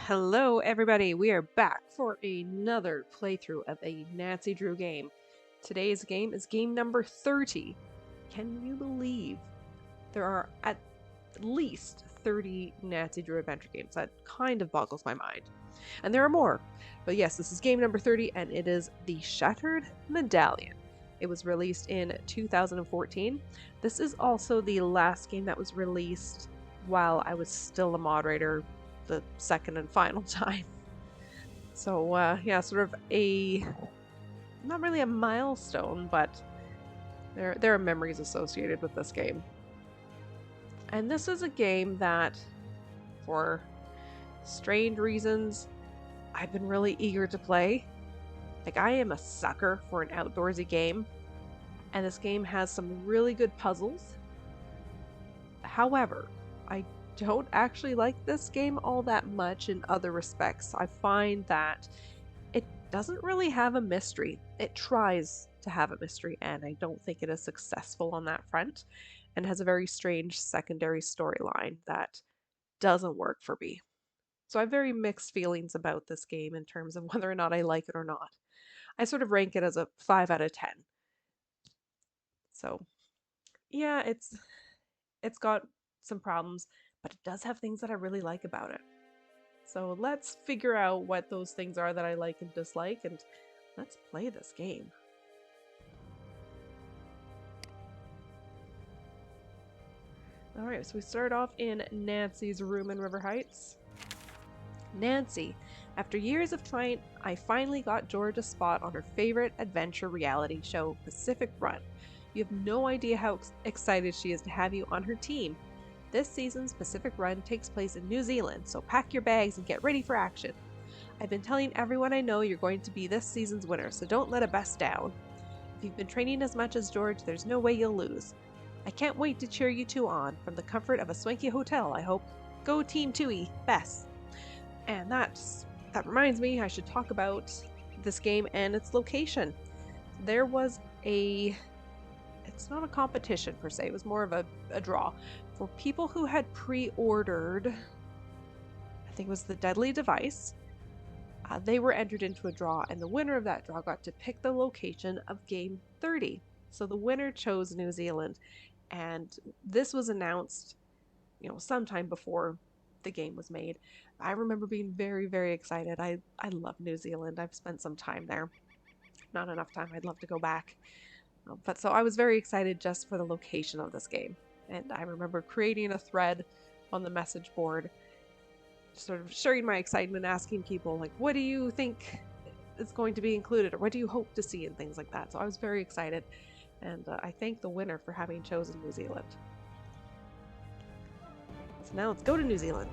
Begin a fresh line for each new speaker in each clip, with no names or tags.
Hello, everybody. We are back for another playthrough of a Nancy Drew game. Today's game is game number 30. Can you believe there are at least 30 Nancy Drew adventure games? That kind of boggles my mind. And there are more. But yes, this is game number 30, and it is the Shattered Medallion. It was released in 2014. This is also the last game that was released while I was still a moderator the second and final time. So yeah, sort of not really a milestone, but there are memories associated with this game. And this is a game that, for strange reasons, I've been really eager to play. Like, I am a sucker for an outdoorsy game, and this game has some really good puzzles. However, I don't actually like this game all that much in other respects. I find that it doesn't really have a mystery. It tries to have a mystery, and I don't think it is successful on that front, and has a very strange secondary storyline that doesn't work for me. So I have very mixed feelings about this game in terms of whether or not I like it or not. I sort of rank it as a 5 out of 10. So yeah, it's got some problems, but it does have things that I really like about it. So let's figure out what those things are that I like and dislike, and let's play this game. Alright, so we start off in Nancy's room in River Heights. Nancy, after years of trying, I finally got George a spot on her favorite adventure reality show, Pacific Run. You have no idea how excited she is to have you on her team. This season's Pacific Run takes place in New Zealand, so pack your bags and get ready for action. I've been telling everyone I know you're going to be this season's winner, so don't let us down. If you've been training as much as George, there's no way you'll lose. I can't wait to cheer you two on, from the comfort of a swanky hotel, I hope. Go Team 2E, Bess. And that reminds me, I should talk about this game and its location. There was it's not a competition per se, it was more of a draw. For people who had pre-ordered, I think it was the Deadly Device, they were entered into a draw, and the winner of that draw got to pick the location of Game 30. So the winner chose New Zealand, and this was announced, sometime before the game was made. I remember being very, very excited. I love New Zealand. I've spent some time there. Not enough time. I'd love to go back. But so I was very excited just for the location of this game. And I remember creating a thread on the message board, sort of sharing my excitement, asking people, like, what do you think is going to be included? Or what do you hope to see? And things like that. So I was very excited. And I thank the winner for having chosen New Zealand. So now let's go to New Zealand.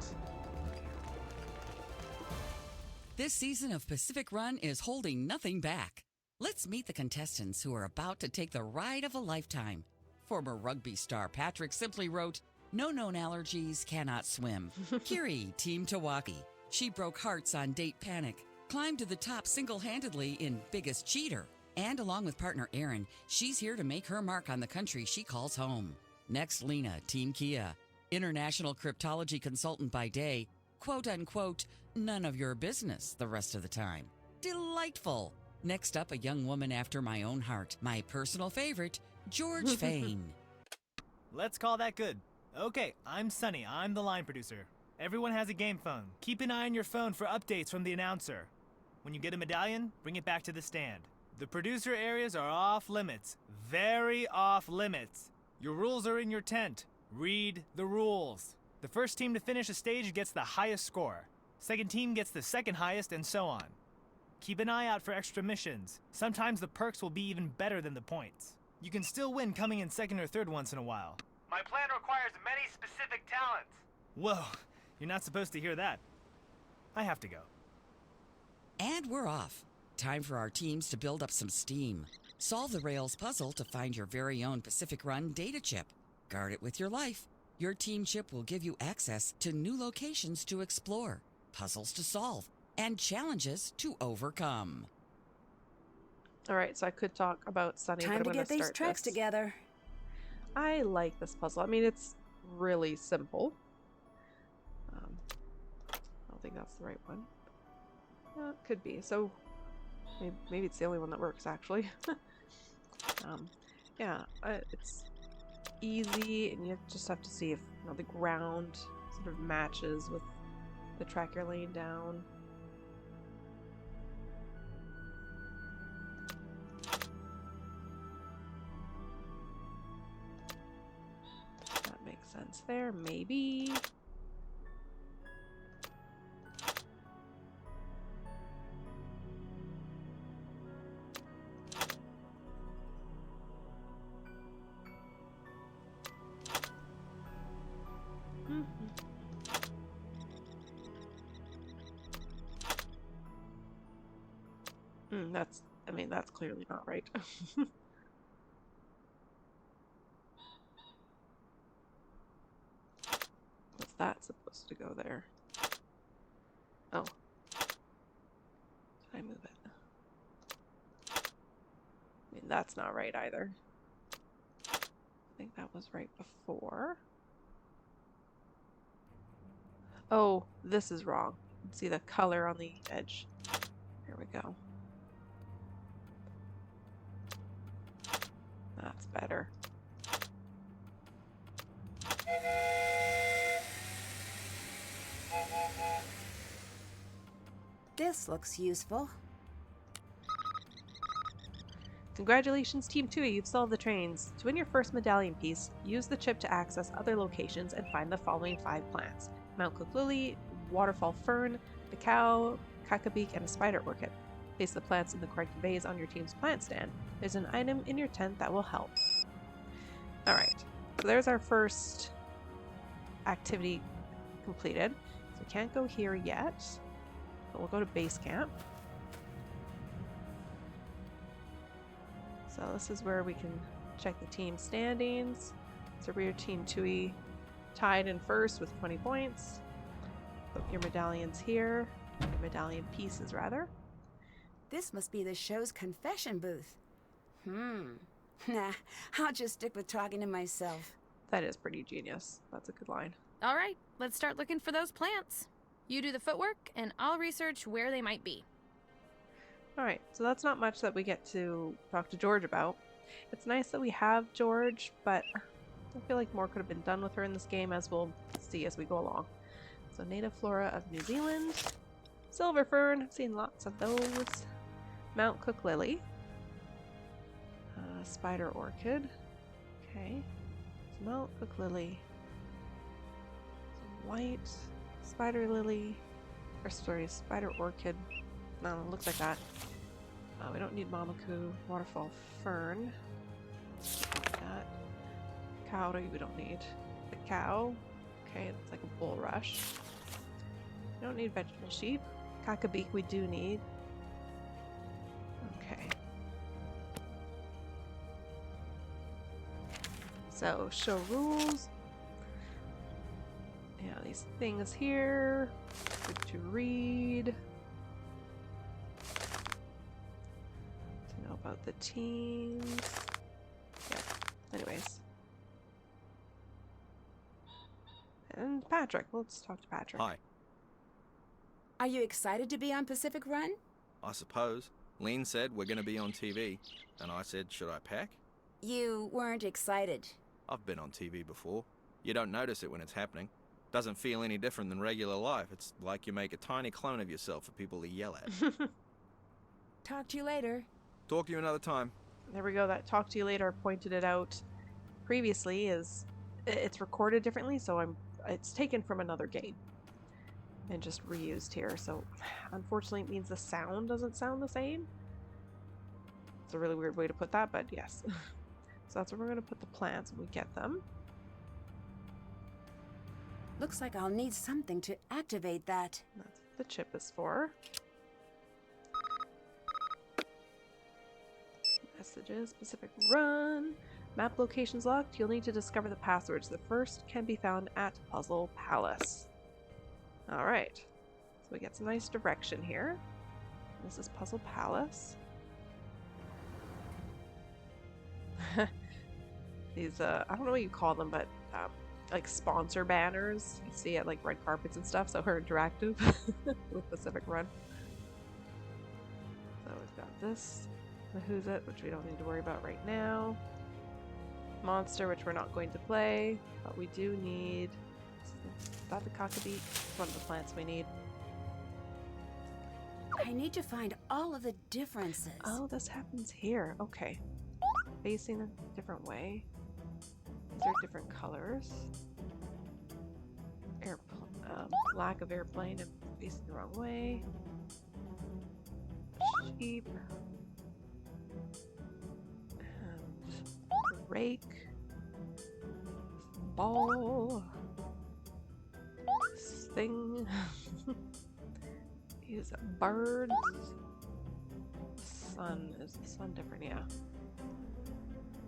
This season of Pacific Run is holding nothing back. Let's meet the contestants who are about to take the ride of a lifetime. Former rugby star Patrick simply wrote, "No known allergies, cannot swim." Kiri, Team Tawaki. She broke hearts on Date Panic, climbed to the top single-handedly in Biggest Cheater. And along with partner Erin, she's here to make her mark on the country she calls home. Next, Lena, Team Kia. International cryptology consultant by day, quote-unquote, none of your business the rest of the time. Delightful. Next up, a young woman after my own heart, my personal favorite, George Fain.
Let's call that good. Okay, I'm Sonny. I'm the line producer. Everyone has a game phone. Keep an eye on your phone for updates from the announcer. When you get a medallion, bring it back to the stand. The producer areas are off limits. Very off limits. Your rules are in your tent. Read the rules. The first team to finish a stage gets the highest score. Second team gets the second highest, and so on. Keep an eye out for extra missions. Sometimes the perks will be even better than the points. You can still win coming in second or third once in a while. My plan requires many specific talents. Whoa, you're not supposed to hear that. I have to go.
And we're off. Time for our teams to build up some steam. Solve the Rails puzzle to find your very own Pacific Run data chip. Guard it with your life. Your team chip will give you access to new locations to explore, puzzles to solve, and challenges to overcome.
All right, so I could talk about Sunny,
Time
but
to
I'm
get
going
these
start
tracks
this.
together.
I like this puzzle. I mean, it's really simple. think that's the right one. It could be. So maybe it's the only one that works, actually. Yeah, it's easy, and you just have to see if the ground sort of matches with the track you're laying down. That makes sense there, maybe. That's clearly not right. What's that supposed to go there? Oh. Did I move it? That's not right either. I think that was right before. Oh, this is wrong. See the color on the edge. Here we go. That's better.
This looks useful.
Congratulations, Team 2, you've solved the trains. To win your first medallion piece, use the chip to access other locations and find the following 5 plants. Mount Cook Lily, Waterfall Fern, the Cow, Cacabeak, and a Spider Orchid. Place the plants in the correct vase on your team's plant stand. There's an item in your tent that will help. Alright, so there's our first activity completed. So we can't go here yet, but we'll go to base camp. So this is where we can check the team standings. So we're Team 2 tied in first with 20 points. Put your medallions here, your medallion pieces rather.
This must be the show's confession booth. Nah, I'll just stick with talking to myself.
That is pretty genius. That's a good line.
All right, let's start looking for those plants. You do the footwork, and I'll research where they might be.
Alright, so that's not much that we get to talk to George about. It's nice that we have George, but I feel like more could have been done with her in this game, as we'll see as we go along. So native flora of New Zealand. Silver fern, I've seen lots of those. Mount Cook Lily. Spider orchid. Okay. So Mount Cook Lily. Some white. Spider lily. Or sorry, spider orchid. No, it looks like that. We don't need Mamaku. Waterfall fern. That. Cowrie we don't need. The cow. Okay, it's like a bulrush. We don't need vegetable sheep. Cacabeak we do need. Okay. So, show rules. Yeah, these things here. Good to read. To know about the teams. Yeah, anyways. And Patrick. Let's talk to Patrick.
Hi.
Are you excited to be on Pacific Run?
I suppose. Lean said we're going to be on TV, and I said, should I pack?
You weren't excited.
I've been on TV before. You don't notice it when it's happening. Doesn't feel any different than regular life. It's like you make a tiny clone of yourself for people to yell at.
Talk to you later.
Talk to you another time.
There we go. That talk to you later pointed it out previously. It's recorded differently, so it's taken from another game and just reused here. So unfortunately it means the sound doesn't sound the same. It's a really weird way to put that, but yes. So that's where we're going to put the plants when we get them.
Looks like I'll need something to activate that.
That's what the chip is for. Messages, Pacific Run. Map locations locked. You'll need to discover the passwords. The first can be found at Puzzle Palace. Alright. So we get some nice direction here. This is Puzzle Palace. These, I don't know what you call them, but like sponsor banners you see at like red carpets and stuff, so her interactive with Pacific Run. So we've got this, the Who's It, which we don't need to worry about right now. Monster, which we're not going to play, but we do need. Is that the cockabee? It's one of the plants we need.
I need to find all of the differences.
Oh, this happens here. Okay. Facing a different way. These are different colors. Lack of airplane and facing the wrong way. Sheep. And rake. Ball. This thing. These birds. Sun. Is the sun different? Yeah.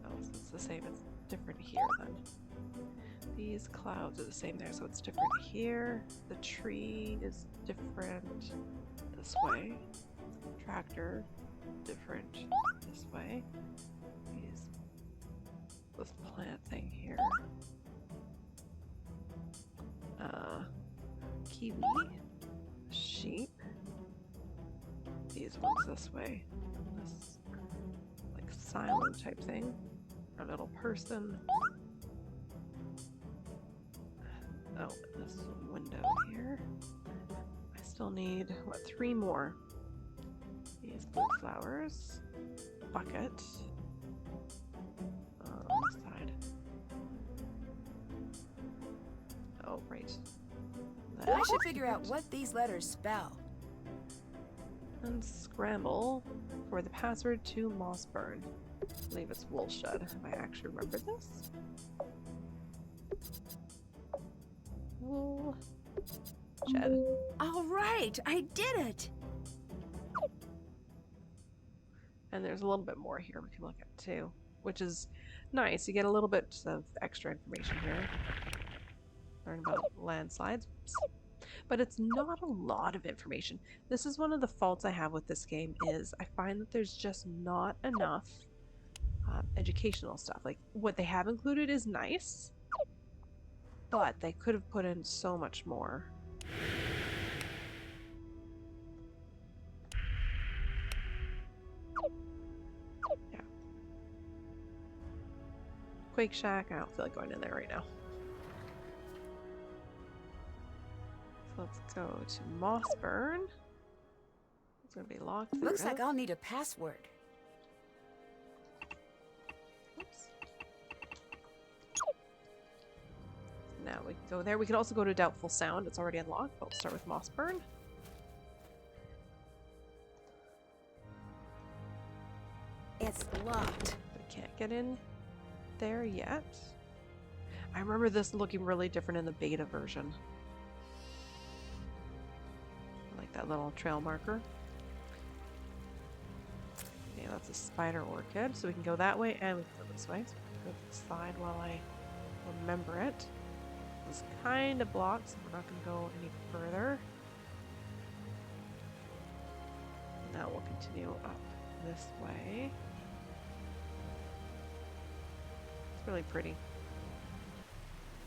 Oh, it's the same. It's different here then. These clouds are the same there, so it's different here. The tree is different this way. Tractor, different this way. This plant thing here. Kiwi, sheep. These ones this way. This like silo type thing. Our little person. Oh, this window here. I still need, what, 3 more. These blue flowers. Bucket. On this side. Oh, right.
I should figure out what these letters spell.
And scramble for the password to Mossburn. I believe it's Woolshed, if I actually remember this. Woolshed.
All right, I did it.
And there's a little bit more here we can look at too, which is nice. You get a little bit of extra information here. Learn about landslides. Oops. But it's not a lot of information. This is one of the faults I have with this game is I find that there's just not enough educational stuff. Like, what they have included is nice, but they could have put in so much more. Yeah. Quake Shack, I don't feel like going in there right now. Let's go to Mossburn. It's gonna be locked.
Looks like I'll need a password.
Oops. Now we can go there. We can also go to Doubtful Sound. It's already unlocked, but we'll start with Mossburn.
It's locked.
We can't get in there yet. I remember this looking really different in the beta version. That little trail marker. Okay, that's a spider orchid, so we can go that way and we can go this way. So we can go to the side while I remember it. It's kind of blocked, so we're not going to go any further. Now we'll continue up this way. It's really pretty.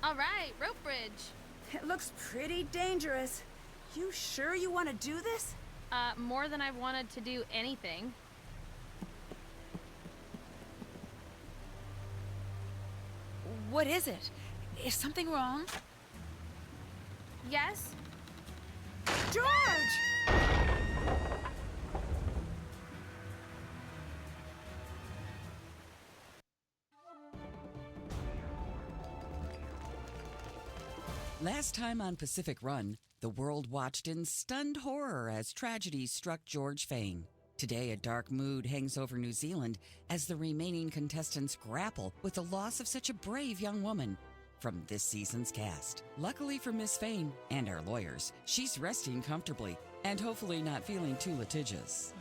All right, rope bridge.
It looks pretty dangerous. You sure you want to do this?
More than I've wanted to do anything.
What is it? Is something wrong?
Yes?
George!
Last time on Pacific Run, the world watched in stunned horror as tragedy struck George Fane. Today, a dark mood hangs over New Zealand as the remaining contestants grapple with the loss of such a brave young woman. From this season's cast. Luckily for Miss Fane and our lawyers, she's resting comfortably and hopefully not feeling too litigious.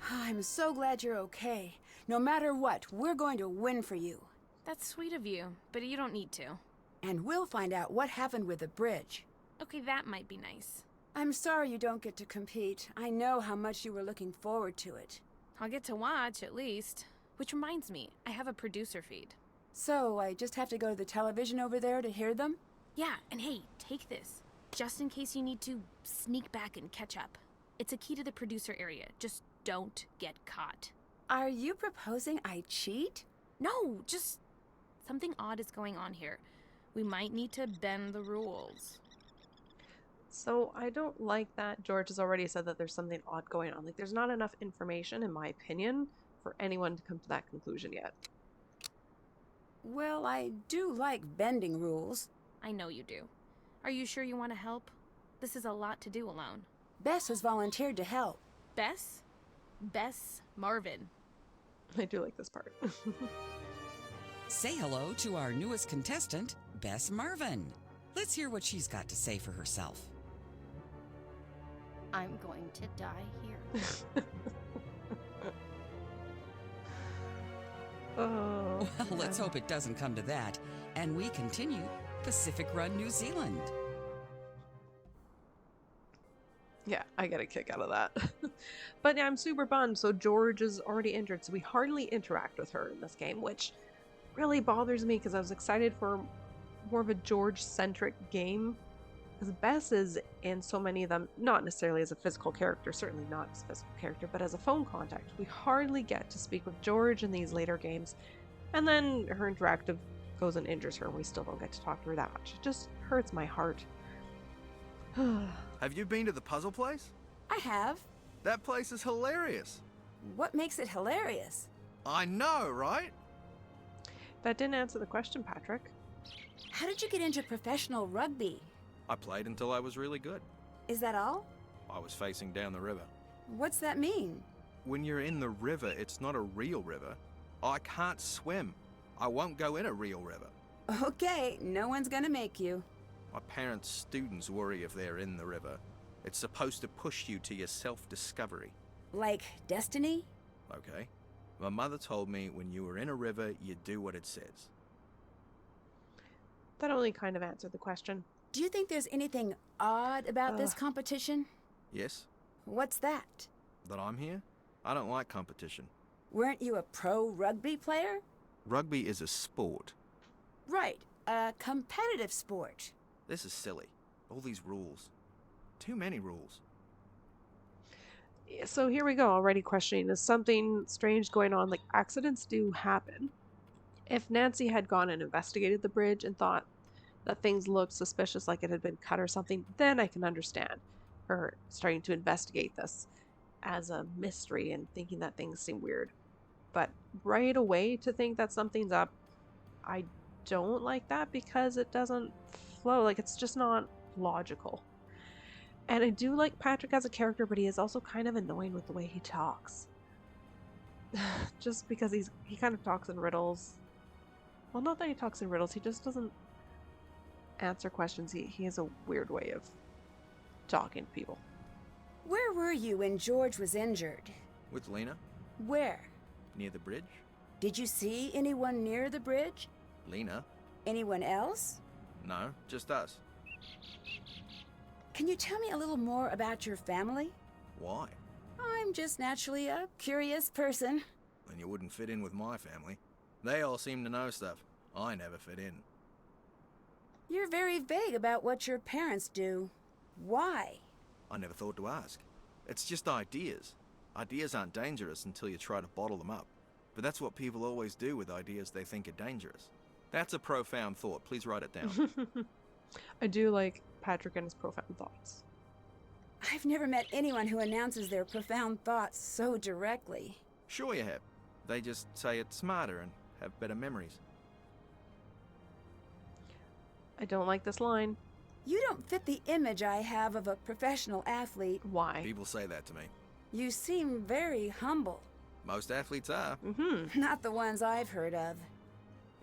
I'm so glad you're okay. No matter what, we're going to win for you.
That's sweet of you, but you don't need to.
And we'll find out what happened with the bridge.
Okay, that might be nice.
I'm sorry you don't get to compete. I know how much you were looking forward to it.
I'll get to watch, at least. Which reminds me, I have a producer feed.
So, I just have to go to the television over there to hear them?
Yeah, and hey, take this. Just in case you need to sneak back and catch up. It's a key to the producer area. Just don't get caught.
Are you proposing I cheat?
No, just something odd is going on here. We might need to bend the rules.
So I don't like that George has already said that there's something odd going on. Like, there's not enough information, in my opinion, for anyone to come to that conclusion yet.
Well, I do like bending rules.
I know you do. Are you sure you want to help? This is a lot to do alone.
Bess has volunteered to help.
Bess? Bess Marvin.
I do like this part.
Say hello to our newest contestant, Bess Marvin. Let's hear what she's got to say for herself.
I'm going to die here.
Oh.
Well, let's hope it doesn't come to that. And we continue Pacific Run, New Zealand.
Yeah, I get a kick out of that. But yeah, I'm super bummed. So George is already injured, so we hardly interact with her in this game, which really bothers me because I was excited for more of a George-centric game. Because Bess is in so many of them, not necessarily as a physical character, certainly not as a physical character, but as a phone contact. We hardly get to speak with George in these later games. And then her interactive goes and injures her, and we still don't get to talk to her that much. It just hurts my heart.
Have you been to the puzzle place?
I have.
That place is hilarious.
What makes it hilarious?
I know, right?
That didn't answer the question, Patrick.
How did you get into professional rugby?
I played until I was really good.
Is that all?
I was facing down the river.
What's that mean?
When you're in the river, it's not a real river. I can't swim. I won't go in a real river.
Okay, no one's gonna make you.
My parents' students worry if they're in the river. It's supposed to push you to your self-discovery.
Like destiny?
Okay. My mother told me when you were in a river, you do what it says.
That only kind of answered the question.
Do you think there's anything odd about this competition?
Yes?
What's that?
That I'm here? I don't like competition.
Weren't you a pro rugby player?
Rugby is a sport.
Right, a competitive sport.
This is silly. All these rules. Too many rules.
So here we go, already questioning, is something strange going on? Like, accidents do happen. If Nancy had gone and investigated the bridge and thought that things looked suspicious, like it had been cut or something, then I can understand her starting to investigate this as a mystery and thinking that things seem weird. But right away to think that something's up, I don't like that because it doesn't flow. Like, it's just not logical. And I do like Patrick as a character, but he is also kind of annoying with the way he talks. Just because he kind of talks in riddles. Well, not that he talks in riddles, he just doesn't answer questions. He has a weird way of talking to people.
Where were you when George was injured?
With Lena?
Where?
Near the bridge?
Did you see anyone near the bridge?
Lena?
Anyone else?
No, just us.
Can you tell me a little more about your family?
Why?
I'm just naturally a curious person.
Then you wouldn't fit in with my family. They all seem to know stuff. I never fit in.
You're very vague about what your parents do. Why?
I never thought to ask. It's just ideas. Ideas aren't dangerous until you try to bottle them up. But that's what people always do with ideas they think are dangerous. That's a profound thought. Please write it down.
I do like Patrick and his profound thoughts.
I've never met anyone who announces their profound thoughts so directly.
Sure you have. They just say it smarter and have better memories.
I don't like this line.
You don't fit the image I have of a professional athlete.
Why?
People say that to me.
You seem very humble.
Most athletes are.
Mm-hmm.
Not the ones I've heard of.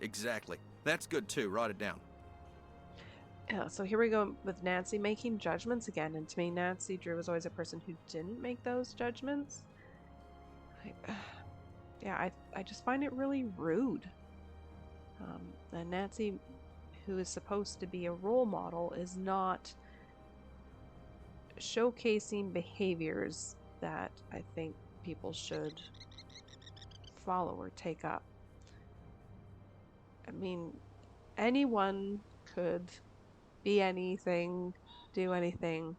Exactly. That's good too. Write it down.
Yeah, so here we go with Nancy making judgments again. And to me, Nancy Drew was always a person who didn't make those judgments. I just find it really rude. And Nancy, who is supposed to be a role model, is not showcasing behaviors that I think people should follow or take up. I mean, anyone could be anything, do anything.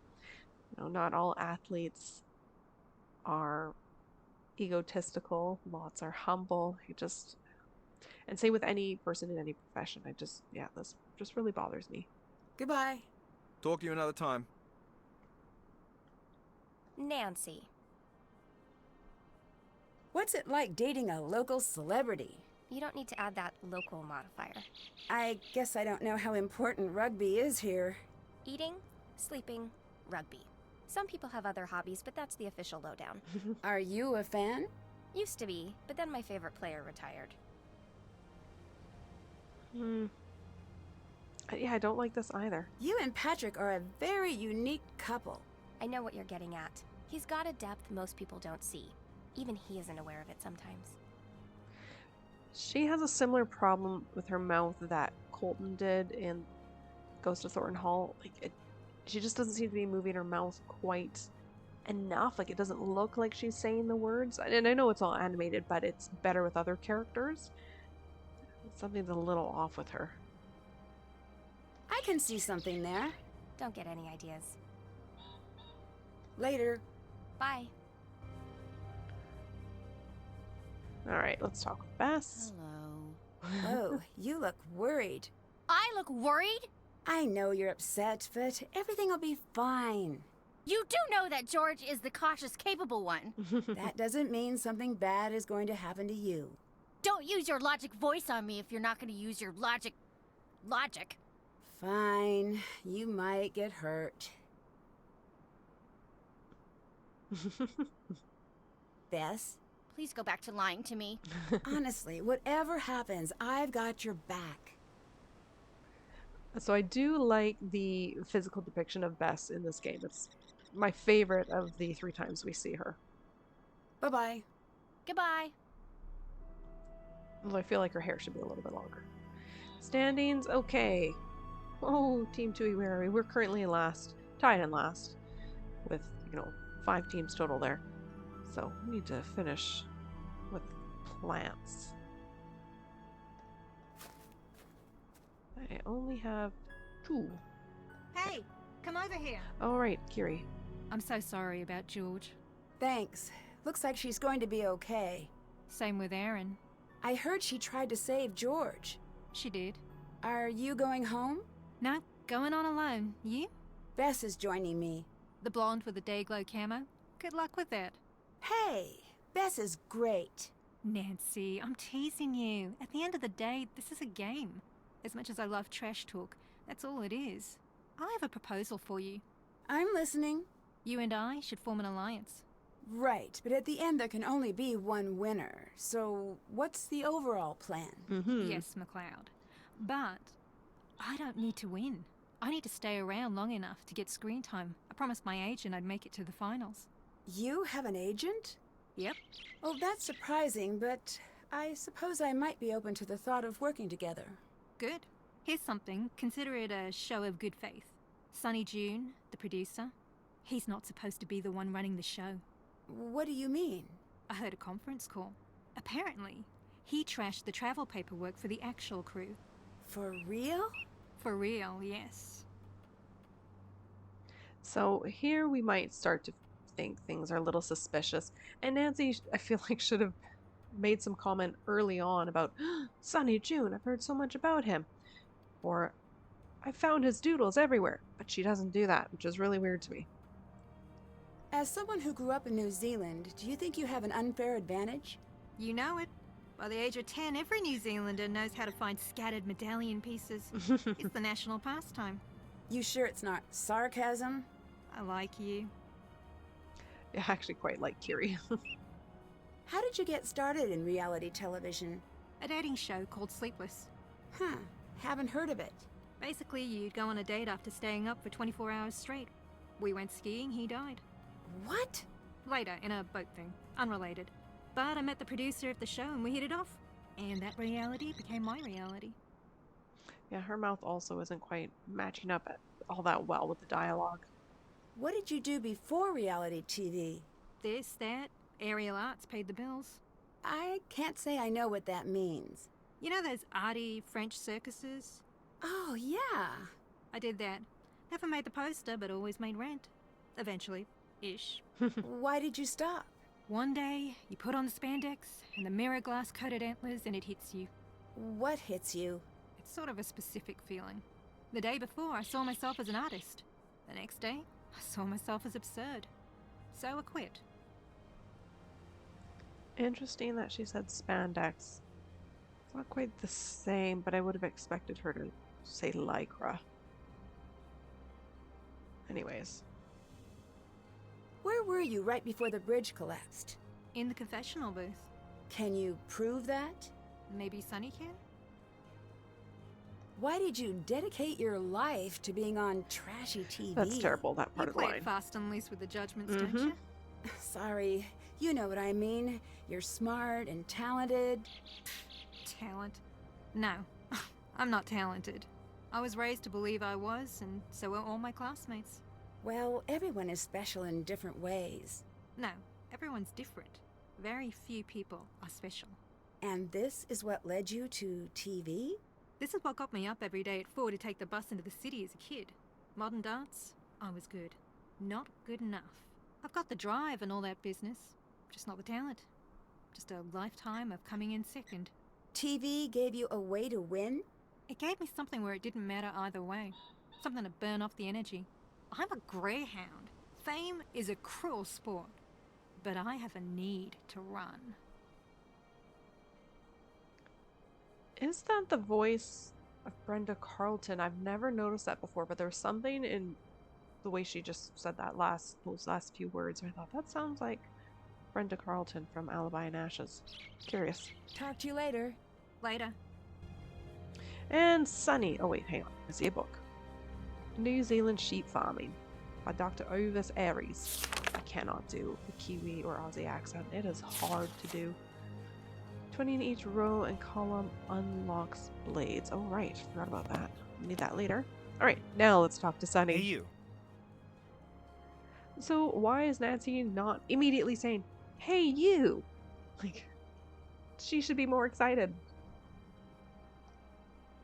You know, not all athletes are egotistical. Lots are humble. And same with any person in any profession. This just really bothers me.
Goodbye.
Talk to you another time.
Nancy.
What's it like dating a local celebrity?
You don't need to add that local modifier.
I guess I don't know how important rugby is here.
Eating, sleeping, rugby. Some people have other hobbies, but that's the official lowdown.
Are you a fan?
Used to be, but then my favorite player retired.
Yeah, I don't like this either.
You and Patrick are a very unique couple.
I know what you're getting at. He's got a depth most people don't see. Even he isn't aware of it sometimes.
She has a similar problem with her mouth that Colton did in Ghost of Thornton Hall. She just doesn't seem to be moving her mouth quite enough. Like, it doesn't look like she's saying the words. And I know it's all animated, but it's better with other characters. Something's a little off with her.
I can see something there.
Don't get any ideas.
Later.
Bye.
Alright, let's talk with Bess.
Hello.
Oh, you look worried.
I look worried?
I know you're upset, but everything will be fine.
You do know that George is the cautious, capable one.
That doesn't mean something bad is going to happen to you.
Don't use your logic voice on me if you're not going to use your logic.
Fine. You might get hurt. Bess?
Please go back to lying to me.
Honestly, whatever happens, I've got your back.
So I do like the physical depiction of Bess in this game. It's my favorite of the 3 times we see her.
Bye-bye.
Goodbye.
Although I feel like her hair should be a little bit longer. Standings, okay. Oh, Team Tui, where are we? We're currently in last. Tied in last. With, 5 teams total there. So, we need to finish with plants. I only have 2.
Hey, come over here.
Alright, Kiri.
I'm so sorry about George.
Thanks. Looks like she's going to be okay.
Same with Erin.
I heard she tried to save George.
She did.
Are you going home?
No, going on alone. You?
Bess is joining me.
The blonde with the day-glow camo? Good luck with that.
Hey, Bess is great.
Nancy, I'm teasing you. At the end of the day, this is a game. As much as I love trash talk, that's all it is. I have a proposal for you.
I'm listening.
You and I should form an alliance.
Right, but at the end there can only be one winner. So, what's the overall plan?
Yes, McLeod. But I don't need to win. I need to stay around long enough to get screen time. I promised my agent I'd make it to the finals.
You have an agent?
Yep.
Oh, that's surprising, but I suppose I might be open to the thought of working together.
Good. Here's something. Consider it a show of good faith. Sonny Joon, the producer, he's not supposed to be the one running the show.
What do you mean?
I heard a conference call. Apparently, he trashed the travel paperwork for the actual crew.
For real?
For real, yes.
So here we might start to think things are a little suspicious. And Nancy, I feel like, should have made some comment early on about Sonny Joon, I've heard so much about him. Or, I found his doodles everywhere. But she doesn't do that, which is really weird to me.
As someone who grew up in New Zealand, do you think you have an unfair advantage?
You know it. By the age of 10, every New Zealander knows how to find scattered medallion pieces. It's the national pastime.
You sure it's not sarcasm?
I like you.
I actually quite like Kiri.
How did you get started in reality television?
A dating show called Sleepless.
Huh, haven't heard of it.
Basically, you'd go on a date after staying up for 24 hours straight. We went skiing, he died.
What?
Later, in a boat thing. Unrelated. But I met the producer of the show and we hit it off. And that reality became my reality.
Yeah, her mouth also isn't quite matching up all that well with the dialogue.
What did you do before reality TV?
This, that, aerial arts paid the bills.
I can't say I know what that means.
You know those arty French circuses?
Oh, yeah.
I did that. Never made the poster, but always made rent. Eventually. Ish.
Why did you stop?
One day, you put on the spandex and the mirror glass coated antlers and it hits you.
What hits you?
It's sort of a specific feeling. The day before, I saw myself as an artist. The next day, I saw myself as absurd. So I quit.
Interesting that she said spandex. It's not quite the same, but I would have expected her to say lycra. Anyways.
Where were you right before the bridge collapsed?
In the confessional booth.
Can you prove that?
Maybe Sonny can?
Why did you dedicate your life to being on trashy TV?
That's terrible, that part
You
of the
play
line.
it fast and loose with the judgments, don't you?
Sorry, you know what I mean. You're smart and talented.
Talent? No, I'm not talented. I was raised to believe I was, and so were all my classmates.
Well, everyone is special in different ways.
No, everyone's different. Very few people are special.
And this is what led you to TV?
This is what got me up every day at 4 to take the bus into the city as a kid. Modern dance, I was good. Not good enough. I've got the drive and all that business, just not the talent. Just a lifetime of coming in second.
TV gave you a way to win?
It gave me something where it didn't matter either way. Something to burn off the energy. I'm a greyhound. Fame is a cruel sport. But I have a need to run.
Is that the voice of Brenda Carlton? I've never noticed that before, but there was something in the way she just said those last few words. I thought, that sounds like Brenda Carlton from Alibi and Ashes. Curious.
Talk to you later.
Later.
And Sonny. Oh wait, hang on. I see a book. New Zealand Sheep Farming by Dr. Ovis Aries. I cannot do the Kiwi or Aussie accent. It is hard to do. 20 in each row and column unlocks blades. Oh right, forgot about that. Need that later. Alright, now let's talk to Sonny.
Hey, you.
So why is Nancy not immediately saying, hey you? Like, she should be more excited.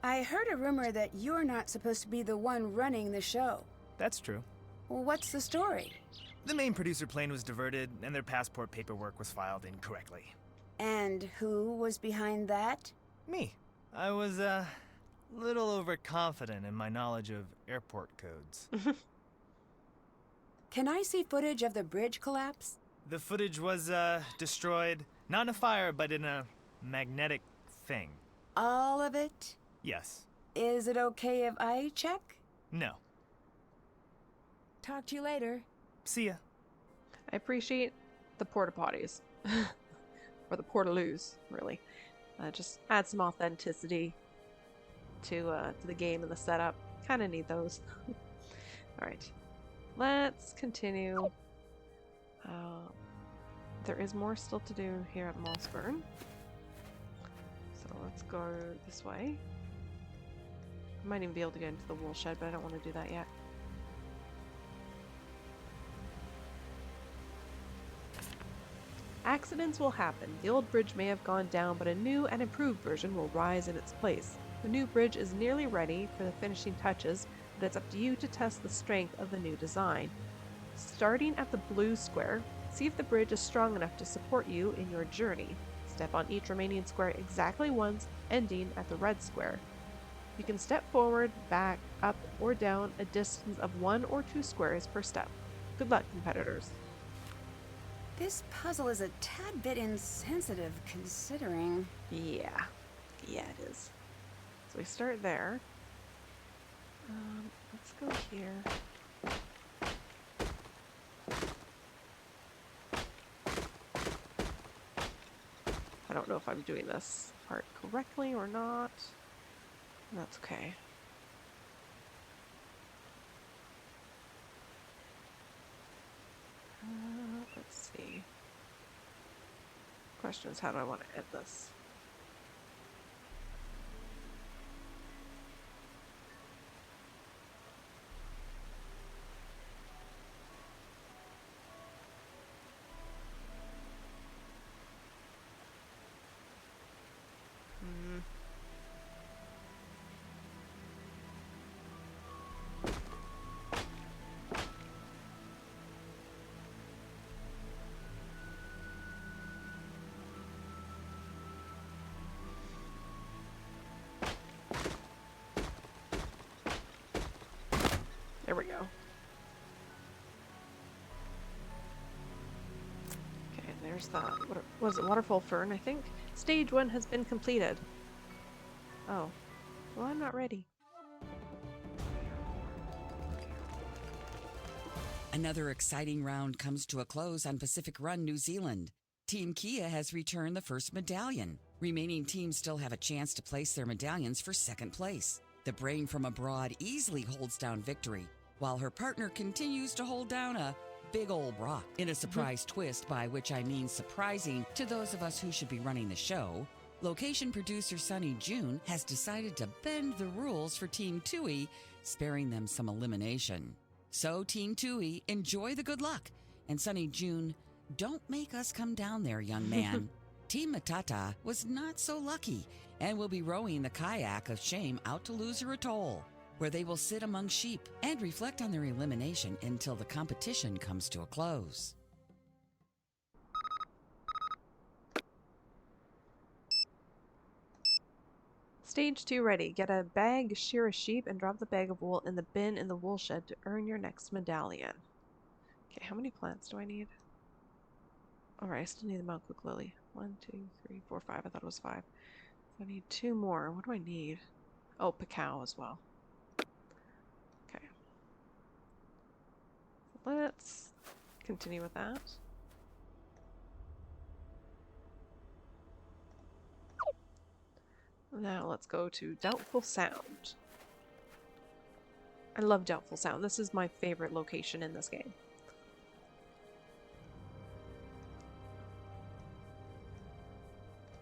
I heard a rumor that you're not supposed to be the one running the show.
That's true.
Well, what's the story?
The main producer plane was diverted, and their passport paperwork was filed incorrectly.
And who was behind that?
Me. I was, little overconfident in my knowledge of airport codes.
Can I see footage of the bridge collapse?
The footage was, destroyed, not in a fire, but in a magnetic thing.
All of it?
Yes.
Is it okay if I check?
No.
Talk to you later.
See ya.
I appreciate the porta potties. Or the portaloos, really. Just add some authenticity to the game and the setup. Kind of need those. Alright. Let's continue. There is more still to do here at Mossburn. So let's go this way. I might even be able to get into the wool shed, but I don't want to do that yet. Accidents will happen. The old bridge may have gone down, but a new and improved version will rise in its place. The new bridge is nearly ready for the finishing touches, but it's up to you to test the strength of the new design. Starting at the blue square, see if the bridge is strong enough to support you in your journey. Step on each remaining square exactly once, ending at the red square. You can step forward, back, up, or down a distance of 1 or 2 squares per step. Good luck, competitors.
This puzzle is a tad bit insensitive, considering...
Yeah, it is. So we start there. Let's go here. I don't know if I'm doing this part correctly or not. That's okay. Let's see. Question is, how do I want to end this? There's the, what was it, waterfall fern, I think? Stage 1 has been completed. Oh. Well, I'm not ready.
Another exciting round comes to a close on Pacific Run, New Zealand. Team Kia has returned the first medallion. Remaining teams still have a chance to place their medallions for second place. The brain from abroad easily holds down victory, while her partner continues to hold down a big old rock. In a surprise twist, by which I mean surprising to those of us who should be running the show, location producer Sonny Joon has decided to bend the rules for Team Tui, sparing them some elimination. So, Team Tui, enjoy the good luck. And Sonny Joon, don't make us come down there, young man. Team Matata was not so lucky and will be rowing the kayak of shame out to Loser Atoll, where they will sit among sheep and reflect on their elimination until the competition comes to a close.
Stage 2 ready. Get a bag, shear a sheep, and drop the bag of wool in the bin in the wool shed to earn your next medallion. Okay, how many plants do I need? Alright, I still need the milk cook lily. 1, 2, 3, 4, 5. I thought it was 5. I need 2 more. What do I need? Oh, cacao as well. Okay. Let's continue with that. Now let's go to Doubtful Sound. I love Doubtful Sound. This is my favorite location in this game.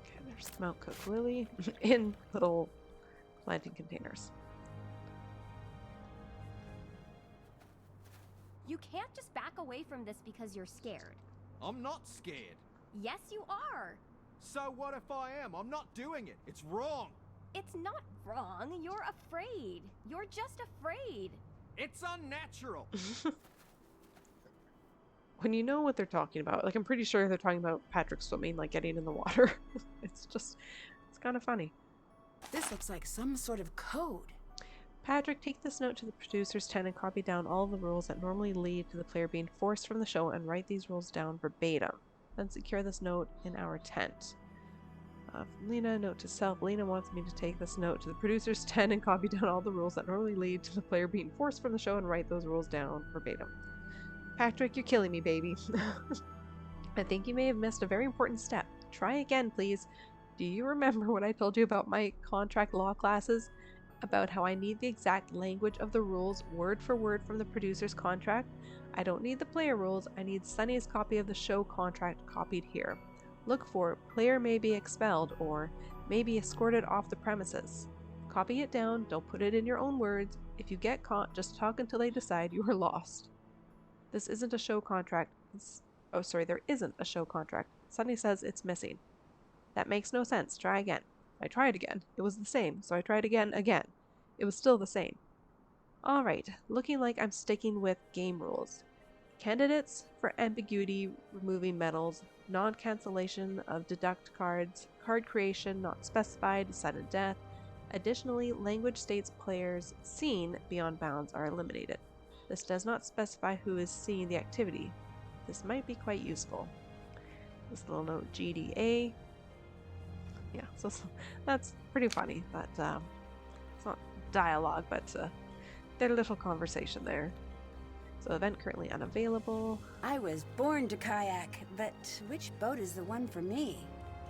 Okay, there's the milk cook lily in little planting containers.
You can't just back away from this because you're scared.
I'm not scared.
Yes, you are.
So what if I am? I'm not doing it. It's wrong.
It's not wrong. You're afraid. You're just afraid.
It's unnatural.
When you know what they're talking about, like I'm pretty sure they're talking about Patrick swimming, like getting in the water. It's kind of funny.
This looks like some sort of code.
Patrick, take this note to the producer's tent and copy down all the rules that normally lead to the player being forced from the show and write these rules down verbatim. Then secure this note in our tent. Lena, note to self. Lena wants me to take this note to the producer's tent and copy down all the rules that normally lead to the player being forced from the show and write those rules down verbatim. Patrick, you're killing me, baby. I think you may have missed a very important step. Try again, please. Do you remember what I told you about my contract law classes? About how I need the exact language of the rules, word for word from the producer's contract? I don't need the player rules, I need Sunny's copy of the show contract copied here. Look for player may be expelled or may be escorted off the premises. Copy it down, don't put it in your own words. If you get caught, just talk until they decide you are lost. This isn't a show contract. There isn't a show contract. Sunny says it's missing. That makes no sense. Try again. I tried again. It was the same, so I tried again. It was still the same. Alright, looking like I'm sticking with game rules. Candidates for ambiguity, removing medals, non-cancellation of deduct cards, card creation not specified, sudden death. Additionally, language states players seen beyond bounds are eliminated. This does not specify who is seeing the activity. This might be quite useful. This little note, GDA. Yeah, so that's pretty funny. That it's not dialogue, but their little conversation there. So event currently unavailable.
I was born to kayak, but which boat is the one for me?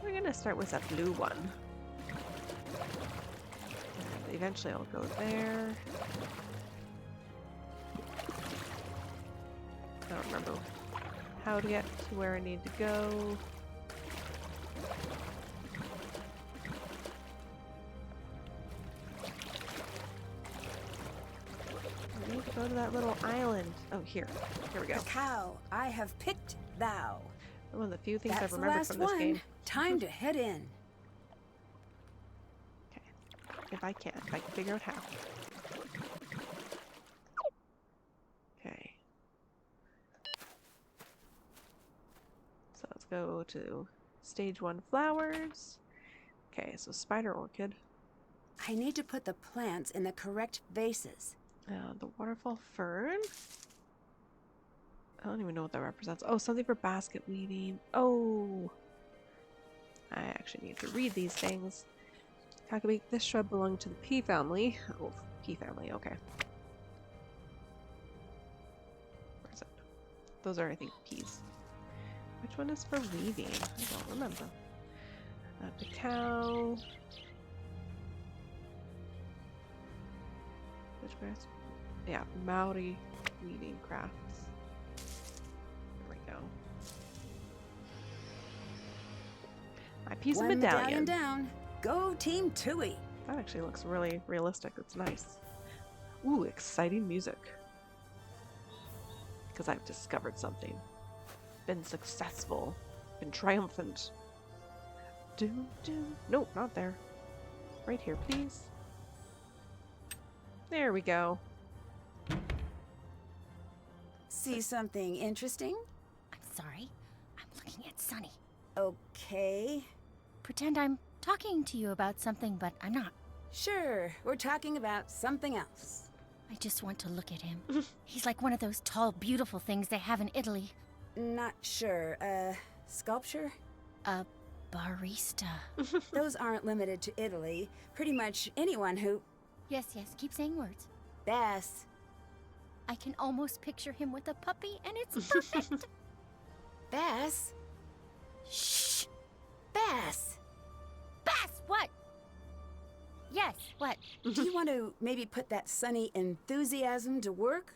We're gonna start with that blue one. And eventually I'll go there. I don't remember how to get to where I need to go. I need to go to that little island. Oh, here we go.
Cow, I have picked thou.
One of the few things
That's
I've
the
remembered
last
from this
one.
game.
Time to head in.
Okay, if I can figure out how. Okay. So let's go to stage 1 flowers. Okay, so spider orchid.
I need to put the plants in the correct vases.
The waterfall fern. I don't even know what that represents. Oh, something for basket weaving. Oh. I actually need to read these things. Kakami, this shrub belonged to the pea family. Oh, pea family, okay. Where is it? Those are, I think, peas. Which one is for weaving? I don't remember. The cow. Which grass? Yeah, Maori weaving crafts. There we go. My piece of
One
medallion.
down. Go Team Tui.
That actually looks really realistic. It's nice. Ooh, exciting music. Because I've discovered something. Been successful. Been triumphant. Nope, not there. Right here, please. There we go.
See something interesting?
I'm sorry. I'm looking at Sonny.
Okay.
Pretend I'm talking to you about something, but I'm not.
Sure, we're talking about something else.
I just want to look at him. He's like one of those tall, beautiful things they have in Italy.
Not sure. Sculpture?
A barista.
Those aren't limited to Italy. Pretty much anyone who...
Yes, keep saying words.
Bass.
I can almost picture him with a puppy, and it's perfect.
Bass?
Shh!
Bass!
Bass, what? Yes, what?
Do you want to maybe put that sunny enthusiasm to work?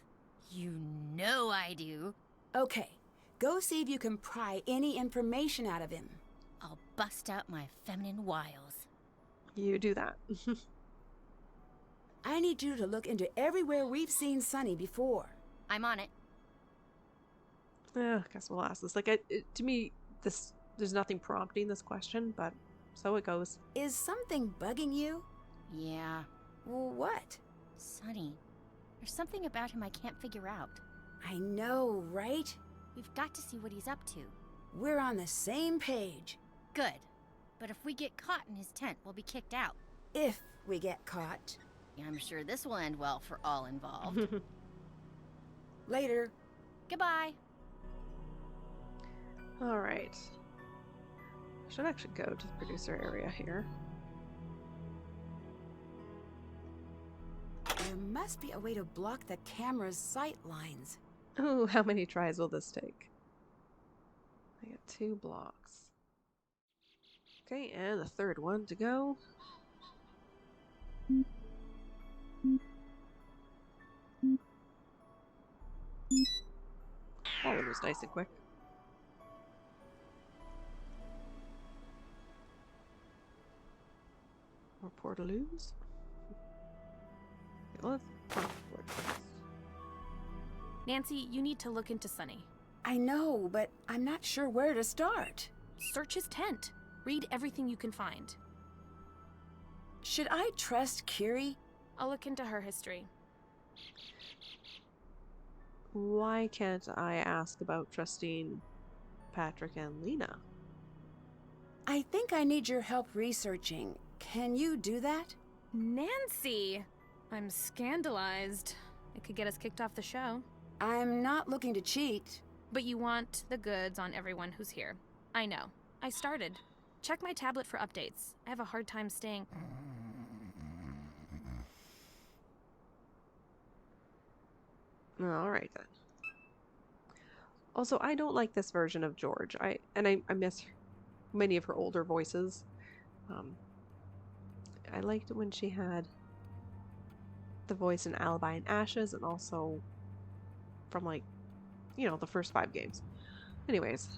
You know I do.
Okay, go see if you can pry any information out of him.
I'll bust out my feminine wiles.
You do that.
I need you to look into everywhere we've seen Sunny before.
I'm on it.
Yeah, I guess we'll ask this. Like, to me, there's nothing prompting this question, but so it goes.
Is something bugging you?
Yeah.
Well, what?
Sonny. There's something about him I can't figure out.
I know, right?
We've got to see what he's up to.
We're on the same page.
Good. But if we get caught in his tent, we'll be kicked out.
If we get caught.
I'm sure this will end well for all involved.
Later.
Goodbye.
All right. I should actually go to the producer area here.
There must be a way to block the camera's sight lines.
Ooh, how many tries will this take? I got 2 blocks. Okay, and the third one to go. That one was nice and quick. More portaloos. Okay, let's
Nancy, you need to look into Sonny.
I know, but I'm not sure where to start.
Search his tent. Read everything you can find.
Should I trust Kiri?
I'll look into her history.
Why can't I ask about trusting Patrick and Lena?
I think I need your help researching. Can you do that?
Nancy! I'm scandalized. It could get us kicked off the show.
I'm not looking to cheat.
But you want the goods on everyone who's here. I know. I started. Check my tablet for updates. I have a hard time staying...
Alright then. Also, I don't like this version of George. I miss many of her older voices. I liked it when she had the voice in Alibi and Ashes, and also from, like, you know, the first 5 games. Anyways,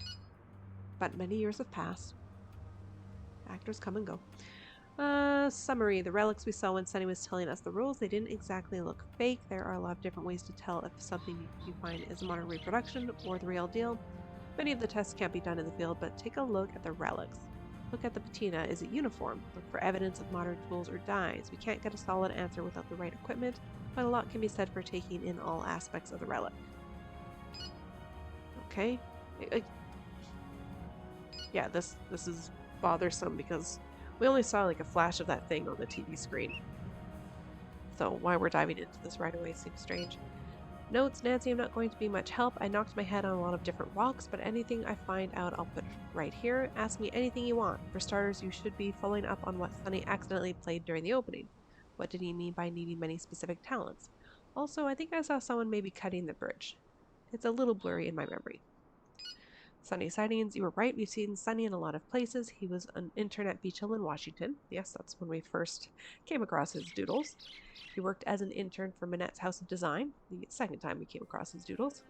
but many years have passed. Actors come and go. Summary. The relics we saw when Sunny was telling us the rules, they didn't exactly look fake. There are a lot of different ways to tell if something you find is a modern reproduction or the real deal. Many of the tests can't be done in the field, but take a look at the relics. Look at the patina. Is it uniform? Look for evidence of modern tools or dyes. We can't get a solid answer without the right equipment, but a lot can be said for taking in all aspects of the relic. Okay. Yeah, this is bothersome because we only saw like a flash of that thing on the TV screen. So why we're diving into this right away seems strange. Notes, Nancy, I'm not going to be much help. I knocked my head on a lot of different rocks, but anything I find out, I'll put right here. Ask me anything you want. For starters, you should be following up on what Sonny accidentally played during the opening. What did he mean by needing many specific talents? Also, I think I saw someone maybe cutting the bridge. It's a little blurry in my memory. Sonny sightings, you were right. We've seen Sonny in a lot of places. He was an intern at Beach Hill in Washington. Yes, that's when we first came across his doodles. He worked as an intern for Manette's House of Design, the second time we came across his doodles,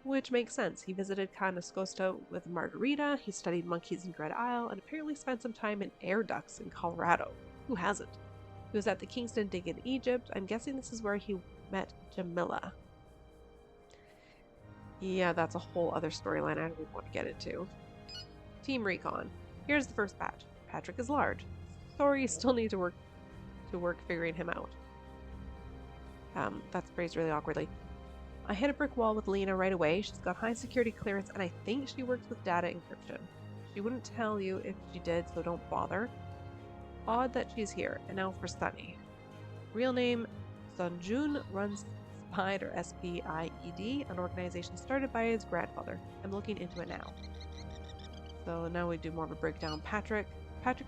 which makes sense. He visited Canascosta with Margarita, he studied monkeys in Dread Isle, and apparently spent some time in air ducts in Colorado. Who hasn't? He was at the Kingston dig in Egypt. I'm guessing this is where he met Jamila. Yeah, that's a whole other storyline I don't even want to get into. Team Recon. Here's the first batch. Patrick is large. Sorry, you still need to work figuring him out. That's phrased really awkwardly. I hit a brick wall with Lena right away. She's got high security clearance, and I think she works with data encryption. She wouldn't tell you if she did, so don't bother. Odd that she's here. And now for Sonny. Real name, Sonny Joon, runs SPIED, or SPIED, an organization started by his grandfather. I'm looking into it now. So now we do more of a breakdown. Patrick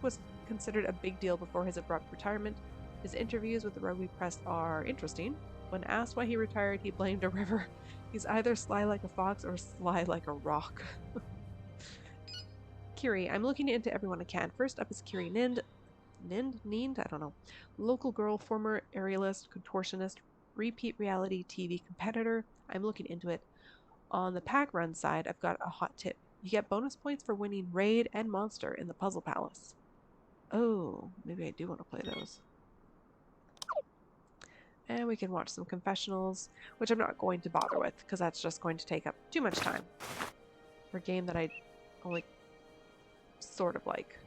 was considered a big deal before his abrupt retirement. His interviews with the rugby press are interesting. When asked why he retired, he blamed a river. He's either sly like a fox or sly like a rock. Kiri, I'm looking into everyone I can. First up is Kiri Nind, I don't know. Local girl, former aerialist, contortionist, repeat reality TV competitor. I'm looking into it. On the pack run side, I've got a hot tip. You get bonus points for winning Raid and Monster in the Puzzle Palace. Oh, maybe I do want to play those. And we can watch some confessionals, which I'm not going to bother with, because that's just going to take up too much time for a game that I only sort of like.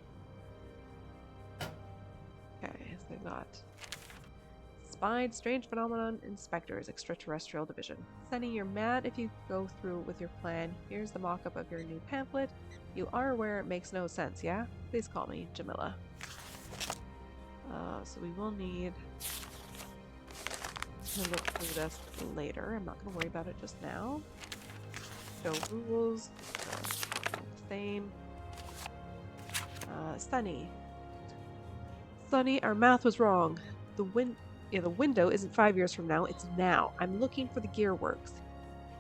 Okay, so they've got Spied, Strange Phenomenon, Inspectors, Extraterrestrial Division. Sonny, you're mad if you go through with your plan. Here's the mock-up of your new pamphlet. You are aware it makes no sense, yeah? Please call me Jamila. So we will need to look through this later. I'm not going to worry about it just now. Show rules. Same. Sonny. Sonny, our math was wrong. The window isn't 5 years from now, it's now. I'm looking for the gear works.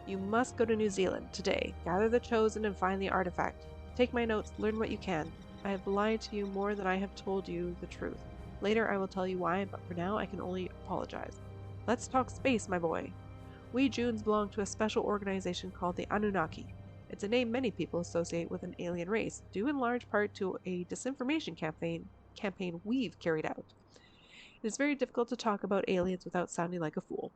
You must go to New Zealand today. Gather the chosen and find the artifact. Take my notes, learn what you can. I have lied to you more than I have told you the truth. Later I will tell you why, but for now I can only apologize. Let's talk space, my boy. We Junes belong to a special organization called the Anunnaki. It's a name many people associate with an alien race, due in large part to a disinformation campaign we've carried out. It is very difficult to talk about aliens without sounding like a fool.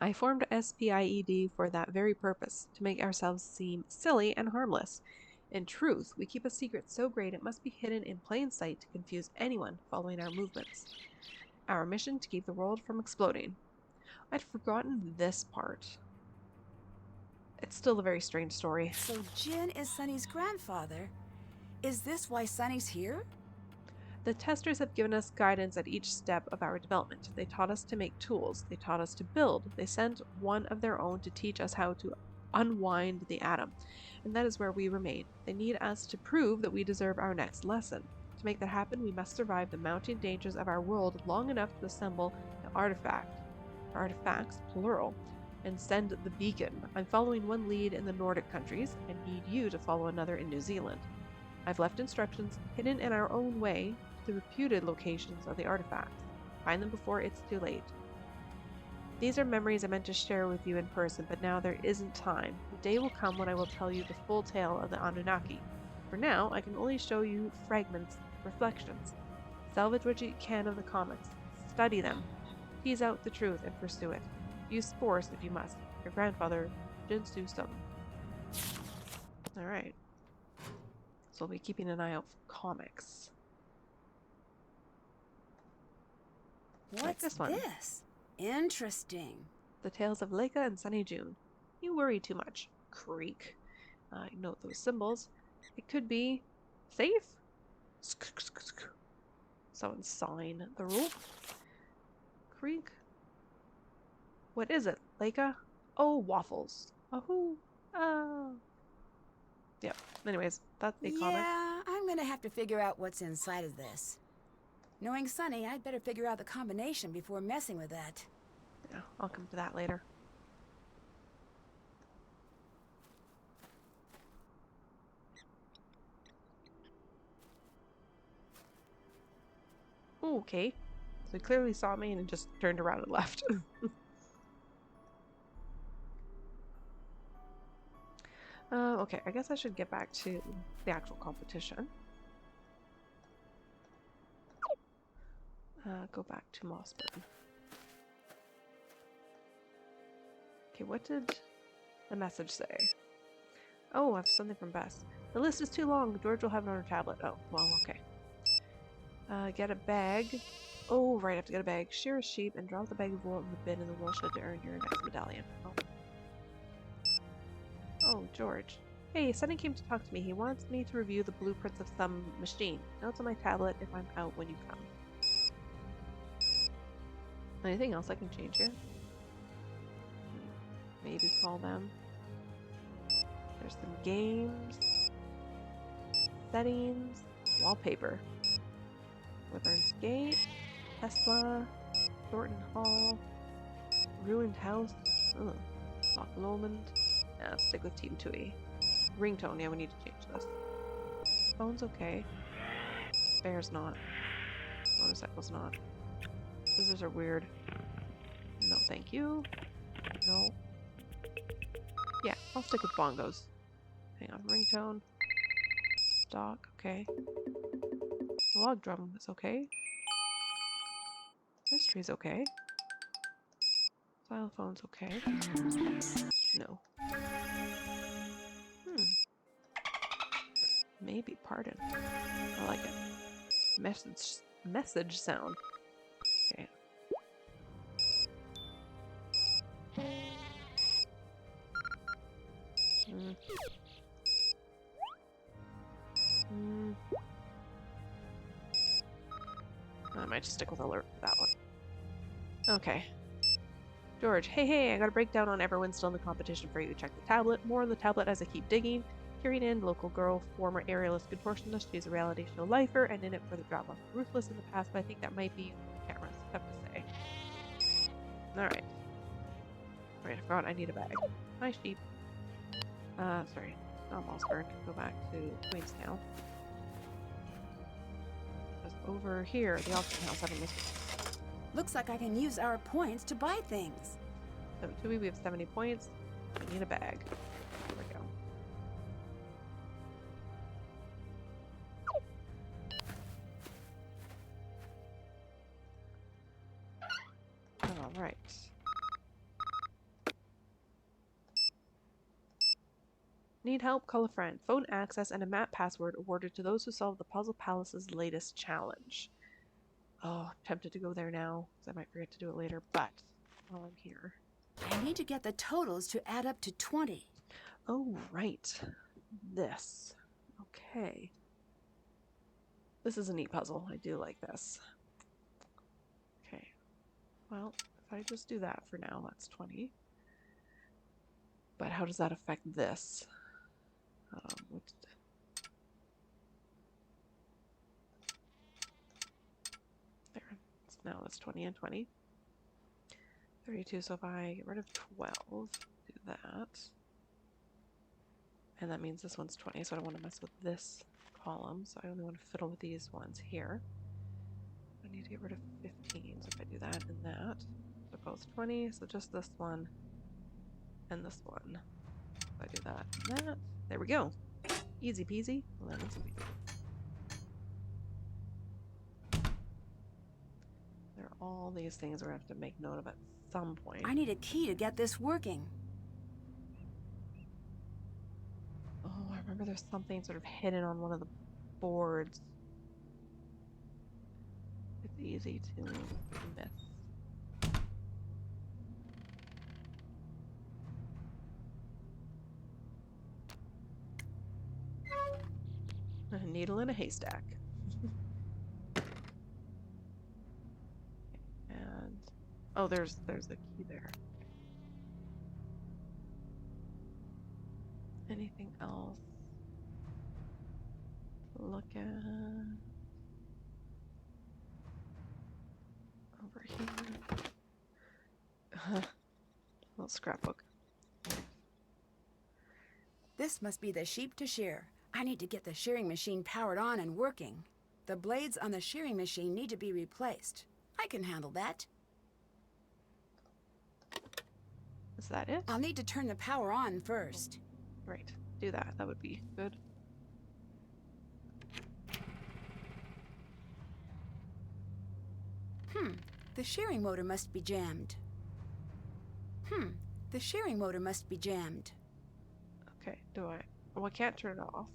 I formed SPIED for that very purpose, to make ourselves seem silly and harmless. In truth, we keep a secret so great it must be hidden in plain sight to confuse anyone following our movements. Our mission to keep the world from exploding. I'd forgotten this part. It's still a very strange story.
So Jin is Sonny's grandfather. Is this why Sonny's here?
The testers have given us guidance at each step of our development. They taught us to make tools. They taught us to build. They sent one of their own to teach us how to unwind the atom. And that is where we remain. They need us to prove that we deserve our next lesson. To make that happen, we must survive the mounting dangers of our world long enough to assemble the artifacts, plural, and send the beacon. I'm following one lead in the Nordic countries and need you to follow another in New Zealand. I've left instructions hidden in our own way to the reputed locations of the artifacts. Find them before it's too late. These are memories I meant to share with you in person, but now there isn't time. The day will come when I will tell you the full tale of the Anunnaki. For now, I can only show you fragments, reflections. Salvage what you can of the comics. Study them. Tease out the truth and pursue it. Use force if you must. Your grandfather, Jinsu Sung. Alright. So we'll be keeping an eye out for comics.
What's
like this one.
Interesting.
The Tales of Leica and Sonny Joon. You worry too much. Creek. Note those symbols. It could be safe. Someone sawing the roof. Creek. What is it, Leica? Oh, waffles. Oh, yep. Anyways, that's a comic.
Yeah, I'm gonna have to figure out what's inside of this. Knowing Sonny, I'd better figure out the combination before messing with that.
Yeah, I'll come to that later. Ooh, okay. So he clearly saw me and just turned around and left. Okay, I guess I should get back to the actual competition. Go back to Mossburn. Okay, what did the message say? Oh, I have something from Bess. The list is too long. George will have it on her tablet. Oh, well, okay. Get a bag. Oh, right, I have to get a bag. Shear a sheep and drop the bag of wool in the bin in the wool shed to earn your next medallion. Oh, George. Hey, Sonny came to talk to me. He wants me to review the blueprints of some machine. Notes on my tablet if I'm out when you come. Anything else I can change here? Maybe call them. There's some games. Settings. Wallpaper. Wyvern's Gate. Tesla. Thornton Hall. Ruined House. Ugh. Loch Lomond. Nah, stick with Team Tui. Ringtone, yeah, we need to change this. Phone's okay. Bear's not. Motorcycle's not. Scissors are weird. No, thank you. No. Yeah, I'll stick with bongos. Hang on, ringtone. Stock, okay. Log drum is okay. Mystery's okay. Xylophone's okay. No. Maybe pardon. I like it. Message sound. Okay. I might just stick with alert for that one. Okay. George, hey, I got a breakdown on everyone still in the competition for you. Check the tablet. More on the tablet as I keep digging. Carrying in local girl, former aerialist contortionist. She's a reality show lifer and in it for the drama. Ruthless in the past, but I think that might be cameras. Tough to say. Alright. Alright, I forgot I need a bag. Hi, sheep. Sorry. Not Mossburn. Go back to Queenstown. Just over here, the auction house. I don't miss it.
Looks like I can use our points to buy things.
So, Tui, we have 70 points. I need a bag. There we go. Alright. Need help? Call a friend. Phone access and a map password awarded to those who solve the Puzzle Palace's latest challenge. Oh, I'm tempted to go there now, because I might forget to do it later, but while I'm here.
I need to get the totals to add up to 20.
Oh, right. This. Okay. This is a neat puzzle. I do like this. Okay. Well, if I just do that for now, that's 20. But how does that affect this? There. So now that's 20 and 20. 32, so if I get rid of 12, do that. And that means this one's 20, so I don't want to mess with this column, so I only want to fiddle with these ones here. I need to get rid of 15, so if I do that and that, so both 20, so just this one and this one. If I do that and that, there we go. Easy peasy, lemon squeezy. There are all these things we're going to have to make note of at some point.
I need a key to get this working.
Oh, I remember there's something sort of hidden on one of the boards. It's easy to miss. A needle in a haystack. And oh, there's a key there. Anything else? Look at over here. Little scrapbook.
This must be the sheep to shear. I need to get the shearing machine powered on and working. The blades on the shearing machine need to be replaced. I can handle that.
Is that it?
I'll need to turn the power on first.
Right. Do that. That would be good.
The shearing motor must be jammed. The shearing motor must be jammed.
Okay, do I? Oh, I can't turn it off.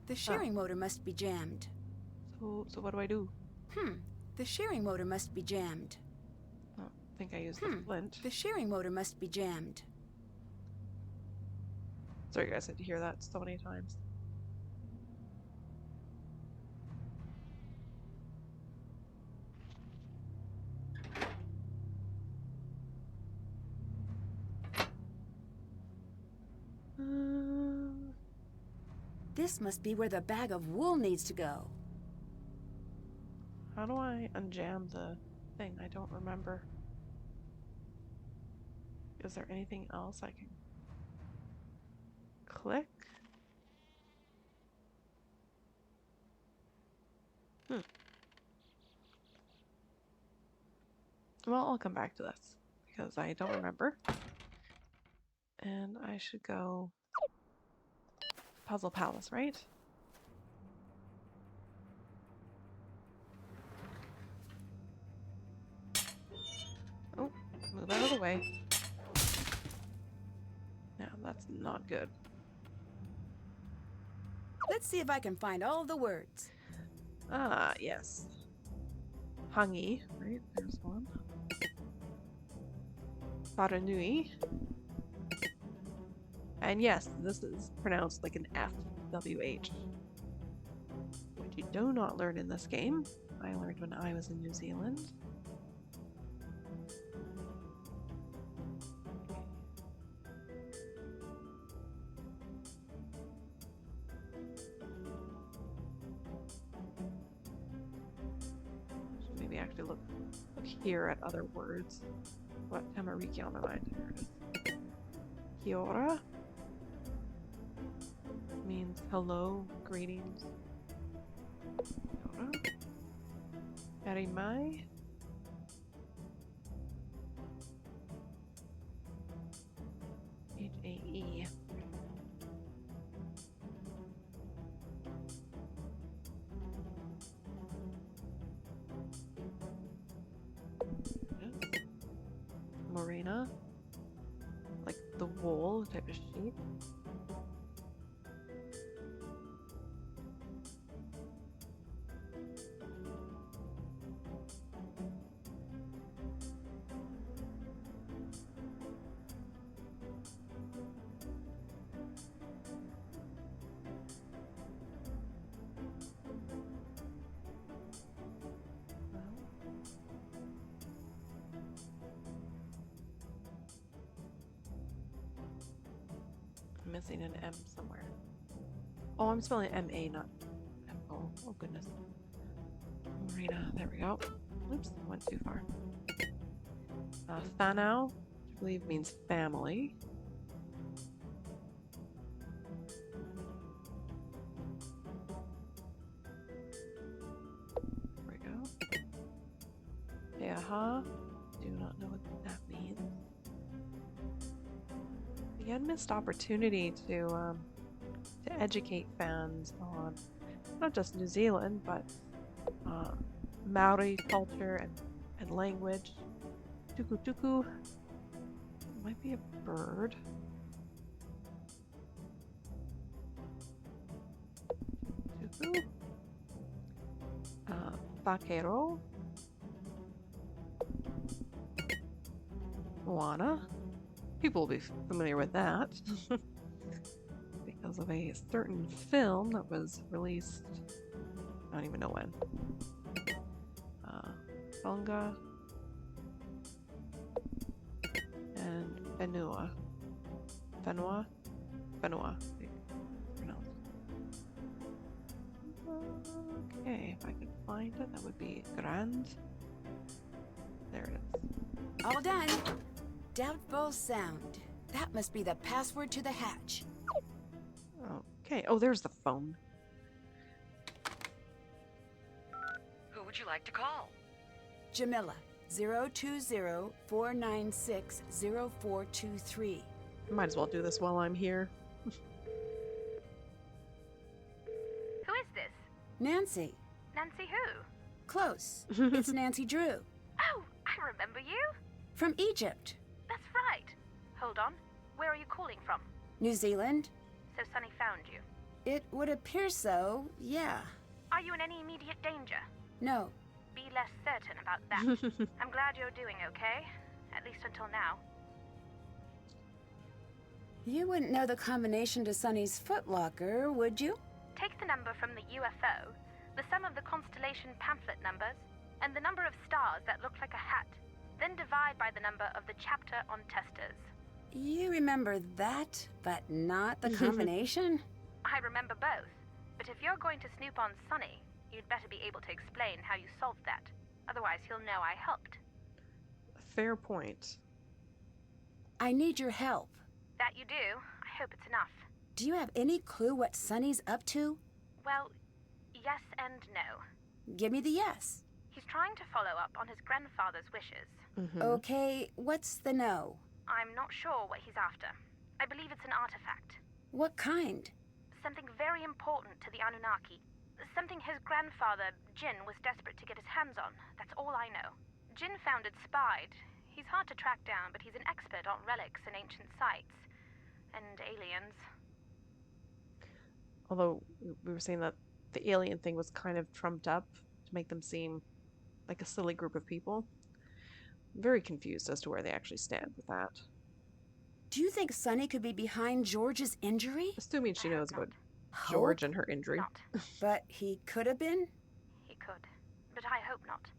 The shearing motor must be jammed.
So what do I do?
The shearing motor must be jammed.
Oh, I think I used the flint.
The shearing motor must be jammed.
Sorry guys, I had to hear that so many times.
This must be where the bag of wool needs to go.
How do I unjam the thing? I don't remember. Is there anything else I can click? Well, I'll come back to this because I don't remember. And I should go Puzzle Palace, right? Oh, move out of the way. Now, that's not good.
Let's see if I can find all the words.
Ah, yes. Hangi, right? There's one. Paranui. And yes, this is pronounced like an FWH, which you do not learn in this game. I learned when I was in New Zealand. Should maybe actually look here at other words. What Tamariki on my mind? There it is. Kia ora means hello, greetings. Kia ora. Arimai. H-A-E. Morena, like the wool type of sheep. Missing an M somewhere. Oh, I'm spelling M-A, not M-O. Oh, goodness. Marina, there we go. Oops, went too far. Thanao, which I believe means family. There we go. Eaha, do not know what that means. Again, missed opportunity to educate fans on not just New Zealand, but Maori culture and language. Tuku tuku might be a bird. Tuku. Vaquero. Moana. People will be familiar with that because of a certain film that was released, I don't even know when. Tonga and Benua. Benoit. Okay, if I could find it, that would be grand. There it is.
All done. Doubtful sound. That must be the password to the hatch.
Okay. Oh, there's the phone.
Who would you like to call?
Jamila, 020-496-0423.
Might as well do this while I'm here.
Who is this?
Nancy.
Nancy who?
Close. It's Nancy Drew.
Oh, I remember you.
From Egypt.
That's right. Hold on. Where are you calling from?
New Zealand.
So Sonny found you.
It would appear so, yeah.
Are you in any immediate danger?
No.
Be less certain about that. I'm glad you're doing okay. At least until now.
You wouldn't know the combination to Sonny's footlocker, would you?
Take the number from the UFO, the sum of the constellation pamphlet numbers, and the number of stars that look like a hat. Then divide by the number of the chapter on testers.
You remember that, but not the combination?
I remember both. But if you're going to snoop on Sonny, you'd better be able to explain how you solved that. Otherwise, he'll know I helped.
Fair point.
I need your help.
That you do. I hope it's enough.
Do you have any clue what Sonny's up to?
Well, yes and no.
Give me the yes.
He's trying to follow up on his grandfather's wishes.
Okay, what's the no?
I'm not sure what he's after. I believe it's an artifact.
What kind?
Something very important to the Anunnaki. Something his grandfather, Jin, was desperate to get his hands on. That's all I know. Jin founded Spied. He's hard to track down, but he's an expert on relics and ancient sites. And aliens.
Although we were saying that the alien thing was kind of trumped up to make them seem like a silly group of people. I'm very confused as to where they actually stand with that.
Do you think Sonny could be behind George's injury?
Assuming she knows about
Hope?
George and her injury.
Not.
But he could have been?
He could. But I hope not.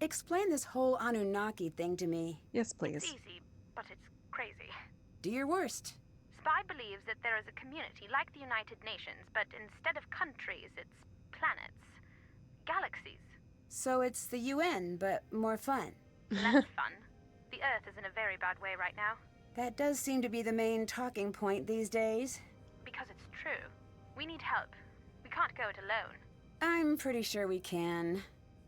Explain this whole Anunnaki thing to me.
Yes, please.
It's easy, but it's crazy.
Do your worst.
Spy believes that there is a community like the United Nations, but instead of countries, it's planets. Galaxies.
So it's the UN, but more fun.
Less fun. The Earth is in a very bad way right now.
That does seem to be the main talking point these days.
Because it's true. We need help. We can't go it alone.
I'm pretty sure we can.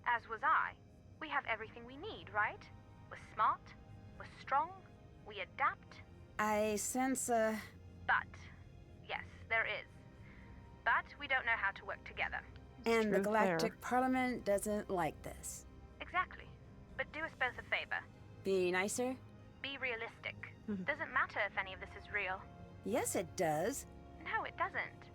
As was I. We have everything we need, right? We're smart. We're strong. We adapt.
I sense a...
But. Yes, there is. But we don't know how to work together.
And the Galactic Parliament doesn't like this.
Exactly. But do us both a favor.
Be nicer?
Be realistic. Doesn't matter if any of this is real.
Yes, it does.
No, it doesn't.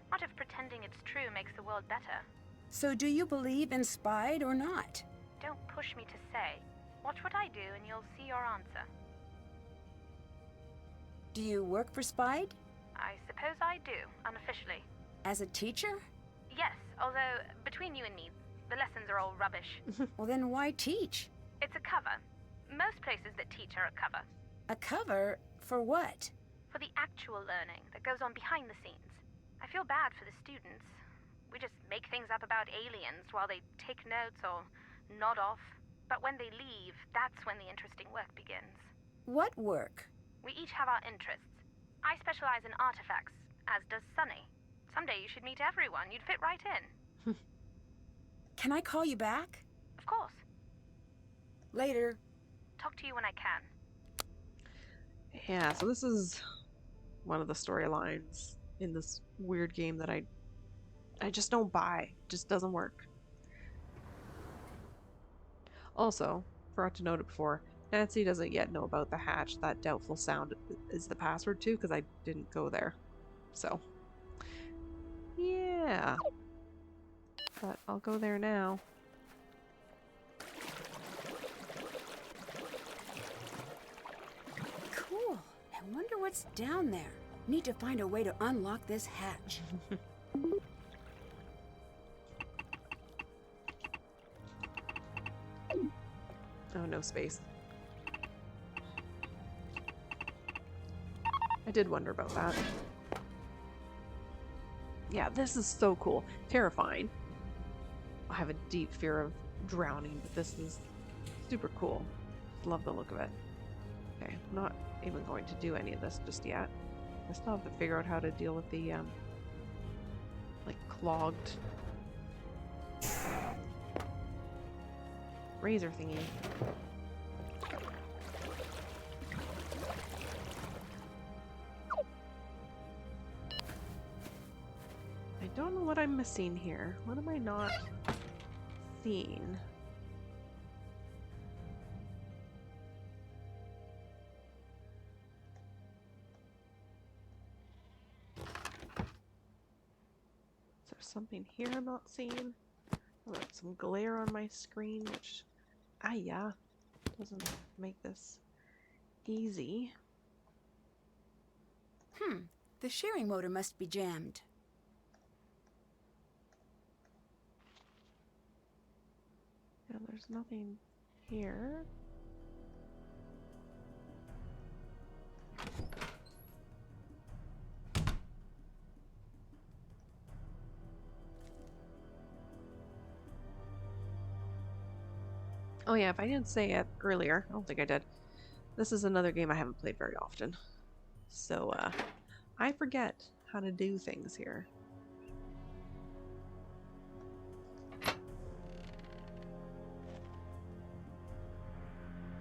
Not if pretending it's true makes the world better.
So do you believe in Spied or not?
Don't push me to say. Watch what I do and you'll see your answer.
Do you work for Spied?
I suppose I do, unofficially.
As a teacher?
Yes, although, between you and me, the lessons are all rubbish.
Well, then why teach?
It's a cover. Most places that teach are a cover.
A cover? For what?
For the actual learning that goes on behind the scenes. I feel bad for the students. We just make things up about aliens while they take notes or nod off. But when they leave, that's when the interesting work begins.
What work?
We each have our interests. I specialize in artifacts, as does Sonny. Someday you should meet everyone. You'd fit right in.
Can I call you back?
Of course.
Later.
Talk to you when I can.
Yeah, so this is one of the storylines in this weird game that I just don't buy. It just doesn't work. Also, forgot to note it before, Nancy doesn't yet know about the hatch that doubtful sound is the password to, because I didn't go there. So, yeah. But I'll go there now.
Cool. I wonder what's down there. Need to find a way to unlock this hatch. Oh, no space. I
did wonder about that. Yeah, this is so cool. Terrifying. I have a deep fear of drowning, but this is super cool. Love the look of it. Okay, I'm not even going to do any of this just yet. I still have to figure out how to deal with the, like, clogged razor thingy. I don't know what I'm missing here. What am I not seeing? Is there something here I'm not seeing? Oh, there's some glare on my screen, which, yeah, doesn't make this easy.
The shearing motor must be jammed.
Yeah, there's nothing here. Oh yeah, if I didn't say it earlier, I don't think I did. This is another game I haven't played very often. So, I forget how to do things here.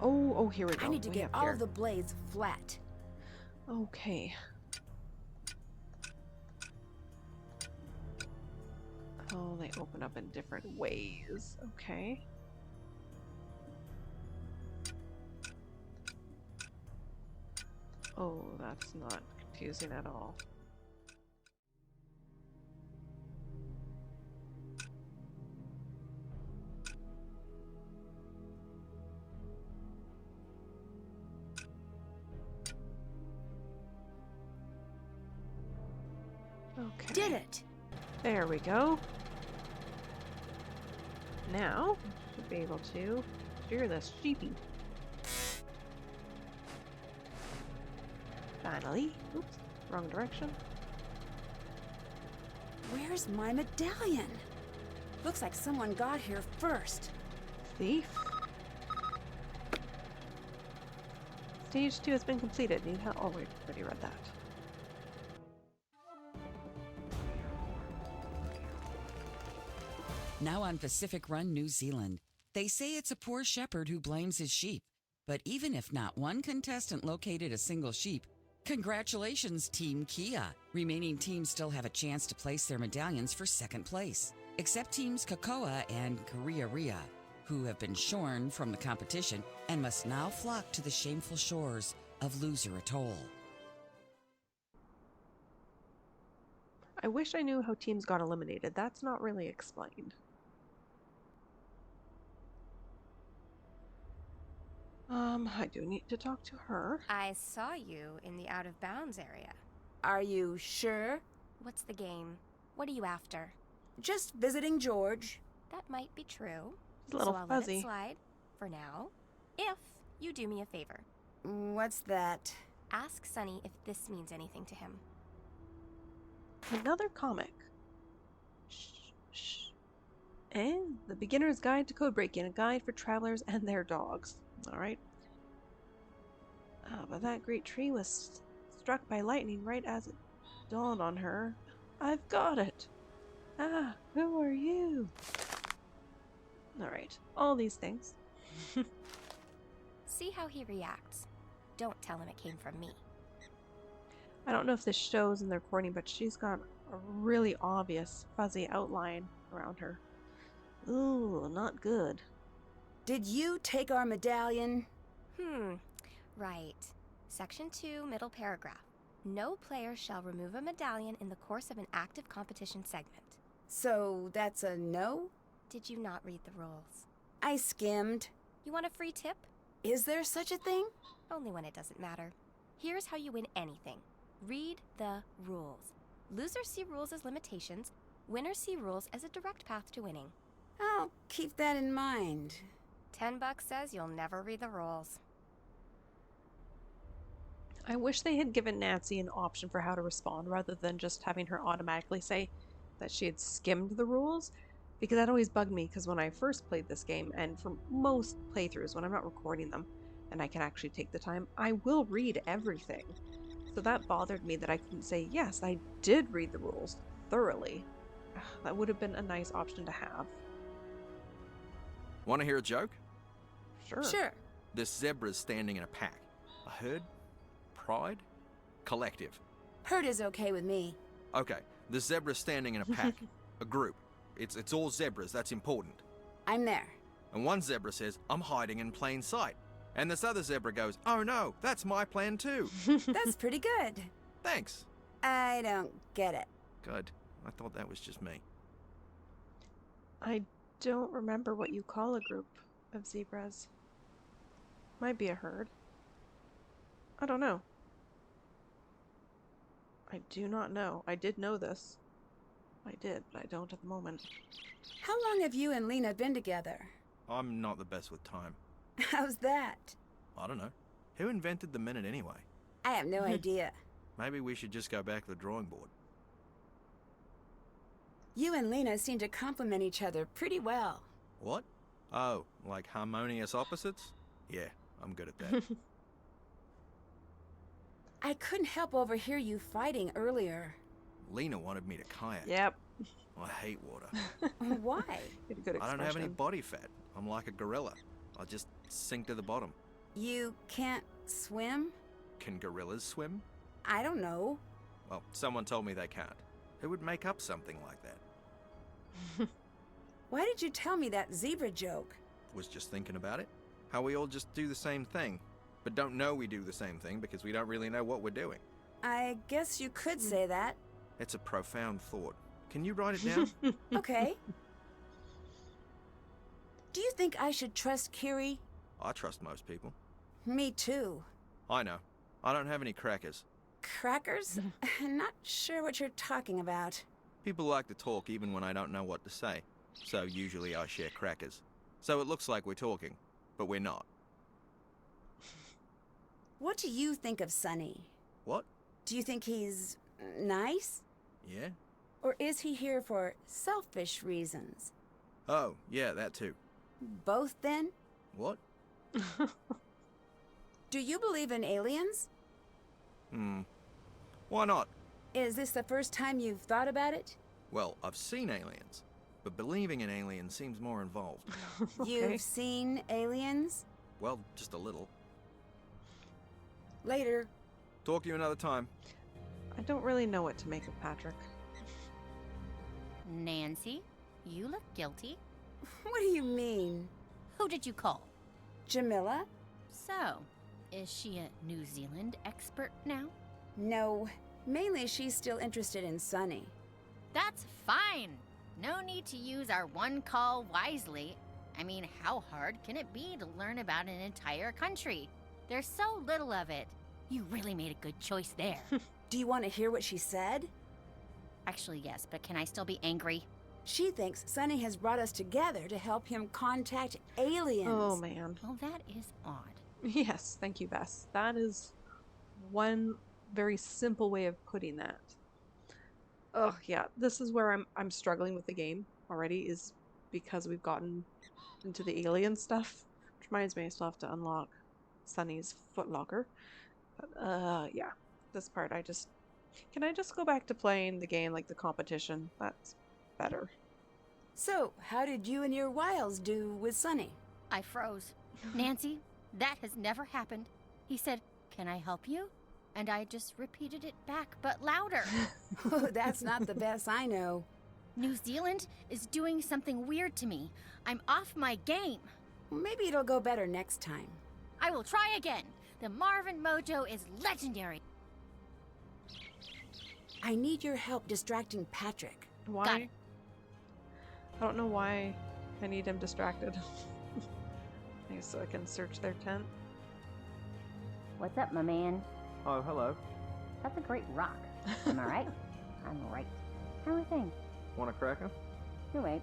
Oh, here we go.
I need to get all of the blades flat.
Okay. Oh, they open up in different ways. Okay. Oh, that's not confusing at all. Okay.
Did it!
There we go. Now, we'll be able to shear this sheepy. Finally. Oops, wrong direction.
Where's my medallion? Looks like someone got here first.
Thief. Stage 2 has been completed. Need help? Oh, wait, already read that.
Now on Pacific Run, New Zealand. They say it's a poor shepherd who blames his sheep. But even if not one contestant located a single sheep, congratulations, Team Kia. Remaining teams still have a chance to place their medallions for second place, except teams Kakoa and Korea Ria, who have been shorn from the competition and must now flock to the shameful shores of Loser Atoll.
I wish I knew how teams got eliminated. That's not really explained. I do need to talk to her.
I saw you in the out of bounds area.
Are you sure?
What's the game? What are you after?
Just visiting George.
That might be true.
It's a little
so I'll
fuzzy.
let it slide for now. If you do me a favor.
What's that?
Ask Sonny if this means anything to him.
Another comic. Shh. And The Beginner's Guide to Code Breaking, a guide for travelers and their dogs. Alright. But that great tree was struck by lightning right as it dawned on her. I've got it! Who are you? Alright, all these things.
See how he reacts. Don't tell him it came from me.
I don't know if this shows in the recording, but she's got a really obvious fuzzy outline around her. Ooh, not good.
Did you take our medallion?
Right. Section 2, middle paragraph. No player shall remove a medallion in the course of an active competition segment.
So that's a no?
Did you not read the rules?
I skimmed.
You want a free tip?
Is there such a thing?
Only when it doesn't matter. Here's how you win anything. Read the rules. Losers see rules as limitations. Winners see rules as a direct path to winning.
I'll keep that in mind.
$10 says you'll never read the rules.
I wish they had given Nancy an option for how to respond rather than just having her automatically say that she had skimmed the rules, because that always bugged me because when I first played this game, and for most playthroughs when I'm not recording them and I can actually take the time, I will read everything. So that bothered me that I couldn't say, yes, I did read the rules thoroughly. That would have been a nice option to have.
Want to hear a joke?
Sure.
Sure.
This zebra's standing in a pack. A herd? Pride? Collective.
Herd is okay with me.
Okay, the zebra's standing in a pack. A group. It's all zebras, that's important.
I'm there.
And one zebra says, I'm hiding in plain sight. And this other zebra goes, oh no, that's my plan too.
That's pretty good.
Thanks.
I don't get it.
Good. I thought that was just me.
I don't remember what you call a group of zebras. Might be a herd. I don't know. I do not know. I did know this. I did, but I don't at the moment.
How long have you and Lena been together?
I'm not the best with time.
How's that?
I don't know. Who invented the minute anyway?
I have no idea.
Maybe we should just go back to the drawing board.
You and Lena seem to complement each other pretty well.
What? Oh, like harmonious opposites? Yeah, I'm good at that.
I couldn't help overhear you fighting earlier.
Lena wanted me to kayak.
Yep.
I hate water.
Why?
Good
I don't have any
expression.
body fat. I'm like a gorilla. I just sink to the bottom.
You can't swim?
Can gorillas swim?
I don't know.
Well, someone told me they can't. Who would make up something like that?
Why did you tell me that zebra joke?
Was just thinking about it. How we all just do the same thing, but don't know we do the same thing because we don't really know what we're doing.
I guess you could say that.
It's a profound thought. Can you write it down?
Okay. Do you think I should trust Kiri?
I trust most people.
Me too.
I know. I don't have any crackers.
Crackers? I'm not sure what you're talking about.
People like to talk even when I don't know what to say. So usually I share crackers. So it looks like we're talking, but we're not.
What do you think of Sonny?
What?
Do you think he's nice?
Yeah?
Or is he here for selfish reasons?
Oh, yeah, that too.
Both then?
What?
Do you believe in aliens?
Why not?
Is this the first time you've thought about it?
Well, I've seen aliens, but believing in aliens seems more involved.
Okay.
You've seen aliens?
Well, just a little.
Later.
Talk to you another time.
I don't really know what to make of Patrick.
Nancy, you look guilty.
What do you mean?
Who did you call?
Jamila?
So, is she a New Zealand expert now?
No. Mainly she's still interested in Sonny.
That's fine. No need to use our one call wisely. I mean, how hard can it be to learn about an entire country? There's so little of it. You really made a good choice there.
Do you want to hear what she said?
Actually, yes, but can I still be angry?
She thinks Sonny has brought us together to help him contact aliens.
Oh, man.
Well, that is odd.
Yes, thank you, Bess. That is one very simple way of putting that. Oh, yeah. This is where I'm struggling with the game already, is because we've gotten into the alien stuff. Which reminds me, I still have to unlock Sonny's footlocker. But, yeah. This part, can I just go back to playing the game like the competition? That's better.
So, how did you and your Wiles do with Sonny?
I froze. Nancy, that has never happened. He said, "Can I help you?" And I just repeated it back, but louder.
Oh, that's not the best I know.
New Zealand is doing something weird to me. I'm off my game.
Maybe it'll go better next time.
I will try again. The Marvin mojo is legendary.
I need your help distracting Patrick.
Why?
Got it.
I don't know why I need him distracted. Maybe so I can search their tent.
What's up, my man?
Oh, hello.
That's a great rock. Am I right? I'm right. How are things?
Want a cracker?
You wait.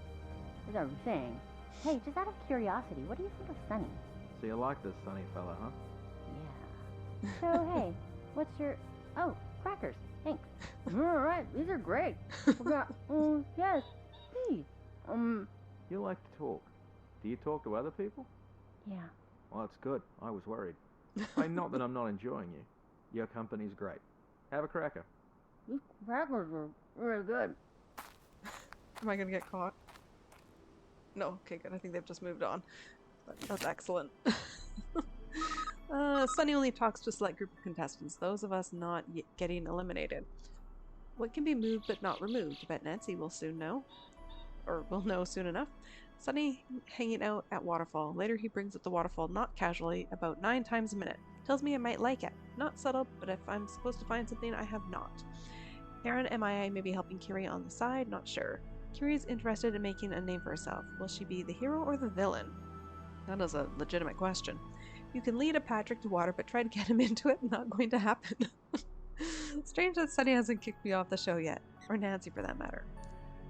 There's a thing. Hey, just out of curiosity, what do you think of Sonny?
So you like this sunny fella, huh?
Yeah. So, hey, What's your... Oh, crackers. Thanks. Alright, these are great. Forgot... yes. Please.
You like to talk. Do you talk to other people?
Yeah.
Well, that's good. I was worried. Not that I'm not enjoying you. Your company's great. Have a cracker.
These crackers are really good.
Am I gonna get caught? No, okay, good. I think they've just moved on. That's excellent. Sonny only talks to a select group of contestants, those of us not yet getting eliminated. What can be moved but not removed? I bet Nancy will soon know. Or will know soon enough. Sonny hanging out at Waterfall. Later he brings up the waterfall not casually, about 9 times a minute. Tells me I might like it. Not subtle, but if I'm supposed to find something, I have not. Erin MIA may be helping Kiri on the side, not sure. Kiri is interested in making a name for herself. Will she be the hero or the villain? That is a legitimate question. You can lead a Patrick to water, but try to get him into it, not going to happen. Strange that Sonny hasn't kicked me off the show yet. Or Nancy for that matter.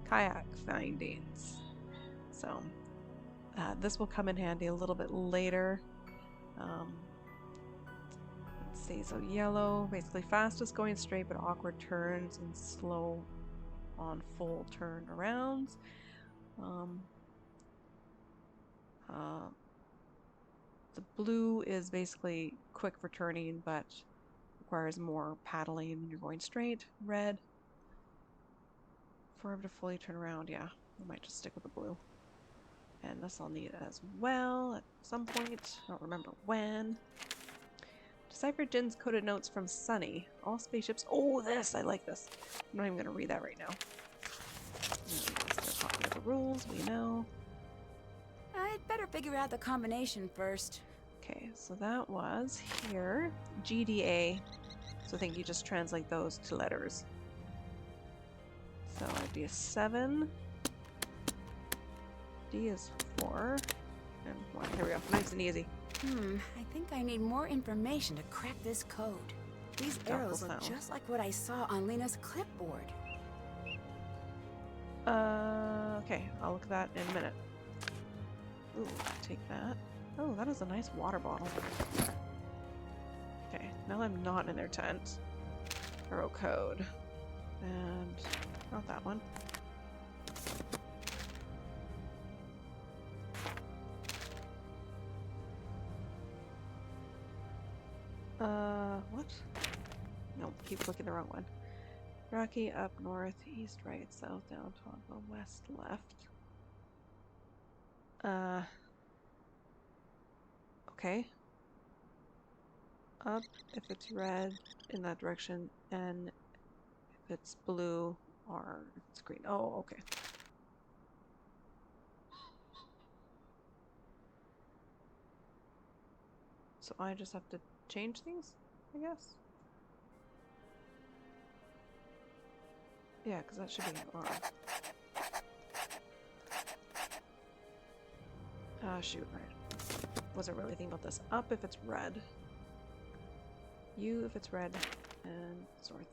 Kayak findings. So, this will come in handy a little bit later. Let's see, so yellow, basically fastest going straight, but awkward turns and slow on full turnarounds. The blue is basically quick for turning, but requires more paddling when you're going straight. Red, forever to fully turn around. Yeah, I might just stick with the blue. And this I'll need as well at some point. I don't remember when. Decipher Jin's coded notes from Sonny. All spaceships. Oh, this! I like this. I'm not even going to read that right now. Copy of the rules, we know.
I'd better figure out the combination first.
Okay, so that was here. GDA. So I think you just translate those to letters. So it'd be a 7. D is 4. And 1. Here we go. Nice and easy.
I think I need more information to crack this code. These arrows look just like what I saw on Lena's clipboard.
Okay, I'll look at that in a minute. Ooh, take that. Oh, that is a nice water bottle. Okay, now I'm not in their tent. Arrow code. And not that one. What? No, keep looking the wrong one. Rocky up north, east, right, south, down, toggle, west, left. Okay. Up if it's red in that direction, and if it's blue, or if it's green. Oh, okay. So I just have to change things, I guess? Yeah, because that should be an R. Shoot, right. Wasn't really thinking about this. Up if it's red. U if it's red. And north.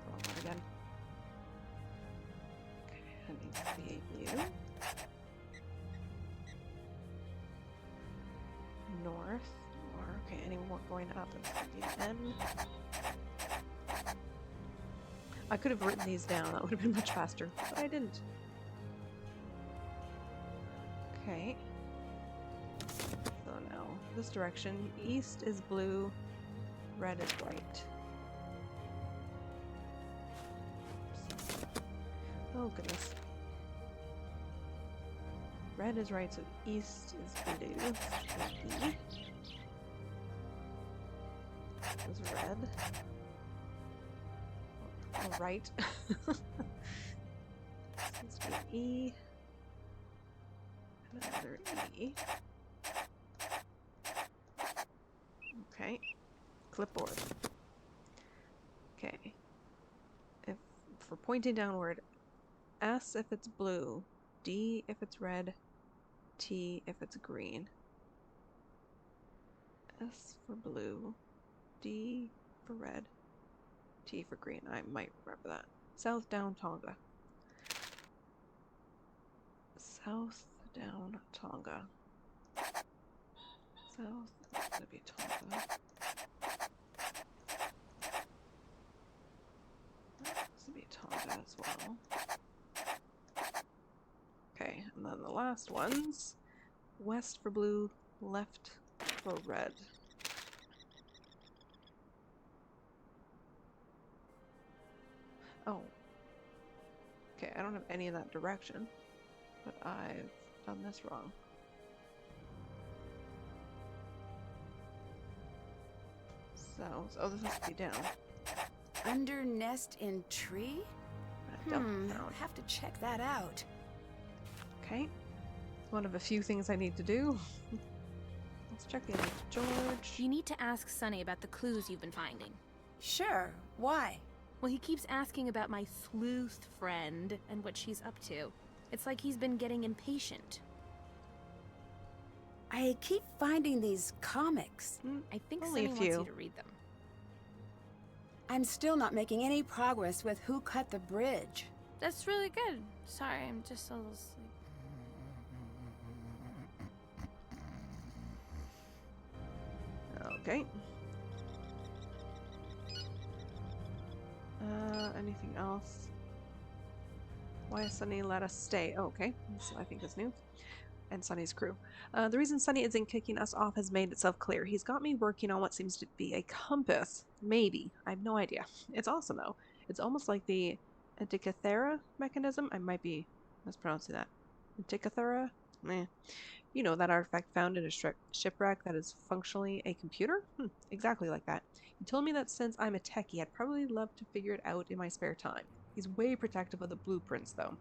Wrong one again. Okay, that needs to be a U. North. Or, okay, any more going up? It's going to be an N. I could have written these down. That would have been much faster. But I didn't. Okay. So now, this direction. East is blue. Red is white. Oh, goodness. Red is right, so east is blue. E. This is red. Oh, right. This is E. Another E. Okay. Clipboard. Okay. If for pointing downward, S if it's blue, D if it's red, T if it's green. S for blue, D for red, T for green. I might remember that. South down Tonga. South down Tonga. South is gonna be Tonga. as well. Okay, and then the last ones. West for blue, left for red. Oh. Okay, I don't have any of that direction, but I've done this wrong. So, oh, this has to be down.
Under nest in tree? I'll have to check that out.
Okay. One of a few things I need to do. Let's check in with George.
You need to ask Sonny about the clues you've been finding.
Sure. Why?
Well, he keeps asking about my sleuth friend and what she's up to. It's like he's been getting impatient.
I keep finding these comics.
I think
Only
Sonny
a
wants
few.
you to read them.
I'm still not making any progress with Who Cut the Bridge.
That's really good. Sorry, I'm just a little sleepy.
Okay. Anything else? Why has Sonny let us stay? Oh, okay. This, I think, is new. And Sonny's crew. The reason Sonny isn't kicking us off has made itself clear. He's got me working on what seems to be a compass. Maybe. I have no idea. It's awesome, though. It's almost like the Antikythera mechanism. I might be mispronouncing that. Antikythera? Meh. You know, that artifact found in a shipwreck that is functionally a computer? Exactly like that. He told me that since I'm a techie, I'd probably love to figure it out in my spare time. He's way protective of the blueprints, though.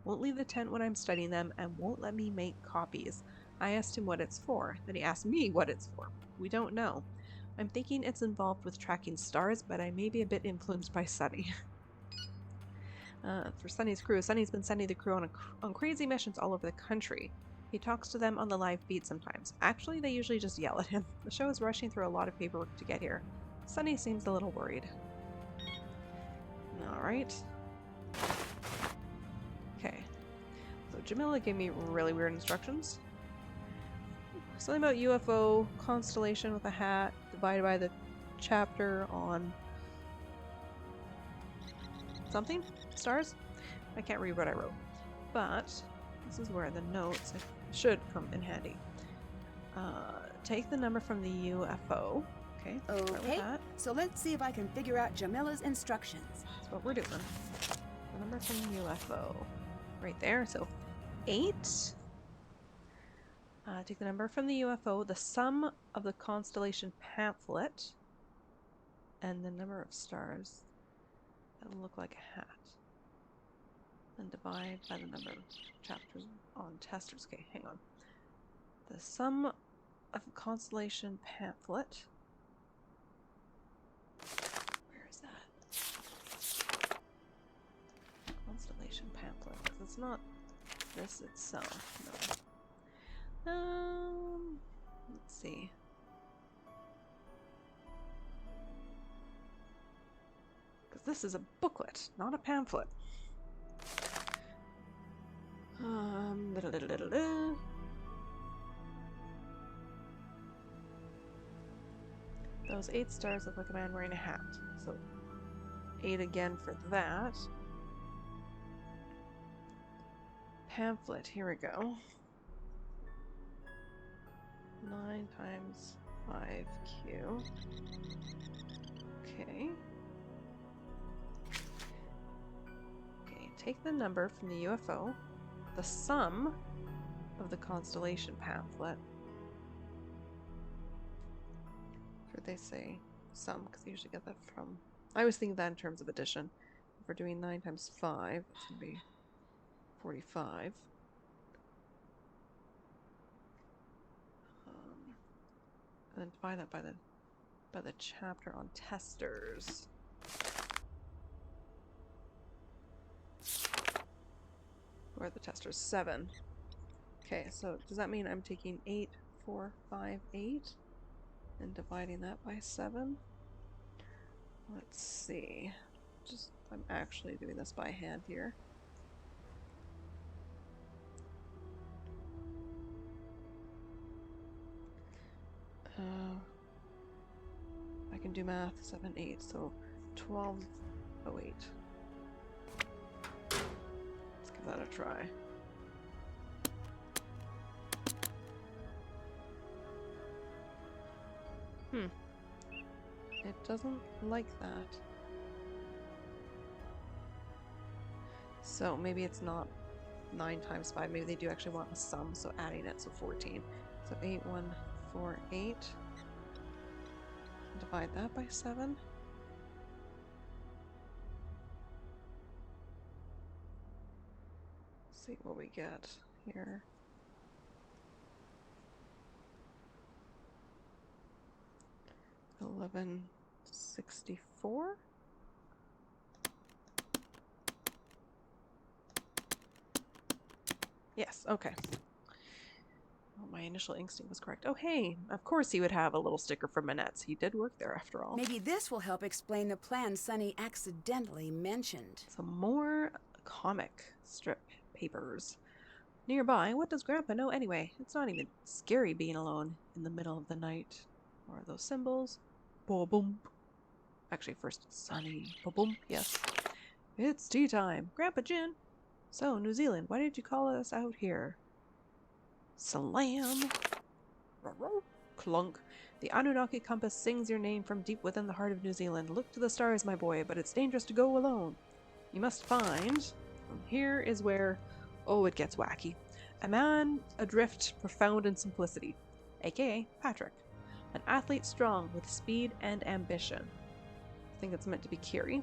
Won't leave the tent when I'm studying them, and won't let me make copies. I asked him what it's for, then he asked me what it's for. We don't know. I'm thinking it's involved with tracking stars, but I may be a bit influenced by Sonny. For Sonny's crew, Sonny's been sending the crew on crazy missions all over the country. He talks to them on the live feed sometimes. Actually, they usually just yell at him. The show is rushing through a lot of paperwork to get here. Sonny seems a little worried. Alright. Okay. So Jamila gave me really weird instructions. Something about UFO constellation with a hat divided by the chapter on something? Stars? I can't read what I wrote. But this is where the notes should come in handy. Take the number from the UFO. Okay.
Okay, so let's see if I can figure out Jamila's instructions.
That's what we're doing. The number from the UFO. Right there. So 8. Take the number from the UFO, the sum of the constellation pamphlet, and the number of stars that look like a hat. And divide by the number of chapters on testers. Okay, hang on. The sum of the constellation pamphlet. Where is that? Constellation pamphlet. Because it's not this itself. No. Let's see. Because this is a booklet, not a pamphlet. Those 8 stars look like a man wearing a hat. So 8 again for that. Pamphlet, here we go. 9 times 5Q. Okay. Okay, take the number from the UFO, the sum of the constellation pamphlet. Or they say sum, because they usually get that from... I was thinking that in terms of addition. If we're doing 9 times 5, that's going to be 45. And then divide that by the chapter on testers. Where are the testers? 7. Okay, so does that mean I'm taking 8, 4, 5, 8 and dividing that by 7? Let's see. I'm actually doing this by hand here. I can do math. 7, 8, so 1208. Give that a try. It doesn't like that. So maybe it's not 9 times 5. Maybe they do actually want a sum, so adding it, so 14. So 8, 1, 4, 8. Divide that by 7. See what we get here. $11.64. Yes, okay. Well, my initial instinct was correct. Oh, hey, of course he would have a little sticker from Manette's. He did work there after all.
Maybe this will help explain the plan Sonny accidentally mentioned.
Some more comic strip papers. Nearby, what does Grandpa know anyway? It's not even scary being alone in the middle of the night. What are those symbols? Boom. Actually, first Sonny. Boom. Yes. It's tea time. Grandpa Jin. So, New Zealand, why did you call us out here? Slam. Clunk. The Anunnaki compass sings your name from deep within the heart of New Zealand. Look to the stars, my boy, but it's dangerous to go alone. You must find... Here is where... Oh, it gets wacky. A man adrift, profound in simplicity. A.k.a. Patrick. An athlete strong with speed and ambition. I think it's meant to be Kiri.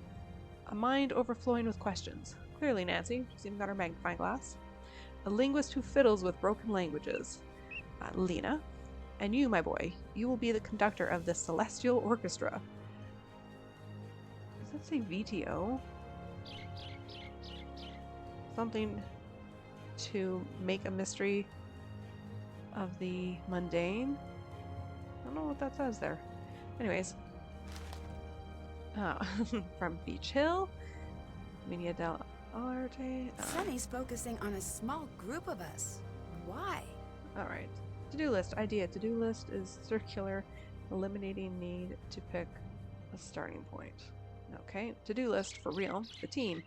A mind overflowing with questions. Clearly Nancy. She's even got her magnifying glass. A linguist who fiddles with broken languages. Lena. And you, my boy, you will be the conductor of the Celestial Orchestra. Does that say VTO? Something to make a mystery of the mundane? I don't know what that says there. Anyways. From Beach Hill. Media del Arte.
Sonny's focusing on a small group of us. Why?
Alright. To-do list. Idea. To-do list is circular, eliminating need to pick a starting point. Okay. To-do list for real. The team.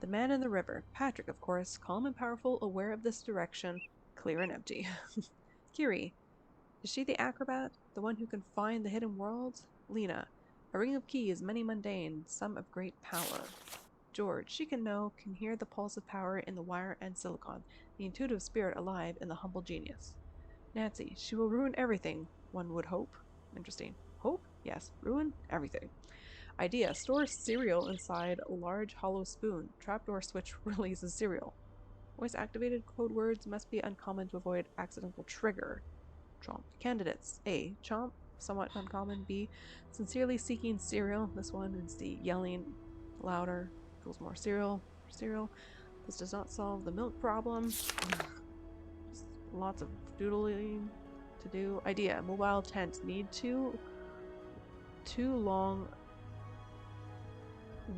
The man in the river. Patrick, of course. Calm and powerful, aware of this direction. Clear and empty. Kiri. Is she the acrobat? The one who can find the hidden worlds? Lena. A ring of keys, many mundane, some of great power. George. She can know, can hear the pulse of power in the wire and silicon. The intuitive spirit alive in the humble genius. Nancy. She will ruin everything, one would hope. Interesting. Hope? Yes. Ruin everything. Idea. Store cereal inside a large hollow spoon. Trapdoor switch releases cereal. Voice activated code words must be uncommon to avoid accidental trigger. Chomp. Candidates. A. Chomp. Somewhat uncommon. B. Sincerely seeking cereal. This one is the yelling louder equals more cereal. Cereal. This does not solve the milk problem. Just lots of doodling to do. Idea. Mobile tent. Need two long...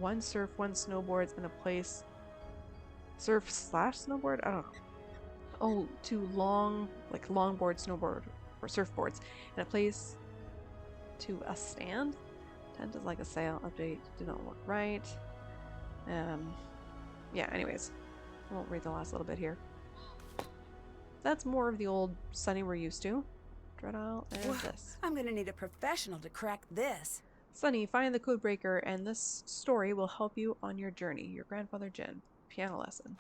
One surf, one snowboards, and a place... Surf / snowboard? I don't know. Oh, 2 long... Like longboard, snowboard, or surfboards. And a place to a stand? Tent is like a sail. Update did not work right. Yeah, anyways. I won't read the last little bit here. That's more of the old Sonny we're used to. Dreadile and this.
I'm gonna need a professional to crack this.
Sonny, find the code breaker, and this story will help you on your journey. Your grandfather Jin. Piano lesson.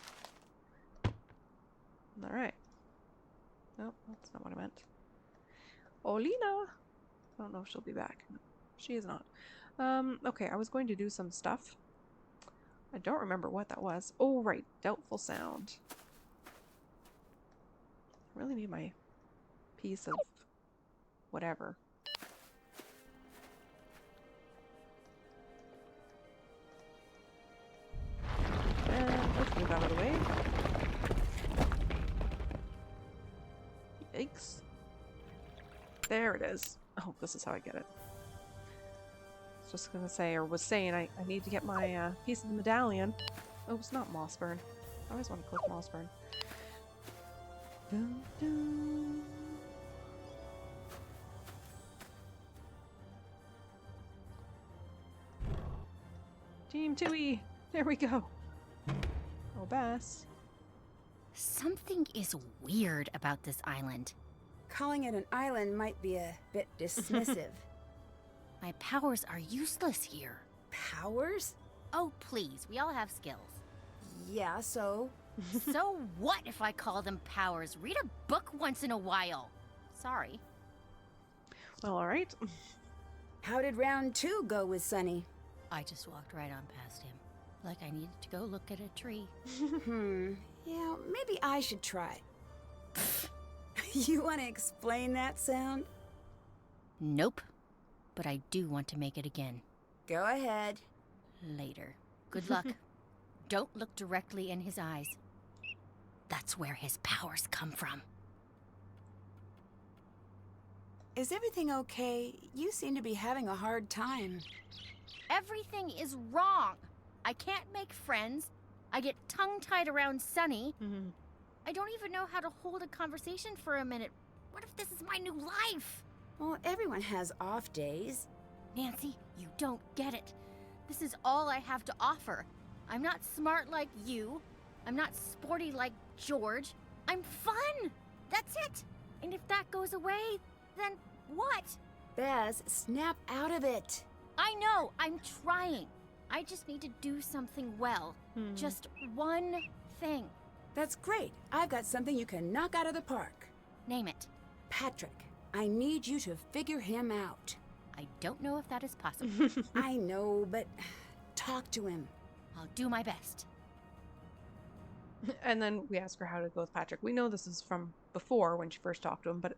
Alright. No, that's not what I meant. Olina! I don't know if she'll be back. No, she is not. Okay, I was going to do some stuff. I don't remember what that was. Oh, right. Doubtful sound. I really need my piece of whatever. And let's move out of the way. Yikes. There it is. Oh, this is how I get it. I was just gonna say, or was saying, I need to get my piece of the medallion. Oh, it's not Mossburn. I always want to click Mossburn. Dun, dun. Team 2E! There we go! Oh, Bass.
Something is weird about this island.
Calling it an island might be a bit dismissive.
My powers are useless here.
Powers?
Oh, please, we all have skills.
Yeah, so?
So what if I call them powers? Read a book once in a while. Sorry.
Well, alright.
How did round 2 go with Sonny?
I just walked right on past him, like I needed to go look at a tree.
Yeah, maybe I should try. You want to explain that sound?
Nope. But I do want to make it again.
Go ahead.
Later. Good luck. Don't look directly in his eyes. That's where his powers come from.
Is everything okay? You seem to be having a hard time.
Everything is wrong. I can't make friends. I get tongue-tied around Sonny. I don't even know how to hold a conversation for a minute. What if this is my new life?
Well, everyone has off days.
Nancy, you don't get it. This is all I have to offer. I'm not smart like you. I'm not sporty like George. I'm fun. That's it. And if that goes away, then what?
Baz, snap out of it.
I know. I'm trying. I just need to do something well. Just one thing.
That's great. I've got something you can knock out of the park.
Name it.
Patrick, I need you to figure him out.
I don't know if that is possible.
I know, but talk to him.
I'll do my best.
And then we ask her how to go with Patrick. We know this is from before when she first talked to him, but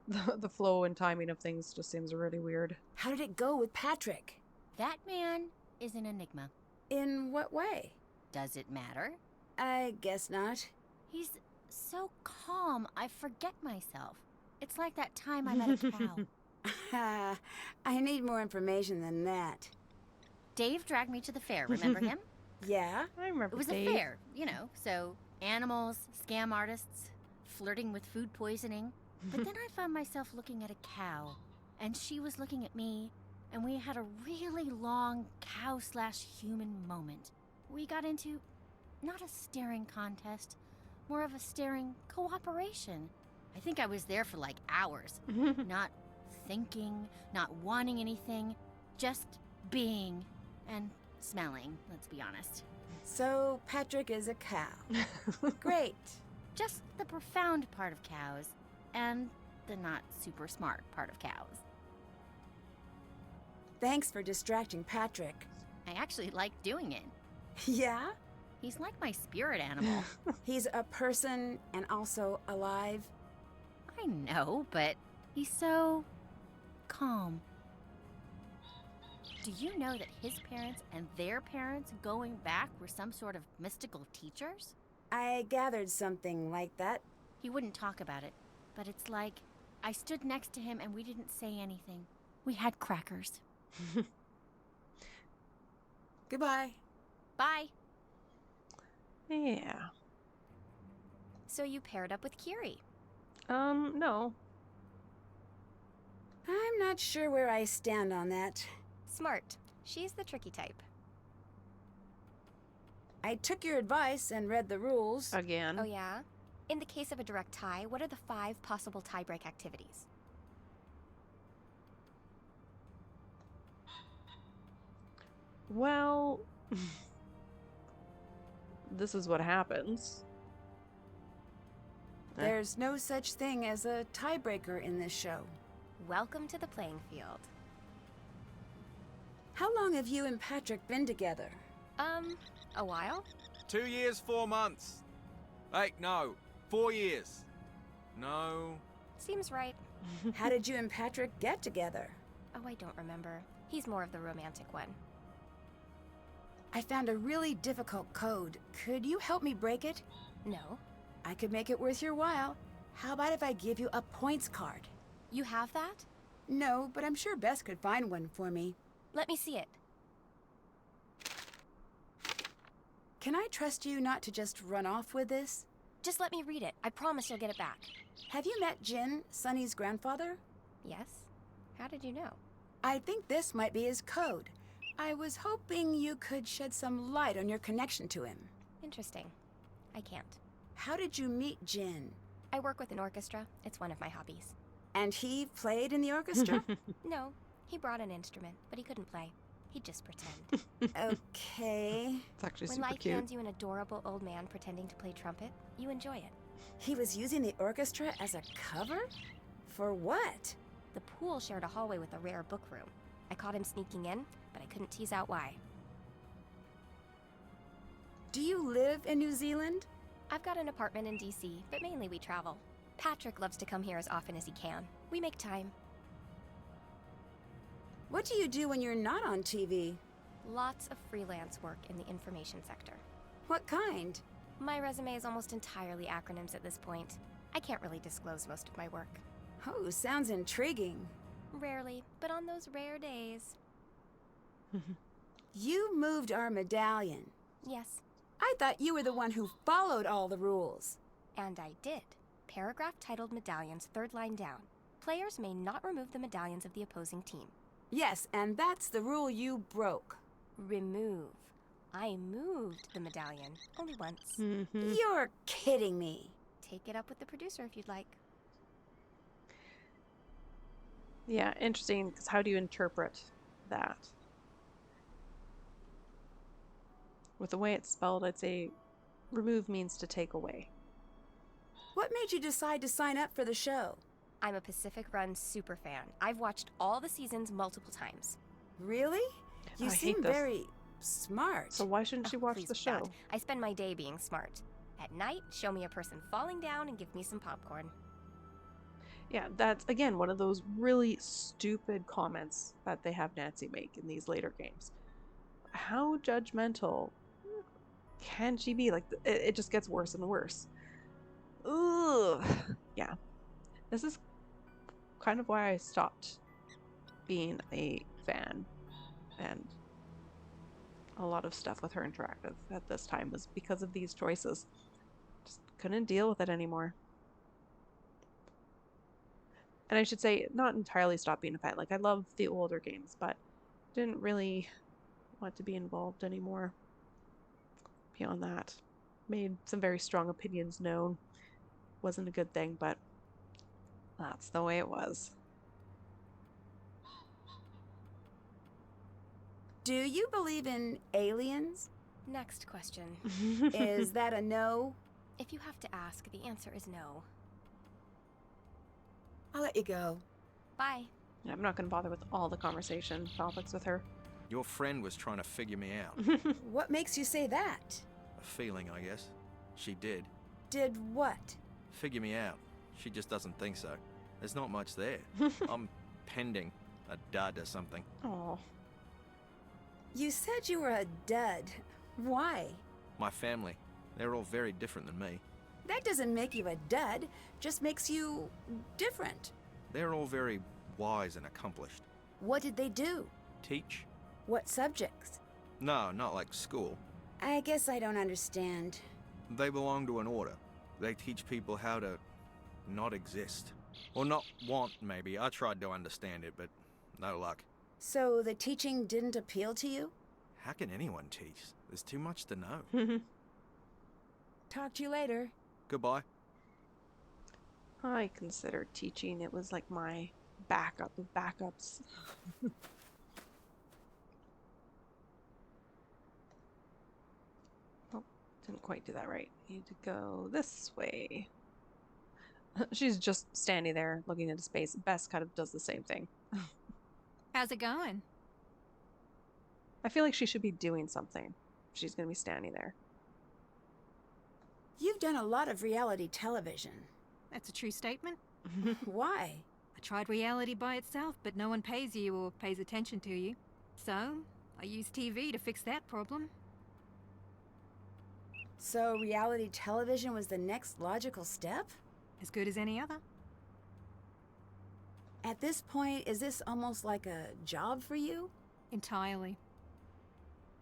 the flow and timing of things just seems really weird.
How did it go with Patrick?
That man is an enigma.
In what way?
Does it matter?
I guess not.
He's so calm, I forget myself. It's like that time I met a cow.
I need more information than that.
Dave dragged me to the fair, remember him?
Yeah?
I remember
It was
Dave.
a fair, you know, so animals, scam artists, flirting with food poisoning. But then I found myself looking at a cow, and she was looking at me, and we had a really long cow/human moment. We got into not a staring contest, more of a staring cooperation. I think I was there for like hours, not thinking, not wanting anything, just being and smelling, let's be honest.
So, Patrick is a cow. Great.
Just the profound part of cows, and the not super smart part of cows.
Thanks for distracting Patrick.
I actually like doing it.
Yeah?
He's like my spirit animal.
He's a person and also alive.
I know, but he's so calm. Do you know that his parents and their parents going back were some sort of mystical teachers?
I gathered something like that.
He wouldn't talk about it, but it's like I stood next to him and we didn't say anything. We had crackers.
Goodbye.
Bye.
Yeah.
So you paired up with Kiri.
No.
I'm not sure where I stand on that.
Smart. She's the tricky type.
I took your advice and read the rules.
Again.
Oh yeah? In the case of a direct tie, what are the 5 possible tiebreak activities?
Well, this is what happens.
There's no such thing as a tiebreaker in this show.
Welcome to the playing field.
How long have you and Patrick been together?
A while?
2 years, 4 months. Hey, no. 4 years. No.
Seems right.
How did you and Patrick get together?
Oh, I don't remember. He's more of the romantic one.
I found a really difficult code. Could you help me break it?
No.
I could make it worth your while. How about if I give you a points card?
You have that?
No, but I'm sure Bess could find one for me.
Let me see it.
Can I trust you not to just run off with this?
Just let me read it. I promise you'll get it back.
Have you met Jin, Sonny's grandfather?
Yes? How did you know?
I think this might be his code. I was hoping you could shed some light on your connection to him.
Interesting. I can't.
How did you meet Jin?
I work with an orchestra. It's one of my hobbies.
And he played in the orchestra?
No, he brought an instrument, but he couldn't play. He'd just pretend.
Okay.
It's actually
When
super
life
cute.
hands you an adorable old man pretending to play trumpet, you enjoy it.
He was using the orchestra as a cover? For what?
The pool shared a hallway with a rare book room. I caught him sneaking in, but I couldn't tease out why.
Do you live in New Zealand?
I've got an apartment in DC, but mainly we travel. Patrick loves to come here as often as he can. We make time.
What do you do when you're not on TV?
Lots of freelance work in the information sector.
What kind?
My resume is almost entirely acronyms at this point. I can't really disclose most of my work.
Oh, sounds intriguing.
Rarely, but on those rare days.
You moved our medallion.
Yes,
I thought you were the one who followed all the rules.
and I did. Paragraph titled Medallions, third line down. Players may not remove the medallions of the opposing team.
Yes, and that's the rule you broke.
Remove. I moved the medallion. Only once.
You're kidding me.
Take it up with the producer if you'd like.
Yeah, interesting, because how do you interpret that? With the way it's spelled, I'd say remove means to take away.
What made you decide to sign up for the show?
I'm a Pacific Run super fan. I've watched all the seasons multiple times.
Really? You
I
seem
hate this.
very smart.
So why shouldn't she watch
Please
the
stop.
show?
I spend my day being smart. At night, show me a person falling down and give me some popcorn.
Yeah, that's, again, one of those really stupid comments that they have Nancy make in these later games. How judgmental can she be? Like, it just gets worse and worse. Ugh. Yeah. This is kind of why I stopped being a fan. And a lot of stuff with her interactive at this time was because of these choices. Just couldn't deal with it anymore. And I should say, not entirely stop being a fan. Like, I love the older games, but didn't really want to be involved anymore. Beyond that, made some very strong opinions known. Wasn't a good thing, but that's the way it was.
Do you believe in aliens?
Next question.
Is that a no?
If you have to ask, the answer is no.
I'll let you go.
Bye.
Yeah, I'm not going to bother with all the conversation topics with her.
Your friend was trying to figure me out.
What makes you say that?
A feeling, I guess. She did.
Did what?
Figure me out. She just doesn't think so. There's not much there. I'm pending a dud or something.
Oh.
You said you were a dud. Why?
My family, they're all very different than me.
That doesn't make you a dud, just makes you different.
They're all very wise and accomplished.
What did they do?
Teach?
What subjects?
No, not like school.
I guess I don't understand.
They belong to an order. They teach people how to not exist. Or not want, maybe. I tried to understand it, but no luck.
So the teaching didn't appeal to you?
How can anyone teach? There's too much to know.
Talk to you later.
Goodbye.
I consider teaching. It was like my backup of backups. Oh, didn't quite do that right. Need to go this way. She's just standing there looking into space. Bess kind of does the same thing.
How's it going?
I feel like she should be doing something. She's going to be standing there.
You've done a lot of reality television.
That's a true statement.
Why?
I tried reality by itself, but no one pays you or pays attention to you. So, I used TV to fix that problem.
So reality television was the next logical step?
As good as any other.
At this point, is this almost like a job for you?
Entirely.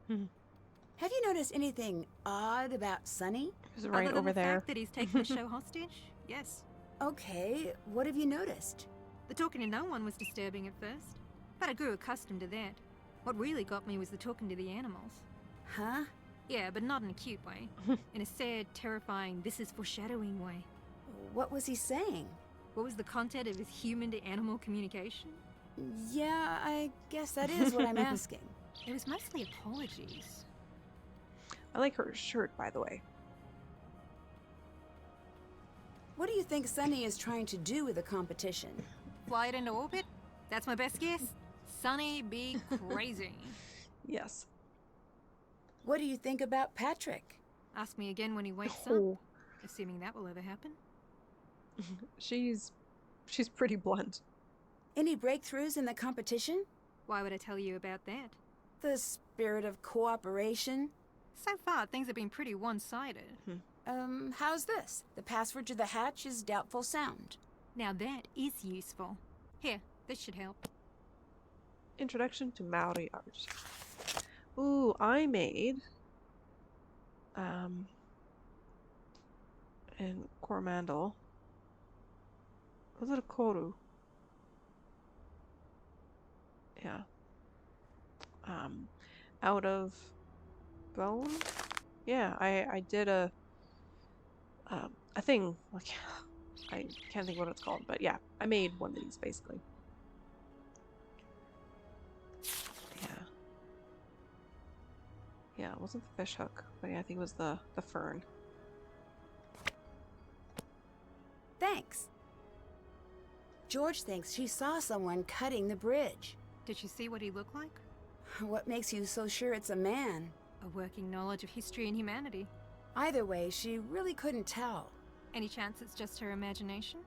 Have you noticed anything odd about Sonny?
He's right
Other than
over
the
there.
fact that he's taken the show hostage? Yes.
Okay, what have you noticed?
The talking to no one was disturbing at first, but I grew accustomed to that. What really got me was the talking to the animals.
Huh?
Yeah, but not in a cute way. In a sad, terrifying, this is foreshadowing way.
What was he saying?
What was the content of his human to animal communication?
Yeah, I guess that is what I'm asking.
It was mostly apologies.
I like her shirt, by the way.
What do you think Sonny is trying to do with the competition?
Fly it into orbit? That's my best guess. Sonny be crazy.
Yes.
What do you think about Patrick?
Ask me again when he wakes
Oh.
up. Assuming that will ever happen.
She's pretty blunt.
Any breakthroughs in the competition?
Why would I tell you about that?
The spirit of cooperation?
So far, things have been pretty one-sided.
How's this? The password to the hatch is doubtful sound.
Now that is useful. Here, this should help.
Introduction to Maori art. Ooh, I made in Coromandel. Was it a koru? Yeah. Out of bone? Yeah, I did a thing, like, I can't think what it's called, but yeah, I made one of these basically. Yeah, it wasn't the fish hook, but yeah, I think it was the fern.
Thanks. George thinks she saw someone cutting the bridge.
Did she see what he looked like?
What makes you so sure it's a man?
A working knowledge of history and humanity.
Either way, she really couldn't tell.
Any chance it's just her imagination?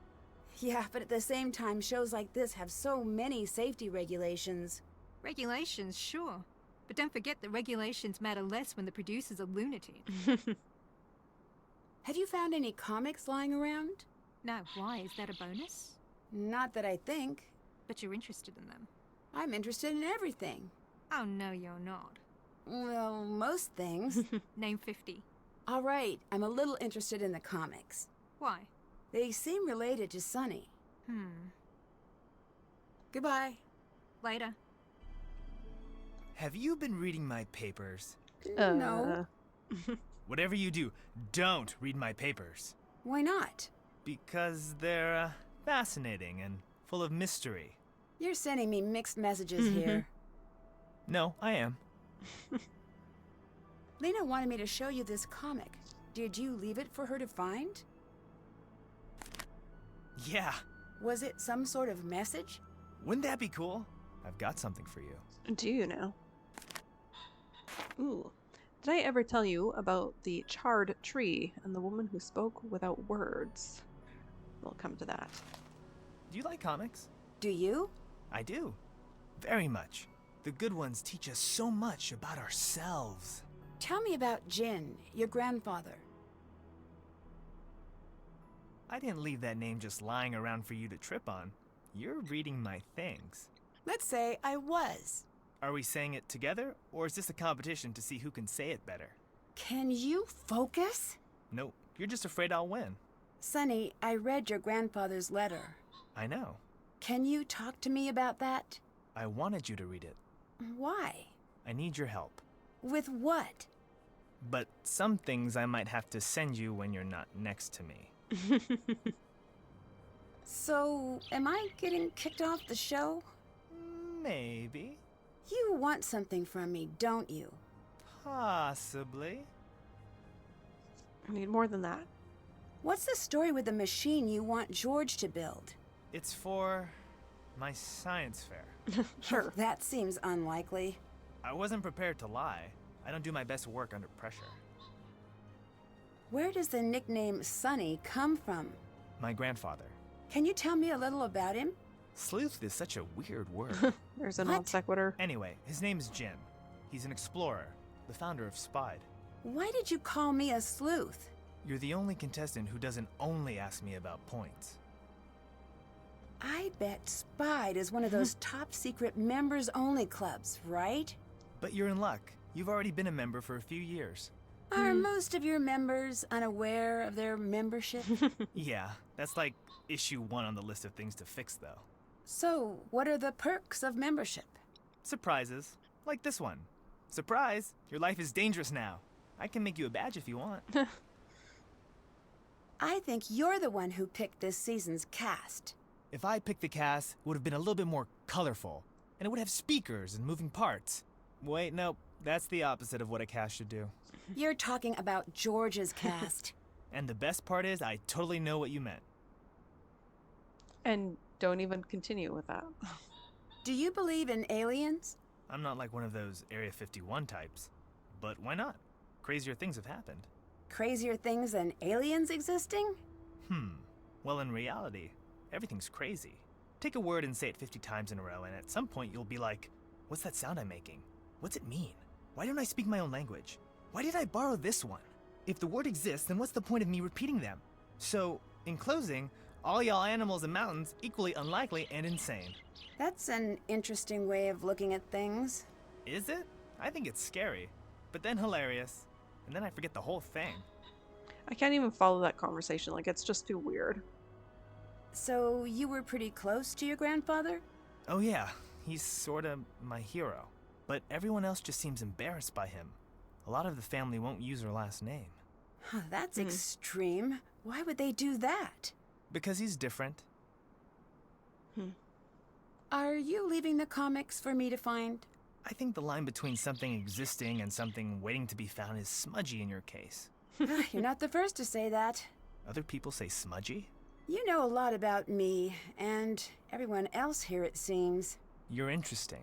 Yeah, but at the same time, shows like this have so many safety regulations.
Regulations, sure. But don't forget that regulations matter less when the producer's a lunatic.
Have you found any comics lying around?
No, why? Is that a bonus?
Not that I think.
But you're interested in them.
I'm interested in everything.
Oh, no, you're not.
Well, most things.
Name 50.
All right, I'm a little interested in the comics.
Why?
They seem related to Sonny. Goodbye.
Later.
Have you been reading my papers?
No.
Whatever you do, don't read my papers.
Why not?
Because they're fascinating and full of mystery.
You're sending me mixed messages here.
No, I am.
Lena wanted me to show you this comic. Did you leave it for her to find?
Yeah.
Was it some sort of message?
Wouldn't that be cool? I've got something for you.
Do you now? Ooh. Did I ever tell you about the charred tree and the woman who spoke without words? We'll come to that.
Do you like comics?
Do you?
I do. Very much. The good ones teach us so much about ourselves.
Tell me about Jin, your grandfather.
I didn't leave that name just lying around for you to trip on. You're reading my things.
Let's say I was.
Are we saying it together, or is this a competition to see who can say it better?
Can you focus?
Nope, you're just afraid I'll win.
Sonny, I read your grandfather's letter.
I know.
Can you talk to me about that?
I wanted you to read it.
Why?
I need your help.
With what?
But some things I might have to send you when you're not next to me.
So, am I getting kicked off the show?
Maybe.
You want something from me, don't you?
Possibly.
I need more than that.
What's the story with the machine you want George to build?
It's for my science fair.
Sure.
That seems unlikely.
I wasn't prepared to lie. I don't do my best work under pressure.
Where does the nickname Sonny come from?
My grandfather.
Can you tell me a little about him?
Sleuth is such a weird word.
There's an non sequitur.
Anyway, his name's Jin. He's an explorer, the founder of Spide.
Why did you call me a sleuth?
You're the only contestant who doesn't only ask me about points.
I bet Spide is one of those top secret members-only clubs, right?
But you're in luck. You've already been a member for a few years.
Are most of your members unaware of their membership?
Yeah, that's like issue 1 on the list of things to fix, though.
So, what are the perks of membership?
Surprises, like this one. Surprise! Your life is dangerous now. I can make you a badge if you want.
I think you're the one who picked this season's cast.
If I picked the cast, it would have been a little bit more colorful, and it would have speakers and moving parts. Wait, no, that's the opposite of what a cast should do.
You're talking about George's cast.
And the best part is, I totally know what you meant.
And don't even continue with that.
Do you believe in aliens?
I'm not like one of those Area 51 types. But why not? Crazier things have happened.
Crazier things than aliens existing?
Well, in reality, everything's crazy. Take a word and say it 50 times in a row, and at some point you'll be like, what's that sound I'm making? What's it mean? Why don't I speak my own language? Why did I borrow this one? If the word exists, then what's the point of me repeating them? So, in closing, all y'all animals and mountains equally unlikely and insane.
That's an interesting way of looking at things.
Is it? I think it's scary, but then hilarious, and then I forget the whole thing.
I can't even follow that conversation. Like, it's just too weird.
So, you were pretty close to your grandfather?
Oh yeah, he's sorta my hero. But everyone else just seems embarrassed by him. A lot of the family won't use her last name.
That's extreme. Why would they do that?
Because he's different.
Are you leaving the comics for me to find?
I think the line between something existing and something waiting to be found is smudgy in your case.
You're not the first to say that.
Other people say smudgy?
You know a lot about me, and everyone else here, it seems.
You're interesting.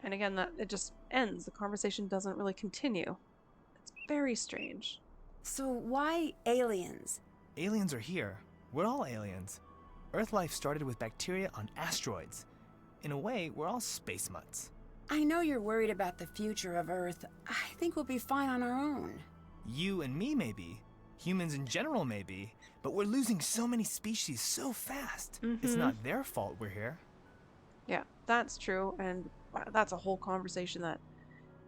And again, that it just ends. The conversation doesn't really continue. It's very strange.
So why aliens?
Aliens are here. We're all aliens. Earth life started with bacteria on asteroids. In a way, we're all space mutts.
I know you're worried about the future of Earth. I think we'll be fine on our own.
You and me, maybe. Humans in general, maybe. But we're losing so many species so fast. It's not their fault we're here.
Yeah, that's true. And that's a whole conversation that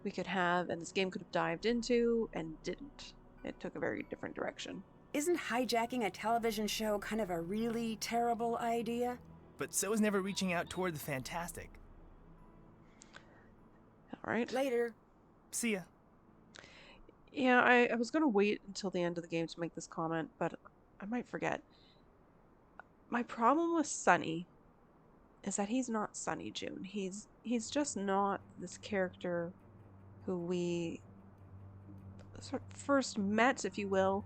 we could have, and this game could have dived into, and didn't. It took a very different direction.
Isn't hijacking a television show kind of a really terrible idea?
But so is never reaching out toward the fantastic.
All right.
Later.
See ya.
Yeah, I was going to wait until the end of the game to make this comment, but I might forget. My problem with Sonny is that he's not Sonny Joon. He's just not this character who we sort of first met, if you will,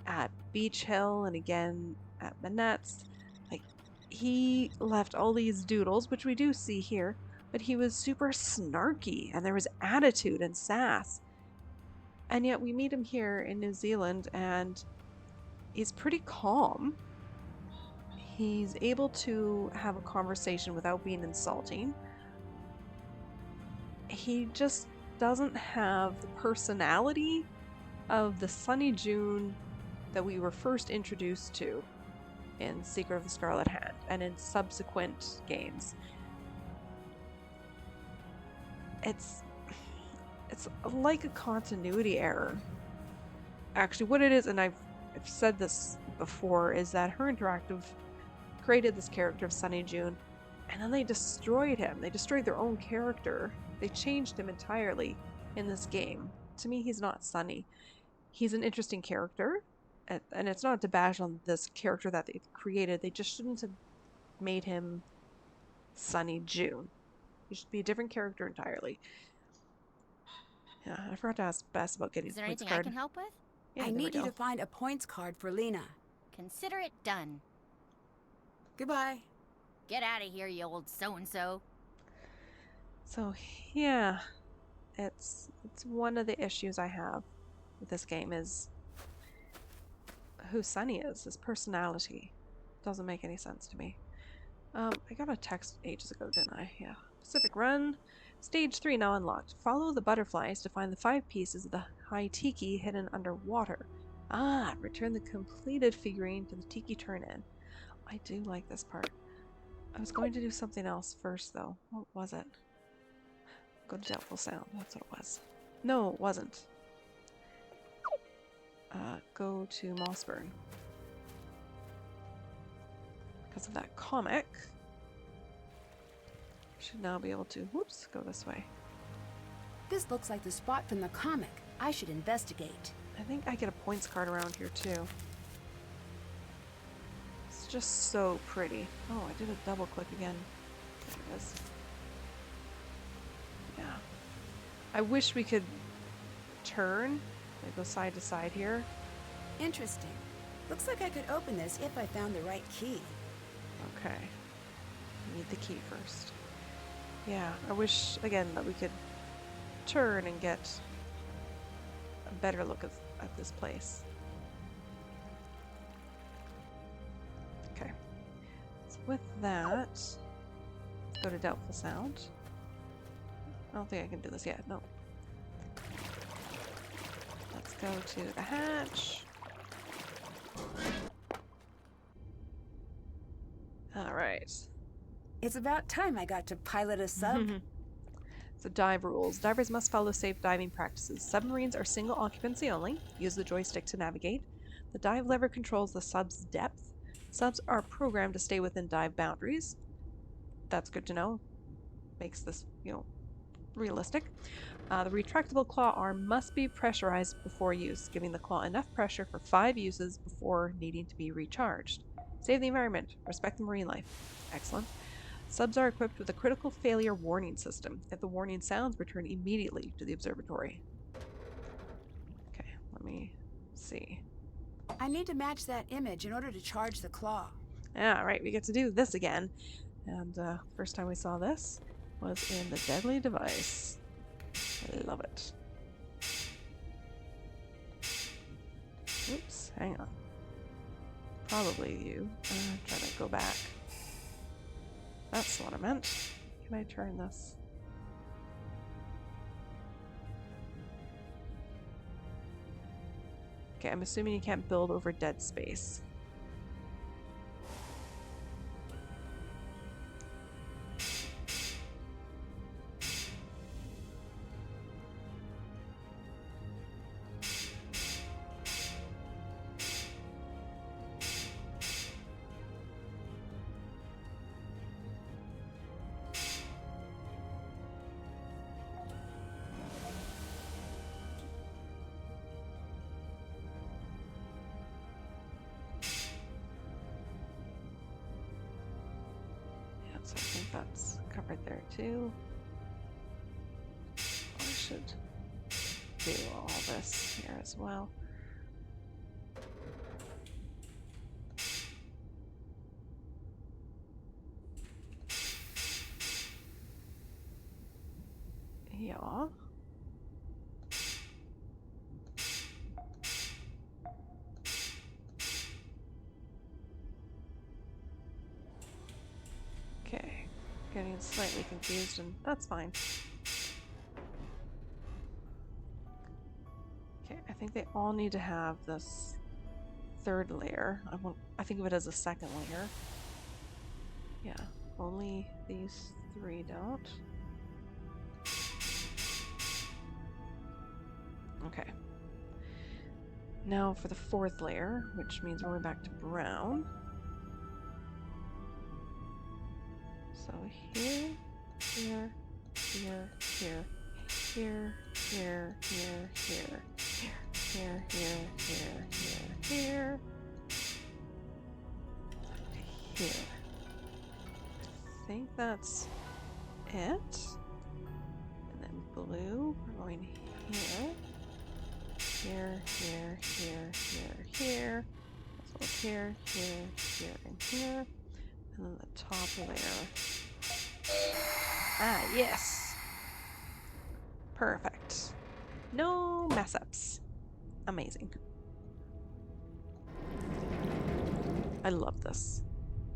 at Beach Hill and again at Manette's. Like, he left all these doodles, which we do see here, but he was super snarky and there was attitude and sass. And yet we meet him here in New Zealand and he's pretty calm. He's able to have a conversation without being insulting. He just doesn't have the personality of the Sonny Joon that we were first introduced to in Secret of the Scarlet Hand and in subsequent games. It's like a continuity error. Actually, what it is, and I've said this before, is that Her Interactive created this character of Sonny Joon, and then they destroyed him. They destroyed their own character. They changed him entirely in this game. To me, he's not Sonny. He's an interesting character, and it's not to bash on this character that they created. They just shouldn't have made him Sonny Joon. He should be a different character entirely. Yeah, I forgot to ask Bess about getting
Is there
points
anything
card.
I can help with?
Yeah,
I
there we
need you
go.
to find a points card for Lena.
Consider it done.
Goodbye.
Get out of here, you old so-and-so.
So yeah, it's one of the issues I have with this game is who Sonny is. His personality doesn't make any sense to me. I got a text ages ago, didn't I? Yeah. Pacific Run, Stage 3 now unlocked. Follow the butterflies to find the 5 pieces of the high tiki hidden underwater. Ah, return the completed figurine to the tiki turn-in. I do like this part. I was going to do something else first, though. What was it? Go to Doubtful Sound. That's what it was. No, it wasn't. Go to Mossburn. Because of that comic, should now be able to, whoops, go this way.
This looks like the spot from the comic. I should investigate.
I think I get a points card around here too. It's just so pretty. Oh, I did a double click again. There it is. Yeah. I wish we could turn, like go side to side here.
Interesting. Looks like I could open this if I found the right key.
Okay. Need the key first. Yeah, I wish, again, that we could turn and get a better look at this place. Okay. So with that, let's go to doubtful sound. I don't think I can do this yet, no. Let's go to the hatch. Alright.
It's about time I got to pilot a sub.
So dive rules. Divers must follow safe diving practices. Submarines are single occupancy only. Use the joystick to navigate. The dive lever controls the sub's depth. Subs are programmed to stay within dive boundaries. That's good to know. Makes this, realistic. The retractable claw arm must be pressurized before use, giving the claw enough pressure for 5 uses before needing to be recharged. Save the environment. Respect the marine life. Excellent. Subs are equipped with a critical failure warning system. If the warning sounds, return immediately to the observatory. Okay, let me see.
I need to match that image in order to charge the claw.
Ah, right, we get to do this again. And first time we saw this was in the Deadly Device. I love it. Oops, hang on. Probably you. Trying to go back. That's what I meant. Can I turn this? Okay, I'm assuming you can't build over dead space. So I think that's covered there too. I should do all this here as well. Yeah. Okay, getting slightly confused, and that's fine. Okay, I think they all need to have this third layer. I think of it as a second layer. Yeah, only these 3 don't. Okay. Now for the 4th layer, which means we're going back to brown. So here, here, here, here, here, here, here, here, here, here, here, here, here. I think that's it. And then blue, we're going here, here, here, here, here, here. So here, here, here, and here. And then the top layer. Ah, yes! Perfect. No mess ups. Amazing. I love this.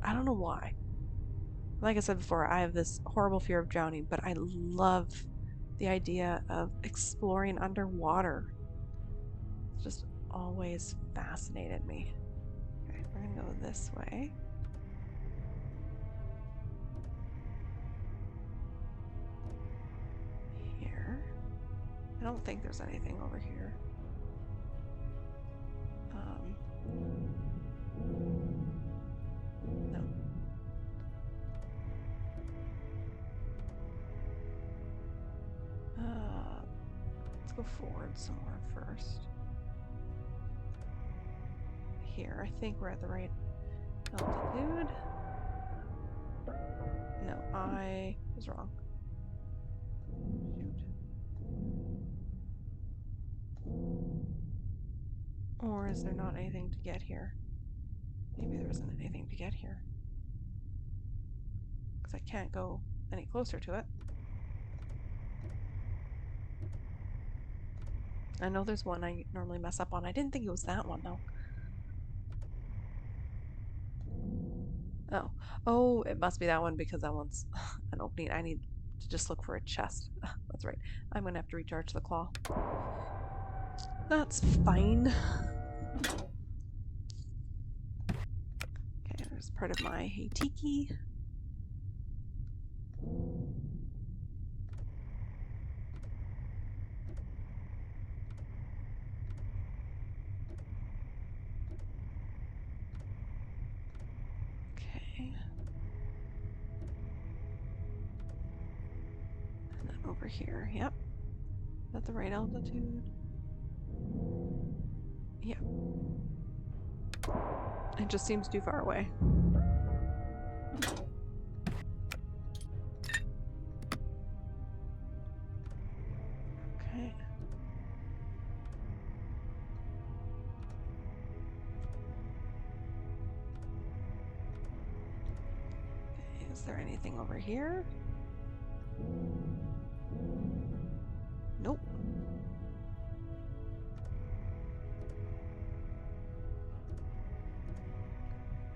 I don't know why. Like I said before, I have this horrible fear of drowning, but I love the idea of exploring underwater. It's just always fascinated me. Okay, we're gonna go this way. Here. I don't think there's anything over here. No. forward some more first. Here, I think we're at the right altitude. No, I was wrong. Shoot. Or is there not anything to get here? Maybe there isn't anything to get here. Because I can't go any closer to it. I know there's one I normally mess up on. I didn't think it was that one, though. Oh. Oh, it must be that one because that one's an opening. I need to just look for a chest. That's right. I'm going to have to recharge the claw. That's fine. Okay, there's part of my Heitiki. Okay. And then over here, yep. Is that the right altitude? Yep. It just seems too far away. Okay. Is there anything over here? Nope.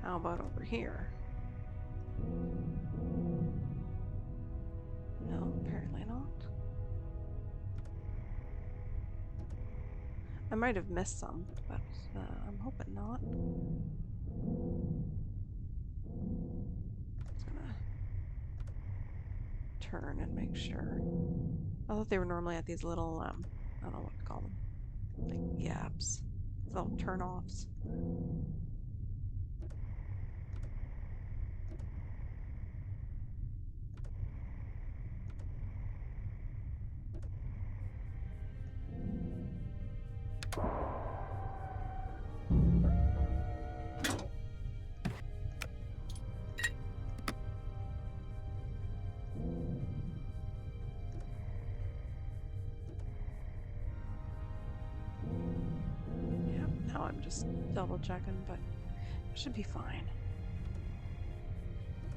How about over here? No, apparently not. I might have missed some, but I'm hoping not. Just gonna turn and make sure. I thought they were normally at these little, I don't know what to call them. Like gaps. Little turn-offs. Now I'm just double checking, but it should be fine.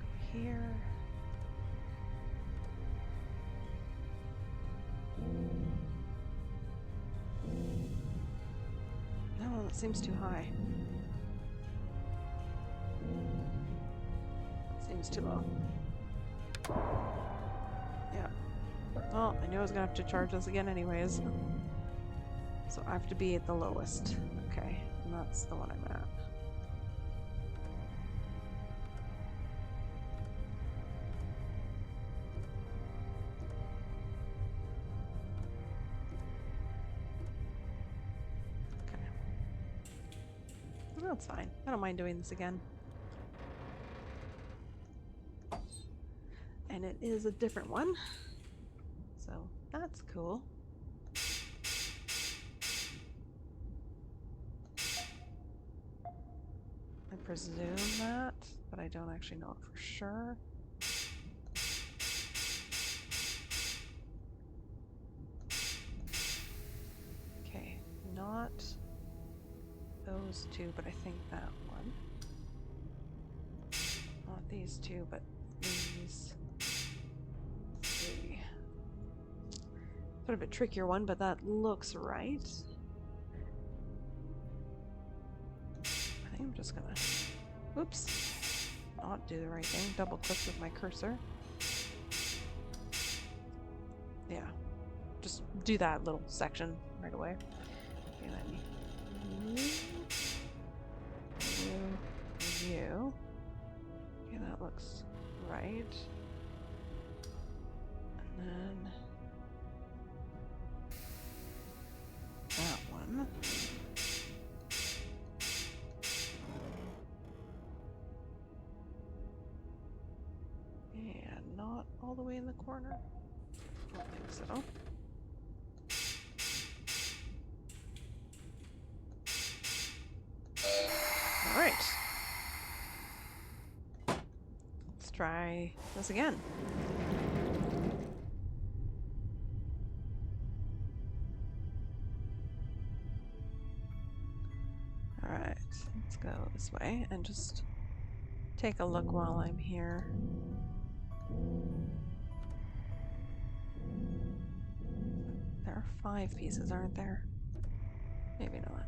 Go here. No, that seems too high. That seems too low. Yeah. Well, I knew I was gonna have to charge this again anyways. So I have to be at the lowest. Okay, and that's the one I'm at. Okay. Well, that's fine. I don't mind doing this again. And it is a different one. So that's cool. I presume that, but I don't actually know it for sure. Okay, not those two, but I think that one. Not these two, but these three. Sort of a trickier one, but that looks right. I think I'm just gonna, oops, not do the right thing. Double click with my cursor. Yeah, just do that little section right away. Okay, then you. Okay, that looks right. And then that one. And not all the way in the corner. Don't think so. Alright. Let's try this again. Alright, let's go this way and just take a look while I'm here. There are 5 pieces, aren't there? Maybe not.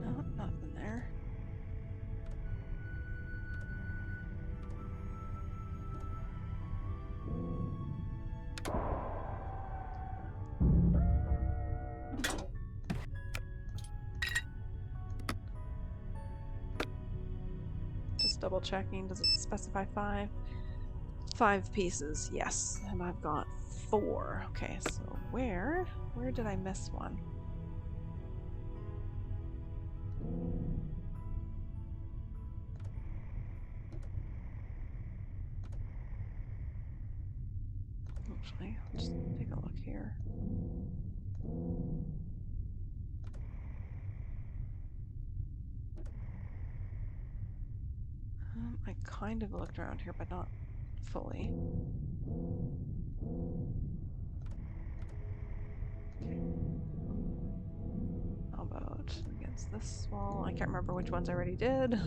No, nothing there. Just double checking. Does it specify 5? 5 pieces, yes. And I've got 4. Okay, so where did I miss one? Actually, I'll just take a look here. I kind of looked around here, but not fully. Okay. How about against this wall? I can't remember which ones I already did. Okay,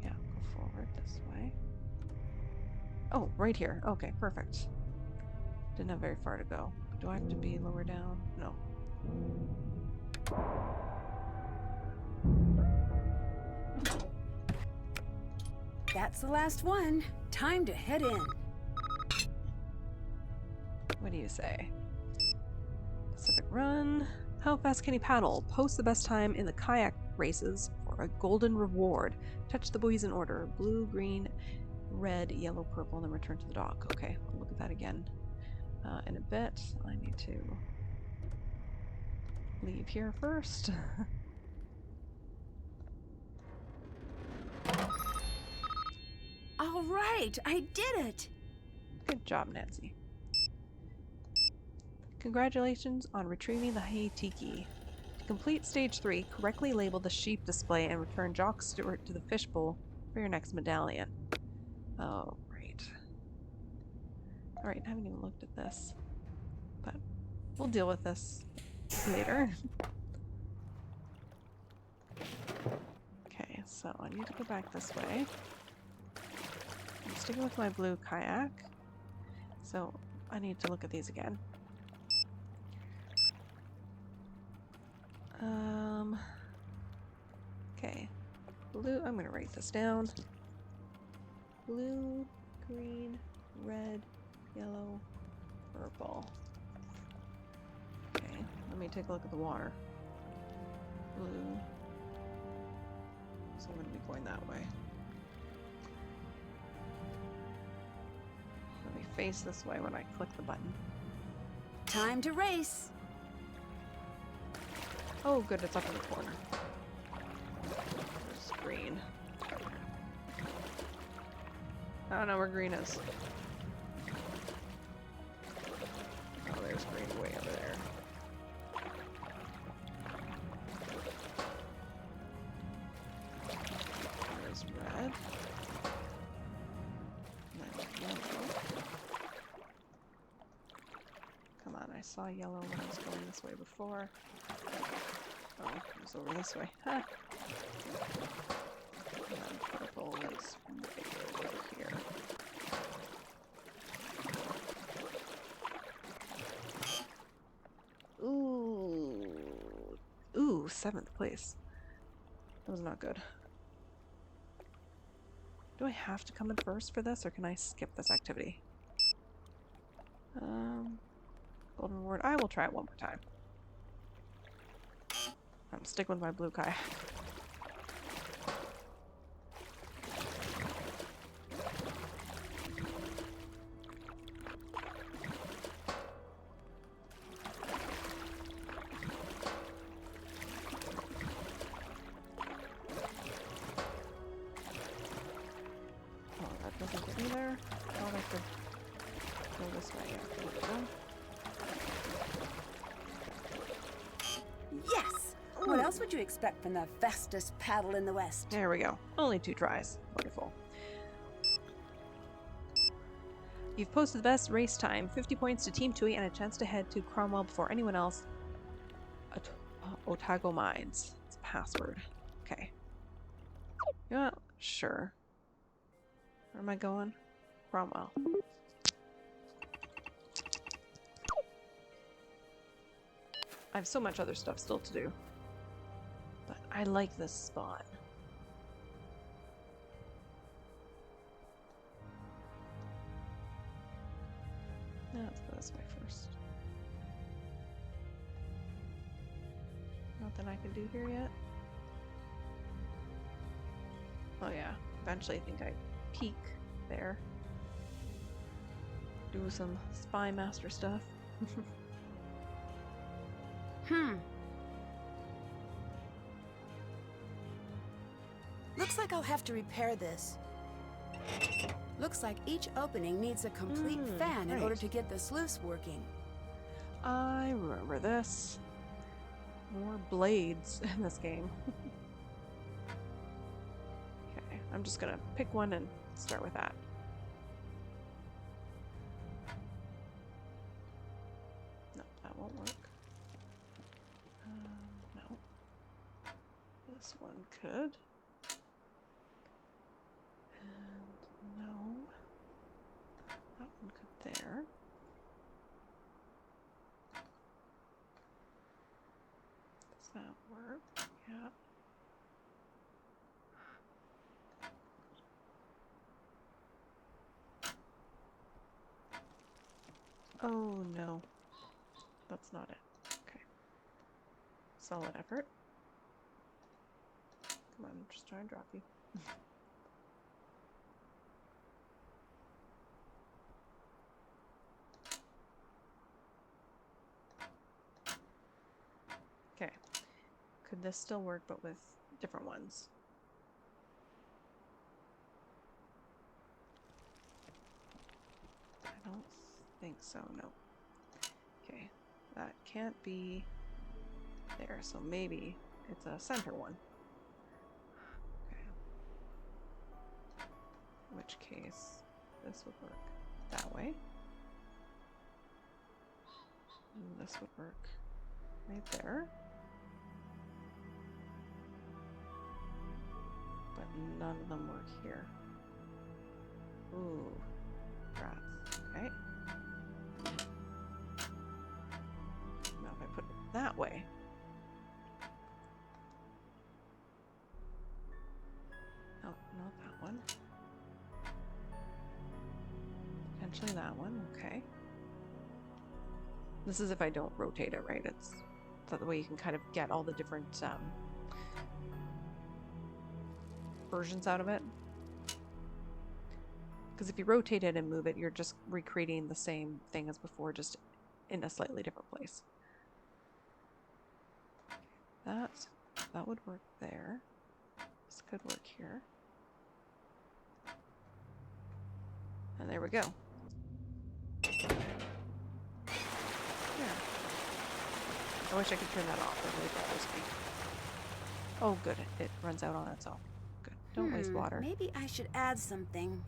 yeah, go forward this way. Oh, right here. Okay, perfect. Didn't have very far to go. Do I have to be lower down? No.
That's the last one. Time to head in.
What do you say? Pacific Run. How fast can you paddle? Post the best time in the kayak races for a golden reward. Touch the buoys in order. Blue, green, red, yellow, purple, and then return to the dock. Okay, we'll look at that again in a bit. I need to leave here first.
All right, I did it.
Good job, Nancy. Congratulations on retrieving the Haitiki. To complete stage 3, correctly label the sheep display and return Jock Stewart to the fishbowl for your next medallion. Oh, right. Alright, I haven't even looked at this. But we'll deal with this later. Okay, so I need to go back this way. I'm sticking with my blue kayak. So I need to look at these again. Okay. Blue, I'm gonna write this down. Blue, green, red, yellow, purple. Okay, let me take a look at the water. Blue. So I'm gonna be going that way. Let me face this way when I click the button.
Time to race.
Oh, good, it's up in the corner. There's green. I don't know where green is. Oh, there's green way over there. There's red. And then yellow. Come on, I saw yellow when I was going this way before. Oh, it was over this way. Ha! And then purple is way over here. Ooh. Ooh, 7th place. That was not good. Do I have to come in first for this, or can I skip this activity? Golden reward. I will try it one more time. I'm sticking with my blue kayak. That doesn't get me there. Thought I could go this way. Yeah, there we go.
Yes! What else would you expect from the fastest paddle in the West?
There we go. Only 2 tries. Wonderful. You've posted the best race time. 50 points to Team Tui and a chance to head to Cromwell before anyone else. Otago Mines. It's a password. Okay. Yeah, sure. Where am I going? Cromwell. I have so much other stuff still to do. But I like this spot. Let's go this way first. Nothing I can do here yet. Oh yeah, eventually I think I peek there. Do some spy master stuff.
Looks like I'll have to repair this. Looks like each opening needs a complete fan in order to get the sluice working.
I remember this. More blades in this game. Okay, I'm just gonna pick one and start with that. No, that won't work. No. This one could. And no. That one could there. Does that work? Yeah. Oh no. That's not it. Okay. Solid effort. Come on, just try and drop you. Okay. Could this still work, but with different ones? I don't think so, no. Okay, that can't be there, so maybe it's a center one. Okay. In which case, this would work that way. And this would work right there. But none of them work here. Ooh, rats. Okay. Now if I put it that way. Oh, not that one. Potentially that one, okay. This is if I don't rotate it, right? It's that way you can kind of get all the different versions out of it. Because if you rotate it and move it, you're just recreating the same thing as before, just in a slightly different place. That would work there. This could work here. And there we go. There. I wish I could turn that off. It really bothers me. Oh, good. It runs out on its own. Good. Don't waste water.
Maybe I should add something.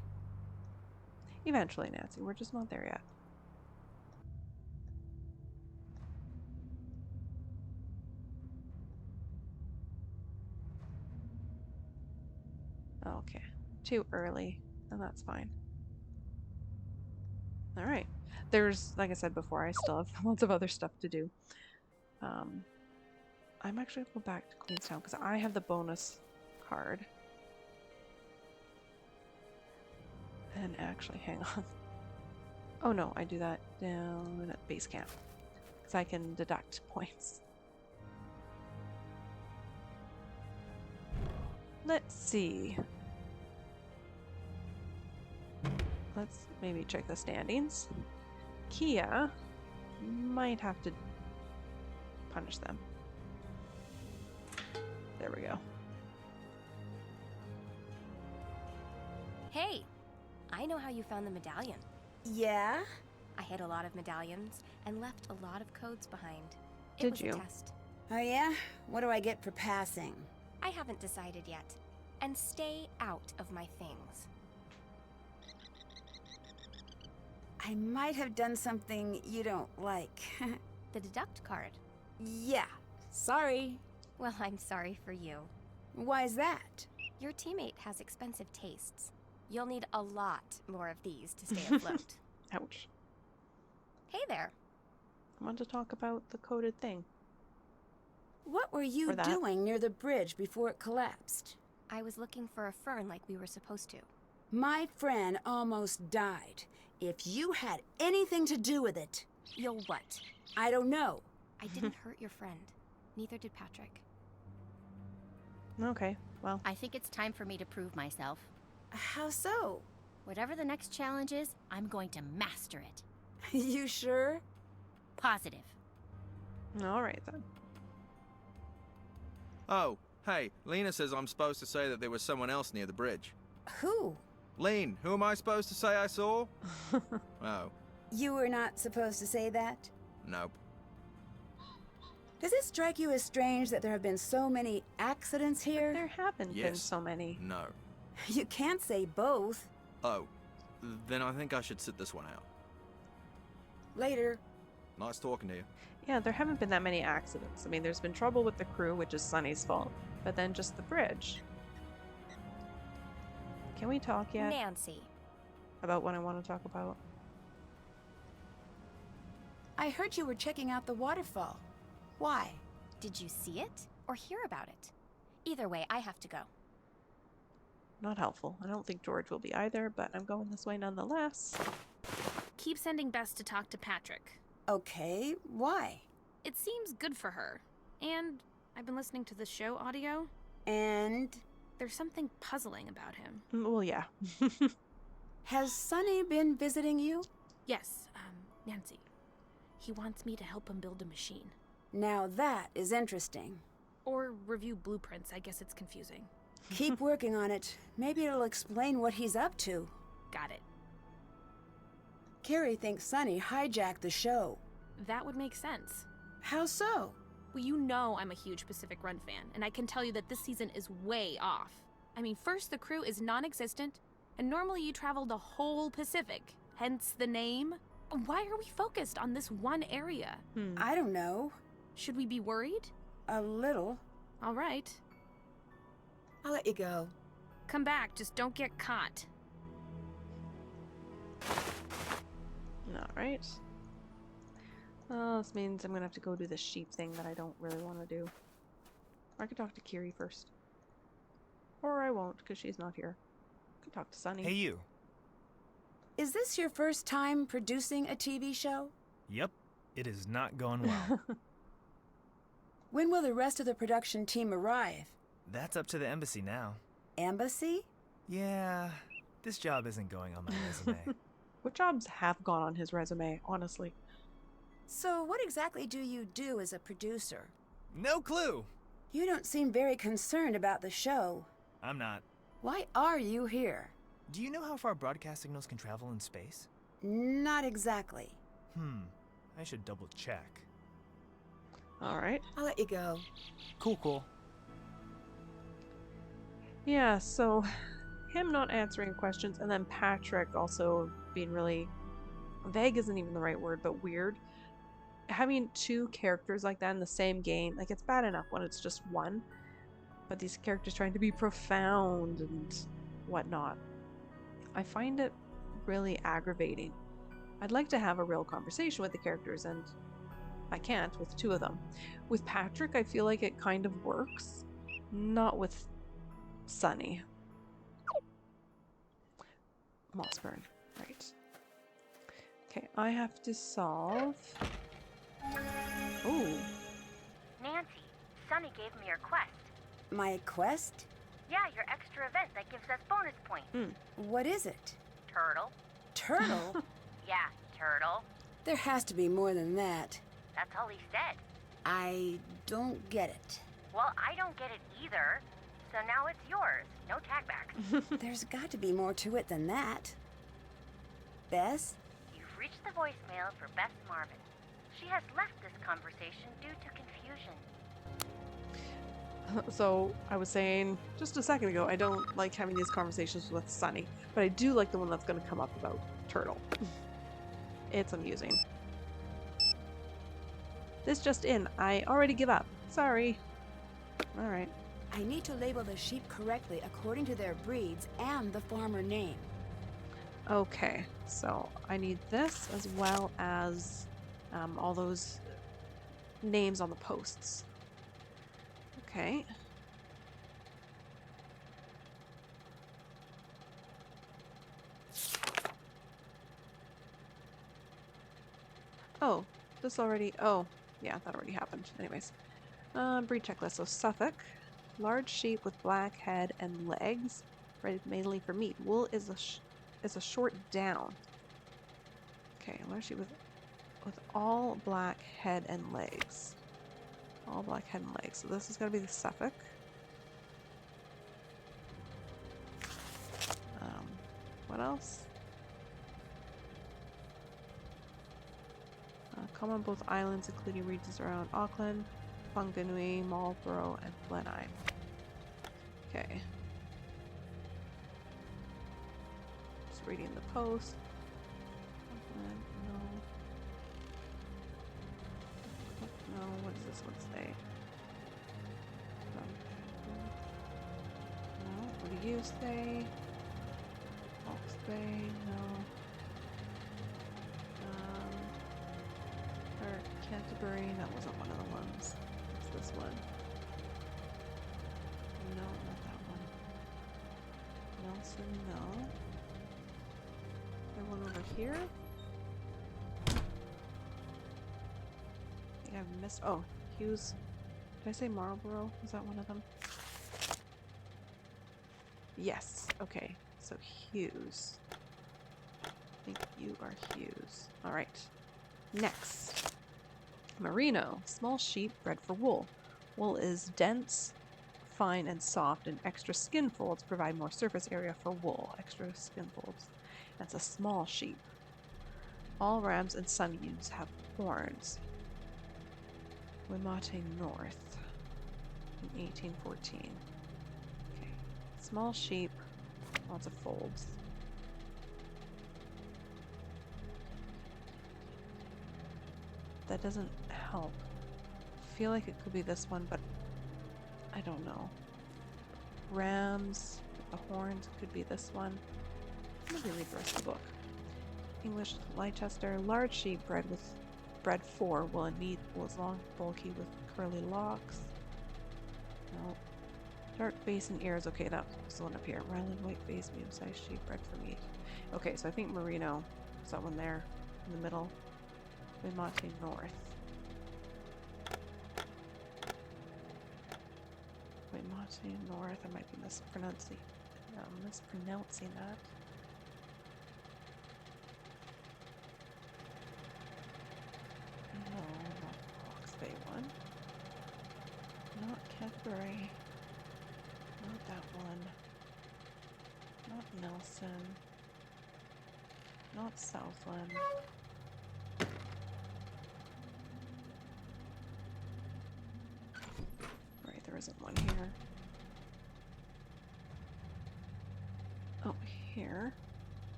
Eventually, Nancy. We're just not there yet. Okay. Too early. And that's fine. Alright. There's, like I said before, I still have lots of other stuff to do. I'm actually going to go back to Queenstown because I have the bonus card. And actually, hang on. Oh no, I do that down at base camp. Because I can deduct points. Let's see. Let's maybe check the standings. Kia might have to punish them. There we go.
Hey, I know how you found the medallion.
Yeah?
I hid a lot of medallions and left a lot of codes behind. It
Did
was
you?
a test.
Oh yeah? What do I get for passing?
I haven't decided yet. And stay out of my things.
I might have done something you don't like.
The deduct card.
Yeah. Sorry.
Well, I'm sorry for you.
Why's that?
Your teammate has expensive tastes. You'll need a lot more of these to stay afloat.
Ouch.
Hey there.
I want to talk about the coded thing.
What were you
Or that.
doing near the bridge before it collapsed?
I was looking for a fern like we were supposed to.
My friend almost died. If you had anything to do with it...
You'll what?
I don't know.
I didn't hurt your friend. Neither did Patrick.
Okay, well.
I think it's time for me to prove myself.
How so?
Whatever the next challenge is, I'm going to master it.
You sure?
Positive.
Alright then.
Oh, hey, Lena says I'm supposed to say that there was someone else near the bridge.
Who?
Lean, who am I supposed to say I saw? Oh,
You were not supposed to say that?
nope.
Does it strike you as strange that there have been so many accidents here?
There haven't been
Yes.
so many.
No.
You can't say both.
Oh, then I think I should sit this one out.
Later.
Nice talking to you.
Yeah, there haven't been that many accidents. I mean, there's been trouble with the crew, which is Sonny's fault. But then just the bridge. Can we talk yet
Nancy.
about what I want to talk about?
I heard you were checking out the waterfall. Why?
Did you see it or hear about it? Either way, I have to go.
Not helpful. I don't think George will be either, but I'm going this way nonetheless.
Keep sending Bess to talk to Patrick.
Okay, why?
It seems good for her. And I've been listening to the show audio.
And
There's something puzzling about him.
Well, yeah.
has Sonny been visiting you?
Yes, Nancy. He wants me to help him build a machine.
Now that is interesting.
Or review blueprints, I guess it's confusing.
Keep working on it. Maybe it'll explain what he's up to.
Got it.
Carrie thinks Sonny hijacked the show.
That would make sense.
How so?
Well, you know I'm a huge Pacific Run fan, and I can tell you that this season is way off. I mean, first, the crew is non-existent, and normally you travel the whole Pacific, hence the name. Why are we focused on this one area?
I don't know.
Should we be worried?
A little.
All right.
I'll let you go.
Come back, just don't get caught.
Alright. Oh, this means I'm gonna have to go do the sheep thing that I don't really want to do. Or I could talk to Kiri first. Or I won't, because she's not here. I could talk to Sonny.
Hey, you.
Is this your first time producing a TV show?
Yep, it is not going well.
When will the rest of the production team arrive?
That's up to the embassy now.
Embassy?
Yeah, this job isn't going on my resume.
What jobs have gone on his resume, honestly?
So what exactly do you do as a producer?
No clue!
You don't seem very concerned about the show.
I'm not.
Why are you here?
Do you know how far broadcast signals can travel in space?
Not exactly.
I should double check.
Alright.
I'll let you go.
Cool.
Yeah, so him not answering questions, and then Patrick also being really vague isn't even the right word, but weird. Having two characters like that in the same game, like, it's bad enough when it's just one, but these characters trying to be profound and whatnot, I find it really aggravating. I'd like to have a real conversation with the characters, and I can't with two of them. With Patrick, I feel like it kind of works. Not with Sonny. Mossburn. Right. Okay, I have to solve... Ooh.
Nancy, Sonny gave me your quest.
My quest?
Yeah, your extra event that gives us bonus points.
What is it?
Turtle.
Turtle?
Yeah, turtle.
There has to be more than that.
That's all he said.
I don't get it.
Well, I don't get it either. So now it's yours. No tagbacks.
There's got to be more to it than that. Bess?
You've reached the voicemail for Bess Marvin. She has left this conversation due to confusion.
So I was saying just a second ago, I don't like having these conversations with Sonny, but I do like the one that's going to come up about Turtle. It's amusing. This just in. I already give up. Sorry. Alright.
I need to label the sheep correctly according to their breeds and the farmer name.
Okay, so I need this as well as all those names on the posts. Okay. Oh, this already... Oh, yeah, that already happened. Anyways. Breed checklist. So Suffolk. Large sheep with black head and legs. Bred mainly for meat. Wool is a short down. Okay, large sheep with all black head and legs. All black head and legs. So this is going to be the Suffolk. What else? Common on both islands, including regions around Auckland, Whanganui, Marlborough, and Blenheim. Okay. Just reading the post. No, what does this one say? No, what do you say? Hawke's Bay, no. Or Canterbury, that wasn't one of the ones. It's this one. No, not that one. Nelson, no. There one over here? I think I've missed. Oh, Hughes. Did I say Marlborough? Was that one of them? Yes. Okay. So Hughes. I think you are Hughes. Alright. Next. Merino. Small sheep bred for wool. Wool is dense, fine, and soft, and extra skin folds provide more surface area for wool. Extra skin folds. That's a small sheep. All rams and sun ewes have horns. Wimate North in 1814. Okay. Small sheep, lots of folds. That doesn't help. I feel like it could be this one, but I don't know. Rams with the horns could be this one. Maybe read the rest of the book. English Leicester, large sheep bred for wool and meat. Wool is long, bulky with curly locks. No. Dark face and ears. Okay, that was the one up here. Ryland white face, medium-sized sheep bred for meat. Okay, so I think Merino is that one there in the middle. Wimate North. Wimate North. I might be mispronouncing that. No, not Hawke's Bay one. Not Canterbury. Not that one. Not Nelson. Not Southland. Right, there isn't one here. Oh, here.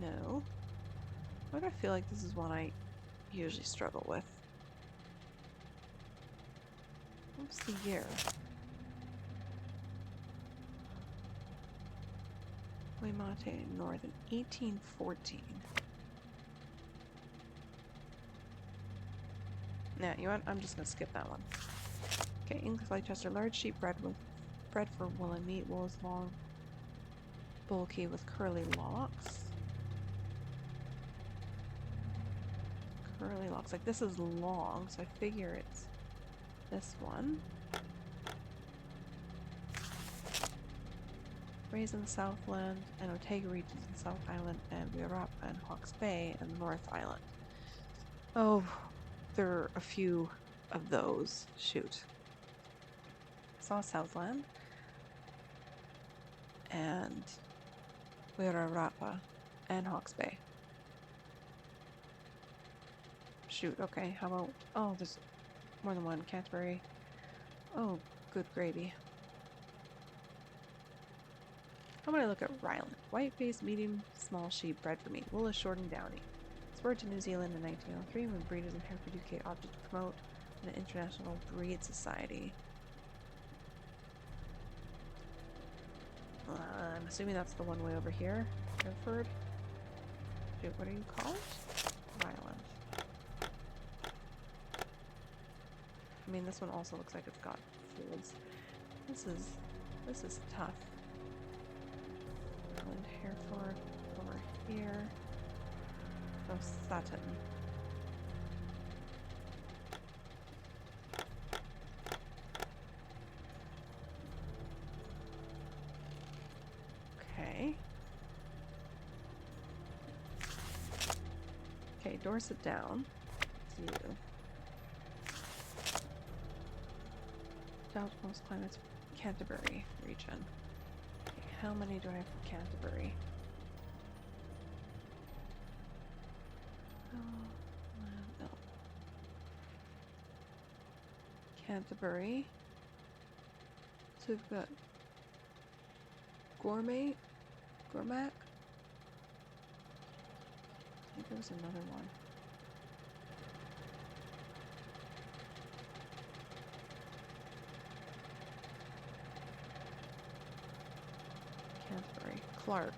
No. Why do I feel like this is one I usually struggle with? What's the year? Wimate North in 1814. Nah, you know what? I'm just gonna skip that one. Okay, English Leicester, large sheep bred for wool and meat. Wool is long, bulky with curly locks. Curly locks. Like, this is long, so I figure it's this one. Raised in the Southland and Otago regions in South Island and Wirrapa and Hawke's Bay and the North Island. Oh, there are a few of those. Shoot. I saw Southland and Wirrapa and Hawke's Bay. shoot, okay, how about... Oh, there's more than one. Canterbury. Oh, good gravy. How about I look at Ryland? White face, medium, small sheep, bred for meat. Wool is short and downy. Spurred to New Zealand in 1903 when breeders in Hereford, UK opted to promote an international breed society. I'm assuming that's the one way over here. Hereford. Shoot, what are you called? Ryland. I mean, this one also looks like it's got folds. This is tough. Ryland, Hereford, over here. Oh, Sutton. Okay. Okay, Dorset down. It's you. Most climates, Canterbury region. Okay, how many do I have for Canterbury? No. Canterbury. So we've got Gourmet, Gourmet. I think there was another one. Canterbury. Clark.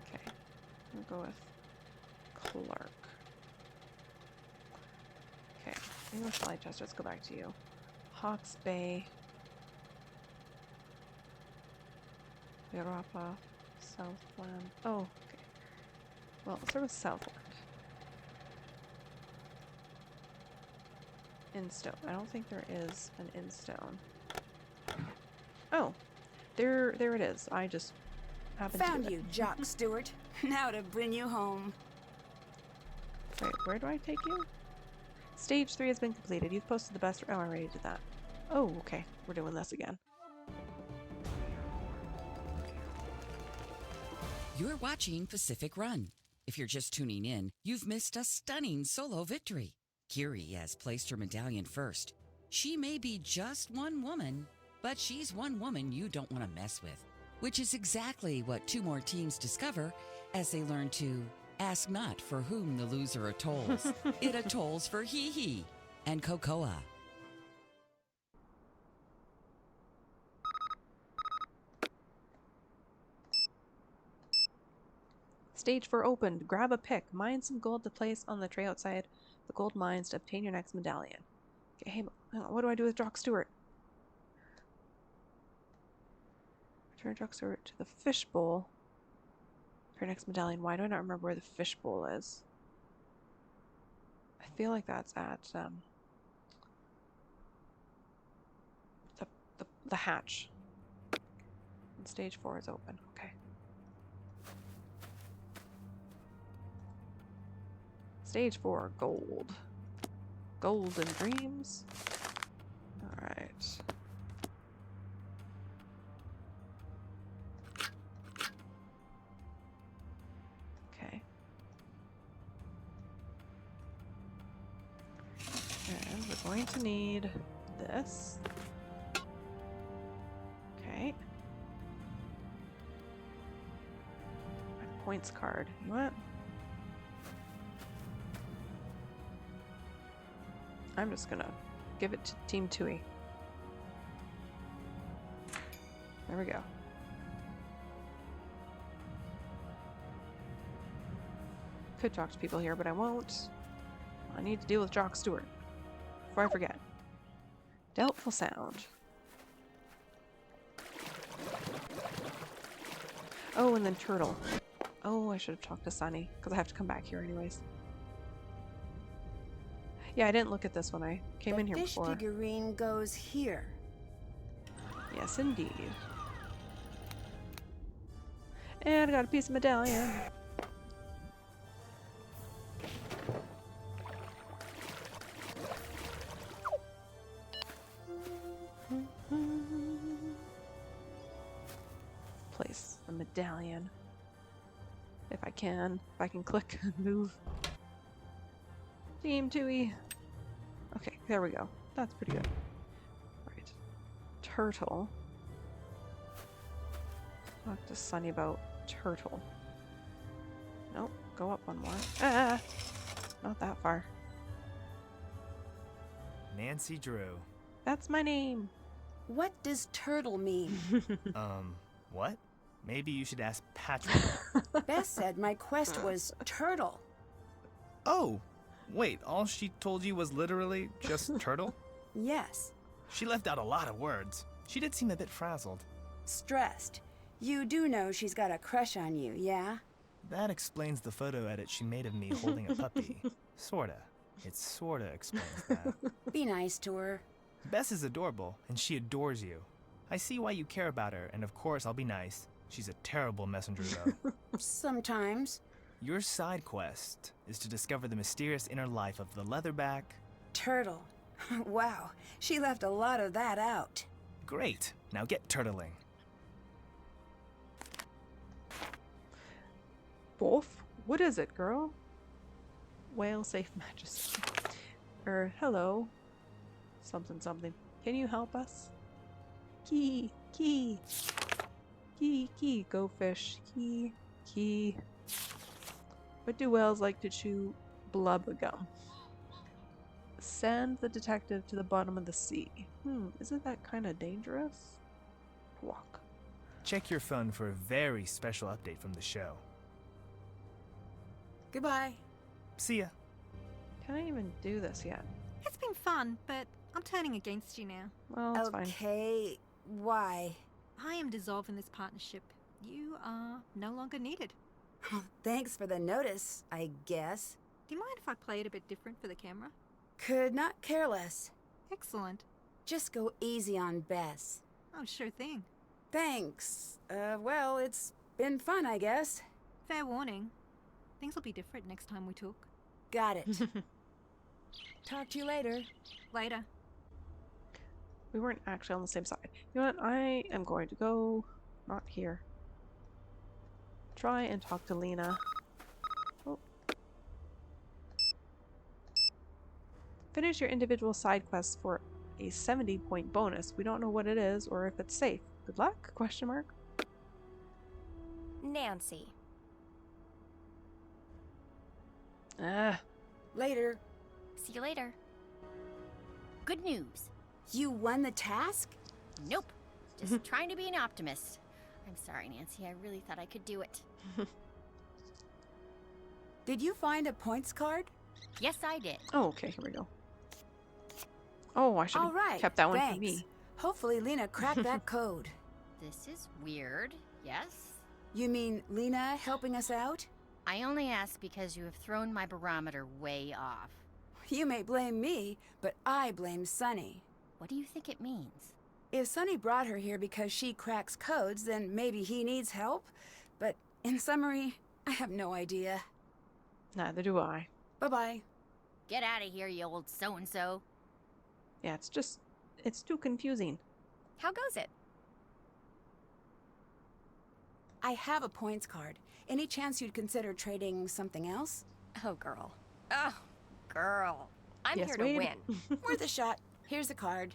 Okay. We'll go with Clark. Okay. English Leicester. Let's go back to you. Hawke's Bay. Europa. Southland. Oh, okay. Well, let's start with Southland. Instone. I don't think there is an Instone. Oh. There it is. I just happened to
Found you, Jock Stewart. Now to bring you home.
Wait, where do I take you? Stage 3 has been completed. You've posted the best... Oh, I already did that. Oh, okay. We're doing this again.
You're watching Pacific Run. If you're just tuning in, you've missed a stunning solo victory. Kiri has placed her medallion first. She may be just one woman, but she's one woman you don't want to mess with, which is exactly what two more teams discover as they learn to ask not for whom the loser atolls. It atolls for Hee and Cocoa.
Stage 4 opened. Grab a pick. Mine some gold to place on the tray outside the gold mines to obtain your next medallion. Okay, hey, what do I do with Jock Stewart? Return Jock Stewart to the fishbowl for your next medallion. Why do I not remember where the fishbowl is? I feel like that's at the hatch. And stage 4 is open. Okay. Stage 4, gold. Golden dreams. Alright. Okay. And we're going to need this. Okay. My points card. You know what? I'm just gonna give it to Team Tui. There we go. Could talk to people here, but I won't. I need to deal with Jock Stewart before I forget. Doubtful sound. Oh, and then Turtle. Oh, I should have talked to Sonny, because I have to come back here anyways. Yeah, I didn't look at this when I came in here before.
The fish figurine goes here.
Yes, indeed. And I got a piece of medallion. Place the medallion. If I can click and move. Team Tui. Okay, there we go. That's pretty good. Right. Turtle. Talk to Sonny about Turtle. Nope, go up one more. Ah! Not that far.
Nancy Drew.
That's my name.
What does turtle mean?
What? Maybe you should ask Patrick.
Bess said my quest was turtle.
Oh! Wait, all she told you was literally just turtle?
Yes.
She left out a lot of words. She did seem a bit frazzled.
Stressed. You do know she's got a crush on you, yeah?
That explains the photo edit she made of me holding a puppy. Sorta. It sorta explains that.
Be nice to her.
Bess is adorable, and she adores you. I see why you care about her, and of course I'll be nice. She's a terrible messenger, though.
Sometimes.
Your side quest is to discover the mysterious inner life of the leatherback...
Turtle. Wow, she left a lot of that out.
Great. Now get turtling.
Wolf? What is it, girl? Whale safe majesty. Hello. Something something. Can you help us? Key. Key. Key. Key. Go fish. Key. Key. What do whales like to chew? Blubbergum. Send the detective to the bottom of the sea. Isn't that kind of dangerous? Walk.
Check your phone for a very special update from the show.
Goodbye.
See ya.
Can I even do this yet?
It's been fun, but I'm turning against you now.
Well, that's fine.
Okay, why?
I am dissolving this partnership. You are no longer needed.
Thanks for the notice, I guess.
Do you mind if I play it a bit different for the camera?
Could not care less.
Excellent.
Just go easy on Bess.
Oh, sure thing.
Thanks. Well, it's been fun, I guess.
Fair warning. Things will be different next time we talk.
Got it. Talk to you later.
Later.
We weren't actually on the same side. You know what? I am going to go... not here. Try and talk to Lena. Oh. Finish your individual side quests for a 70-point bonus. We don't know what it is or if it's safe. Good luck? Question mark.
Nancy.
Later.
See you later.
Good news.
You won the task?
Nope. Just trying to be an optimist. I'm sorry, Nancy. I really thought I could do it.
Did you find a points card?
Yes, I did.
Oh, okay. Here we go. Oh, I should have kept that one for me.
Hopefully Lena cracked that code.
This is weird. Yes?
You mean Lena helping us out?
I only ask because you have thrown my barometer way off.
You may blame me, but I blame Sonny.
What do you think it means?
If Sonny brought her here because she cracks codes, then maybe he needs help. But in summary, I have no idea.
Neither do I.
Bye-bye.
Get out of here, you old so-and-so.
Yeah, it's too confusing.
How goes it?
I have a points card. Any chance you'd consider trading something else?
Oh, girl. Oh, girl. I'm
Yes,
here to
wait.
win.
Worth a shot. Here's the card.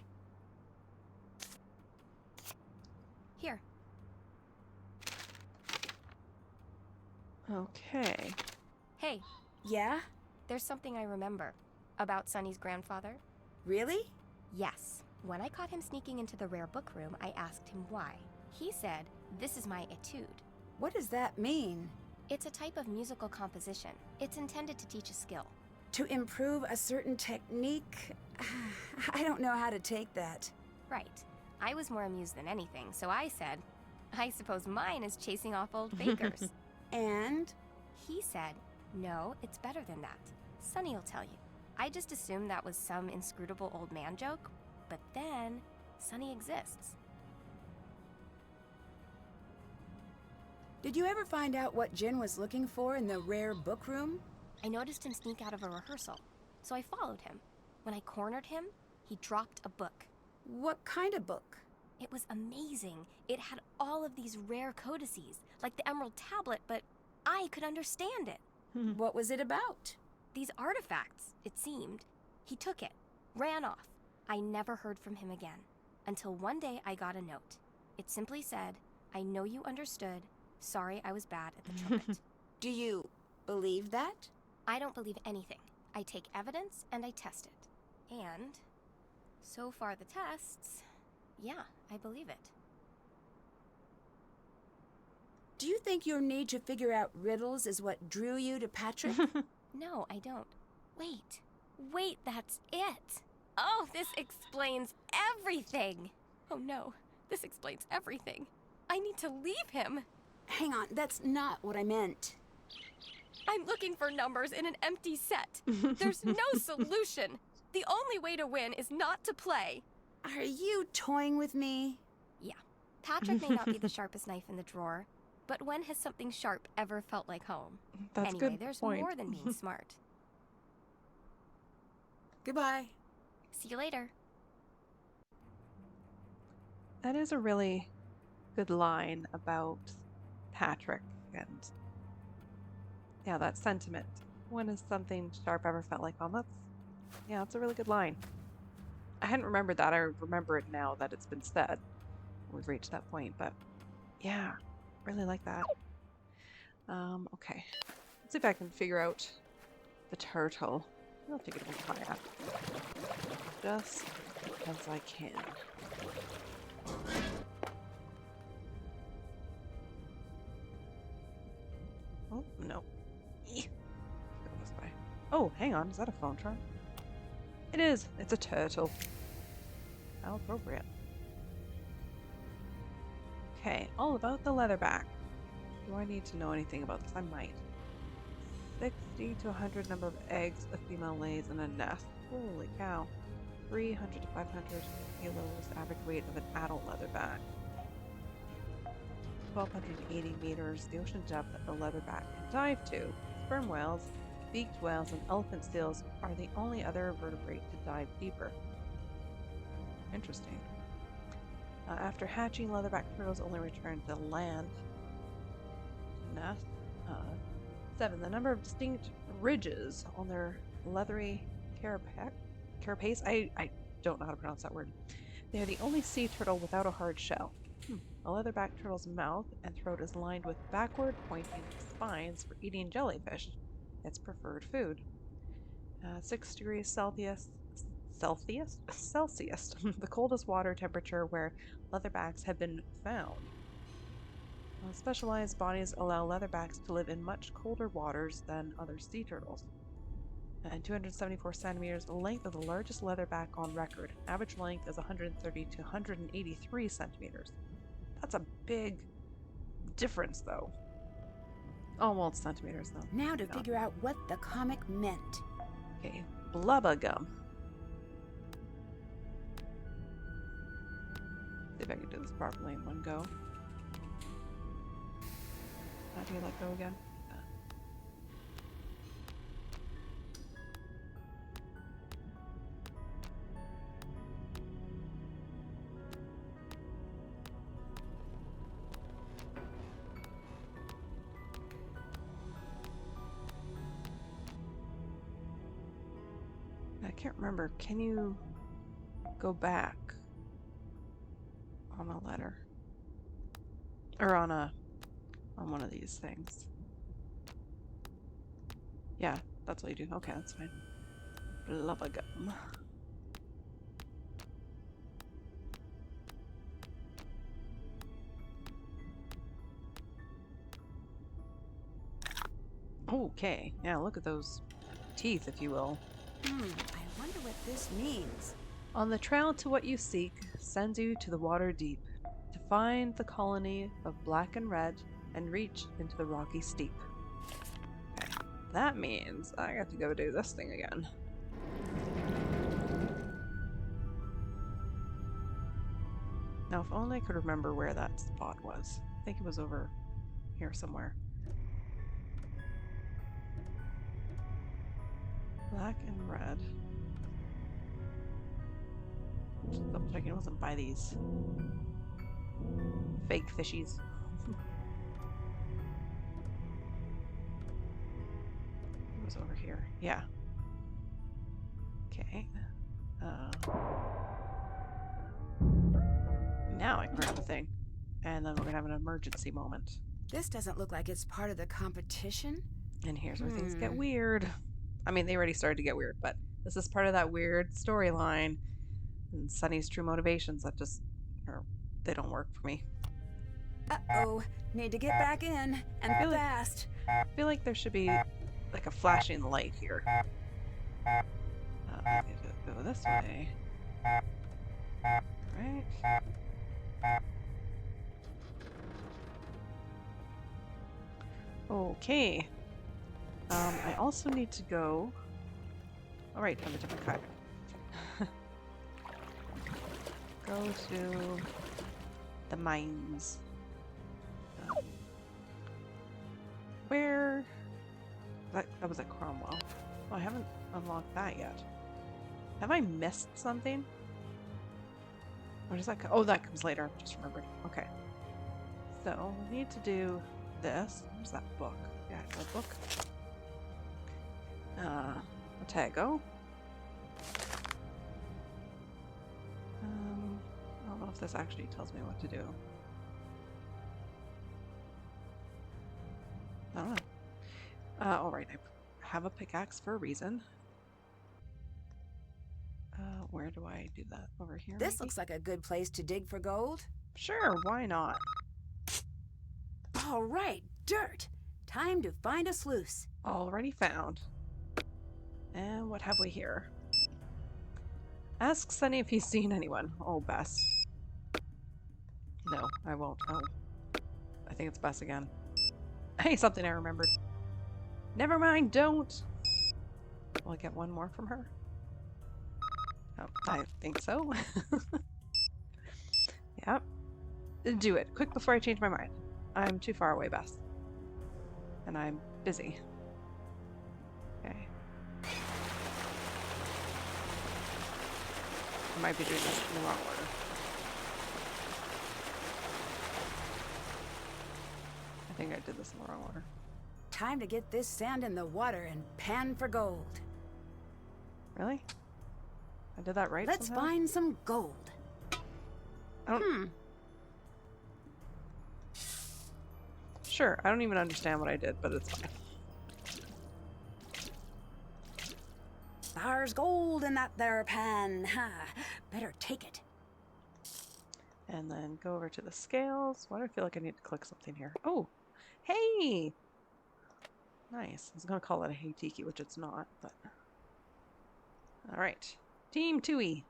Here.
Okay.
Hey,
Yeah?
there's something I remember. About Sonny's grandfather.
Really?
Yes. When I caught him sneaking into the rare book room, I asked him why. He said, "This is my etude."
What does that mean?
It's a type of musical composition. It's intended to teach a skill.
To improve a certain technique? I don't know how to take that.
Right. I was more amused than anything, so I said, "I suppose mine is chasing off old fakers."
And?
He said, "No, it's better than that. Sonny'll tell you." I just assumed that was some inscrutable old man joke, but then Sonny exists.
Did you ever find out what Jin was looking for in the rare book room?
I noticed him sneak out of a rehearsal, so I followed him. When I cornered him, he dropped a book.
What kind of book?
It was amazing. It had all of these rare codices, like the Emerald Tablet, but I could understand it.
What was it about?
These artifacts, it seemed. He took it, ran off. I never heard from him again, until one day I got a note. It simply said, "I know you understood. Sorry I was bad at the trumpet."
Do you believe that?
I don't believe anything. I take evidence and I test it. And so far the tests, yeah, I believe it.
Do you think your need to figure out riddles is what drew you to Patrick?
No, I don't. Wait, that's it. Oh, this explains everything. Oh no, this explains everything. I need to leave him.
Hang on, that's not what I meant.
I'm looking for numbers in an empty set. There's no solution. The only way to win is not to play.
Are you toying with me?
Yeah. Patrick may not be the sharpest knife in the drawer, but when has something sharp ever felt like home?
That's
anyway,
good
there's
point.
more than being smart.
Goodbye.
See you later.
That is a really good line about Patrick and yeah, that sentiment. When has something sharp ever felt like home? That's a really good line. I hadn't remembered that. I remember it now that it's been said. We've reached that point, but yeah, really like that. Okay. Let's see if I can figure out the turtle. I'll figure it out higher. Just as I can. Oh, no. Go this way. Oh, hang on. Is that a phone charm? It is. It's a turtle. How appropriate. Okay, all about the leatherback. Do I need to know anything about this? I might. 60 to 100 number of eggs a female lays in a nest. Holy cow. 300 to 500 kilos average weight of an adult leatherback. 1,280 meters, the ocean depth that the leatherback can dive to. Sperm whales, beaked whales, and elephant seals are the only other vertebrate to dive deeper. Interesting. After hatching, leatherback turtles only return to land. Nest. 7. The number of distinct ridges on their leathery carapace. I don't know how to pronounce that word. They are the only sea turtle without a hard shell. A leatherback turtle's mouth and throat is lined with backward pointing spines for eating jellyfish, its preferred food. 6 degrees Celsius, the coldest water temperature where leatherbacks have been found. Specialized bodies allow leatherbacks to live in much colder waters than other sea turtles. And 274 centimeters, the length of the largest leatherback on record. Average length is 130 to 183 centimeters. That's a big difference, though. Oh, well, it's centimeters, though.
Now to figure out what the comic meant.
Okay, blubba gum. See if I can do this properly in one go. How do you let go again? I can't remember. Can you go back on a letter? Or on one of these things? Yeah, that's what you do. Okay, that's fine. Blubba gum. Okay, yeah, look at those teeth, if you will.
I wonder what this means.
On the trail to what you seek sends you to the water deep, to find the colony of black and red and reach into the rocky steep. Okay, that means I got to go do this thing again. Now, if only I could remember where that spot was. I think it was over here somewhere. Black and red. Just double checking it wasn't by these fake fishies. was over here. Yeah. Okay. Now I can grab the thing. And then we're gonna have an emergency moment.
This doesn't look like it's part of the competition.
And here's where things get weird. I mean, they already started to get weird, but this is part of that weird storyline. And Sonny's true motivations that just, they don't work for me.
Uh-oh. Need to get back in, and fast.
I feel like there should be, like, a flashing light here. I need to go this way. Right. Okay. I also need to go... Alright, I'm a different kind. Go to the mines. Where... That was at Cromwell. Oh, I haven't unlocked that yet. Have I missed something? Or does that oh, that comes later. I just remembered. Okay. So, we need to do this. Where's that book? Yeah, that book. Otago. I don't know if this actually tells me what to do. I don't know. Alright, I have a pickaxe for a reason. Where do I do that? Over here?
This
maybe?
looks like a good place to dig for gold.
Sure, why not?
All right, dirt. Time to find a sluice.
Already found. And what have we here? Ask Sonny if he's seen anyone. Oh, Bess. No, I won't. Oh. I think it's Bess again. Hey, something I remembered. Never mind, don't! Will I get one more from her? Oh, I think so. Yep. Do it. Quick before I change my mind. I'm too far away, Bess. And I'm busy. Okay. I might be doing this in the wrong order. I think I did this in the wrong order.
Time to get this sand in the water and pan for gold.
Really? I did that right
Let's
somehow?
find some gold.
I don't... Sure, I don't even understand what I did, but it's fine.
There's gold in that there pan. Ha! Better take it.
And then go over to the scales. Why do I feel like I need to click something here? Oh! Hey! Nice. I was gonna call it a hey tiki, which it's not, but... Alright. Team Tui.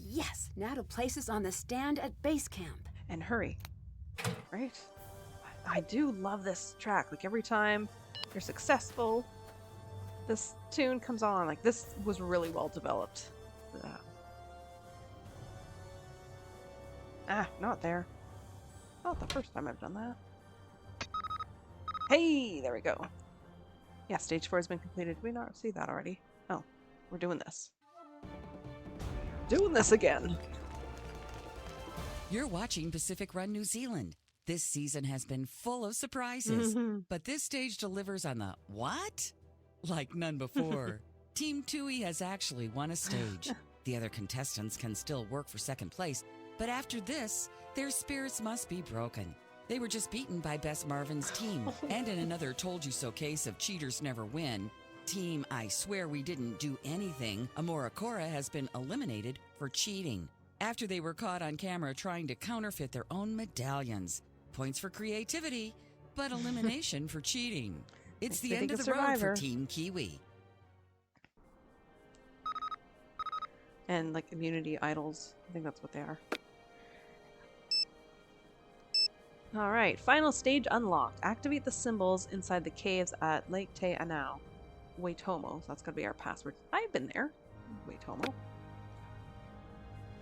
Yes! Now to place us on the stand at base camp.
And hurry. Right? I do love this track. Like, every time you're successful, this tune comes on. Like, this was really well developed. Not there. Not the first time I've done that. Hey, there we go. Yeah, stage 4 has been completed. Did we not see that already? Oh, we're doing this. Doing this again.
You're watching Pacific Run New Zealand. This season has been full of surprises, but this stage delivers on the what? Like none before. Team Tui has actually won a stage. The other contestants can still work for second place, but after this, their spirits must be broken. They were just beaten by Bess Marvin's team, and in another told you so case of cheaters never win, Team I Swear We Didn't Do Anything, Amora Cora has been eliminated for cheating after they were caught on camera trying to counterfeit their own medallions. Points for creativity, but elimination for cheating. It's the end of the road for Team Kiwi.
And like immunity idols. I think that's what they are. Alright, final stage unlocked. Activate the symbols inside the caves at Lake Te Anau. Waitomo. So that's going to be our password. I've been there. Waitomo.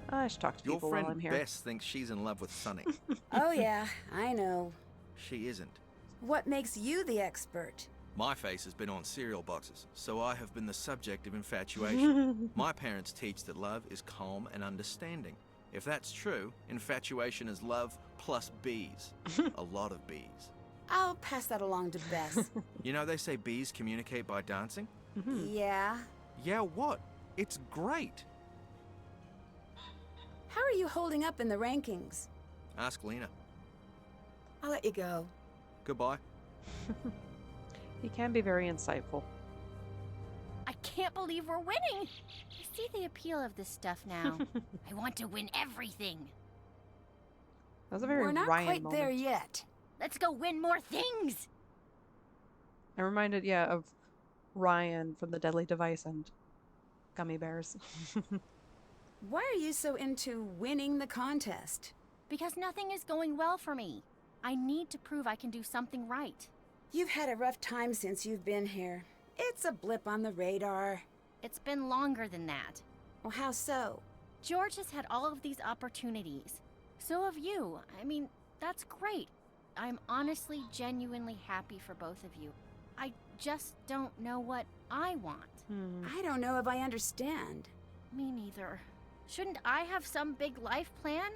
I should talk to people while I'm here.
Your friend Bess thinks she's in love with Sonny.
Oh yeah, I know.
She isn't.
What makes you the expert?
My face has been on cereal boxes, so I have been the subject of infatuation. My parents teach that love is calm and understanding. If that's true, infatuation is love plus bees. A lot of bees.
I'll pass that along to Bess.
You know they say bees communicate by dancing?
Yeah?
Yeah, what? It's great.
How are you holding up in the rankings?
Ask Lena.
I'll let you go.
Goodbye.
He can be very insightful.
I can't believe we're winning! I see the appeal of this stuff now. I want to win everything.
That was a very
We're not
Ryan
quite
moment.
there yet.
Let's go win more things!
I'm reminded, yeah, of Ryan from the Deadly Device and Gummy Bears.
Why are you so into winning the contest?
Because nothing is going well for me. I need to prove I can do something right.
You've had a rough time since you've been here. It's a blip on the radar.
It's been longer than that.
Well, how so?
George has had all of these opportunities. So have you. I mean, that's great. I'm honestly, genuinely happy for both of you. I just don't know what I want.
I don't know if I understand.
Me neither. Shouldn't I have some big life plan?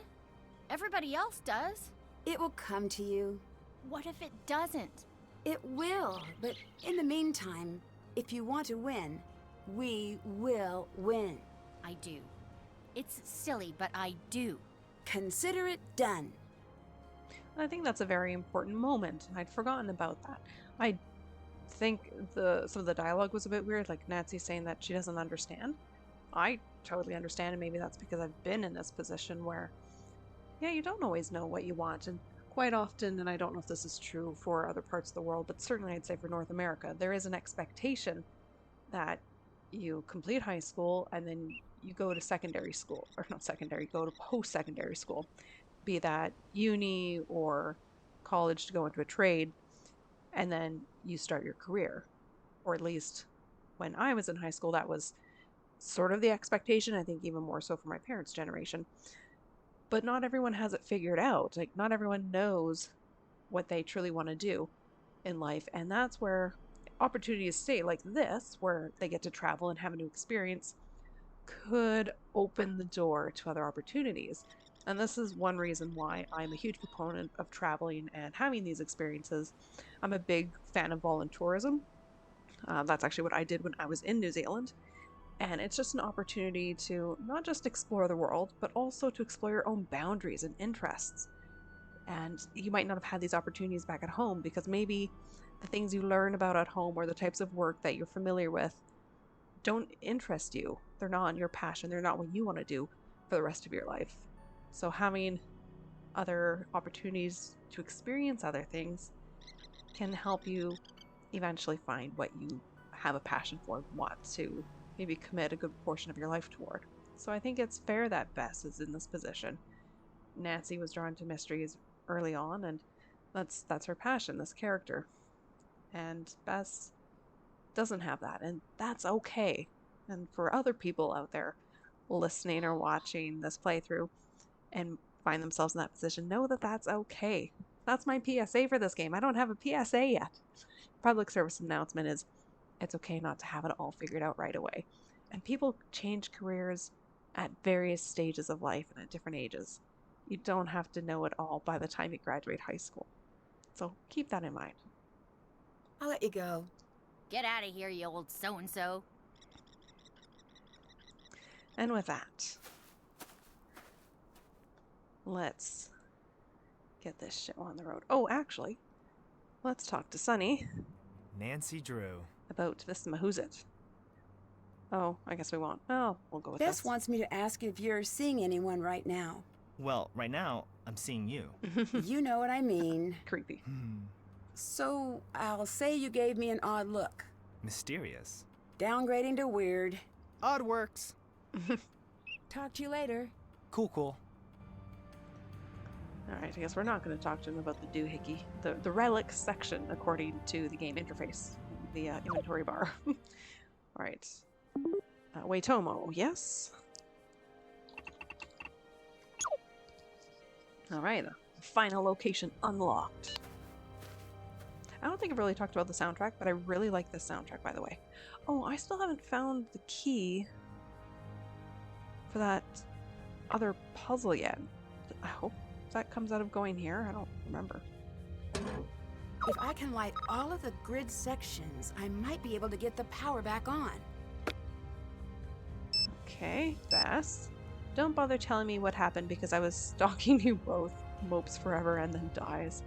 Everybody else does.
It will come to you.
What if it doesn't?
It will, but in the meantime, if you want to win, we will win.
I do. It's silly, but I do.
Consider it done.
I think that's a very important moment. I'd forgotten about that. I think some of the dialogue was a bit weird, like Nancy saying that she doesn't understand. I totally understand, and maybe that's because I've been in this position where, yeah, you don't always know what you want, and quite often, and I don't know if this is true for other parts of the world, but certainly I'd say for North America, there is an expectation that you complete high school and then you go to secondary school, or not secondary, go to post-secondary school, be that uni or college to go into a trade, and then you start your career. Or at least when I was in high school, that was sort of the expectation, I think even more so for my parents' generation. But not everyone has it figured out. Like, not everyone knows what they truly want to do in life. And that's where opportunities stay like this, where they get to travel and have a new experience, could open the door to other opportunities. And this is one reason why I'm a huge proponent of traveling and having these experiences. I'm a big fan of voluntourism. That's actually what I did when I was in New Zealand. And it's just an opportunity to not just explore the world, but also to explore your own boundaries and interests. And you might not have had these opportunities back at home because maybe the things you learn about at home or the types of work that you're familiar with don't interest you. They're not your passion. They're not what you want to do for the rest of your life. So having other opportunities to experience other things can help you eventually find what you have a passion for and want to maybe commit a good portion of your life toward. So I think it's fair that Bess is in this position. Nancy was drawn to mysteries early on, and that's her passion, this character. And Bess doesn't have that, and that's okay. And for other people out there listening or watching this playthrough and find themselves in that position, know that that's okay. That's my PSA for this game. I don't have a PSA yet. Public service announcement is, it's okay not to have it all figured out right away. And people change careers at various stages of life and at different ages. You don't have to know it all by the time you graduate high school. So keep that in mind.
I'll let you go.
Get out of here, you old so-and-so.
And with that, let's get this show on the road. Oh, actually, let's talk to Sonny.
Nancy Drew.
About this Mahuzit. Oh, I guess we won't. Oh, we'll go with this.
Bess wants me to ask if you're seeing anyone right now.
Well, right now, I'm seeing you.
You know what I mean.
Creepy.
So, I'll say you gave me an odd look.
Mysterious.
Downgrading to weird.
Odd works.
Talk to you later.
Cool.
Alright, I guess we're not going to talk to him about the doohickey. The relic section, according to the game interface. The inventory bar. Alright. Waitomo, yes? Alright, final location unlocked. I don't think I've really talked about the soundtrack, but I really like this soundtrack, by the way. Oh, I still haven't found the key for that other puzzle yet. I hope that comes out of going here. I don't remember.
If I can light all of the grid sections, I might be able to get the power back on.
Okay, Bass. Don't bother telling me what happened because I was stalking you both. Mopes forever and then dies.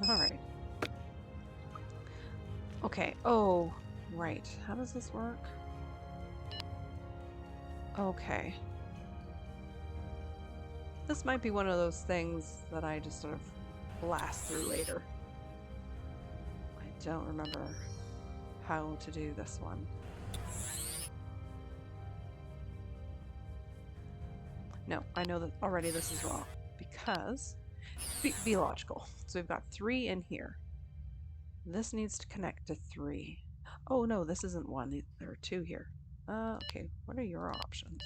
Alright. Okay, oh, right. How does this work? Okay. This might be one of those things that I just sort of blast through later. I don't remember how to do this one. No, I know that already this is wrong because be logical. So we've got 3 in here. This needs to connect to 3. Oh no, this isn't 1. There are 2 here. Okay, what are your options?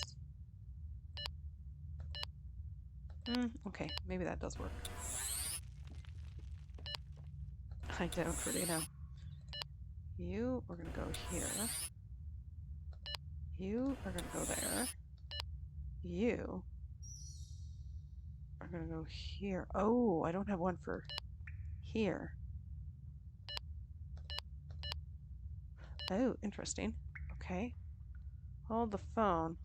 Okay, maybe that does work. I don't really know. You are gonna go here. You are gonna go there. You are gonna go here. Oh, I don't have one for here. Oh, interesting. Okay. Hold the phone.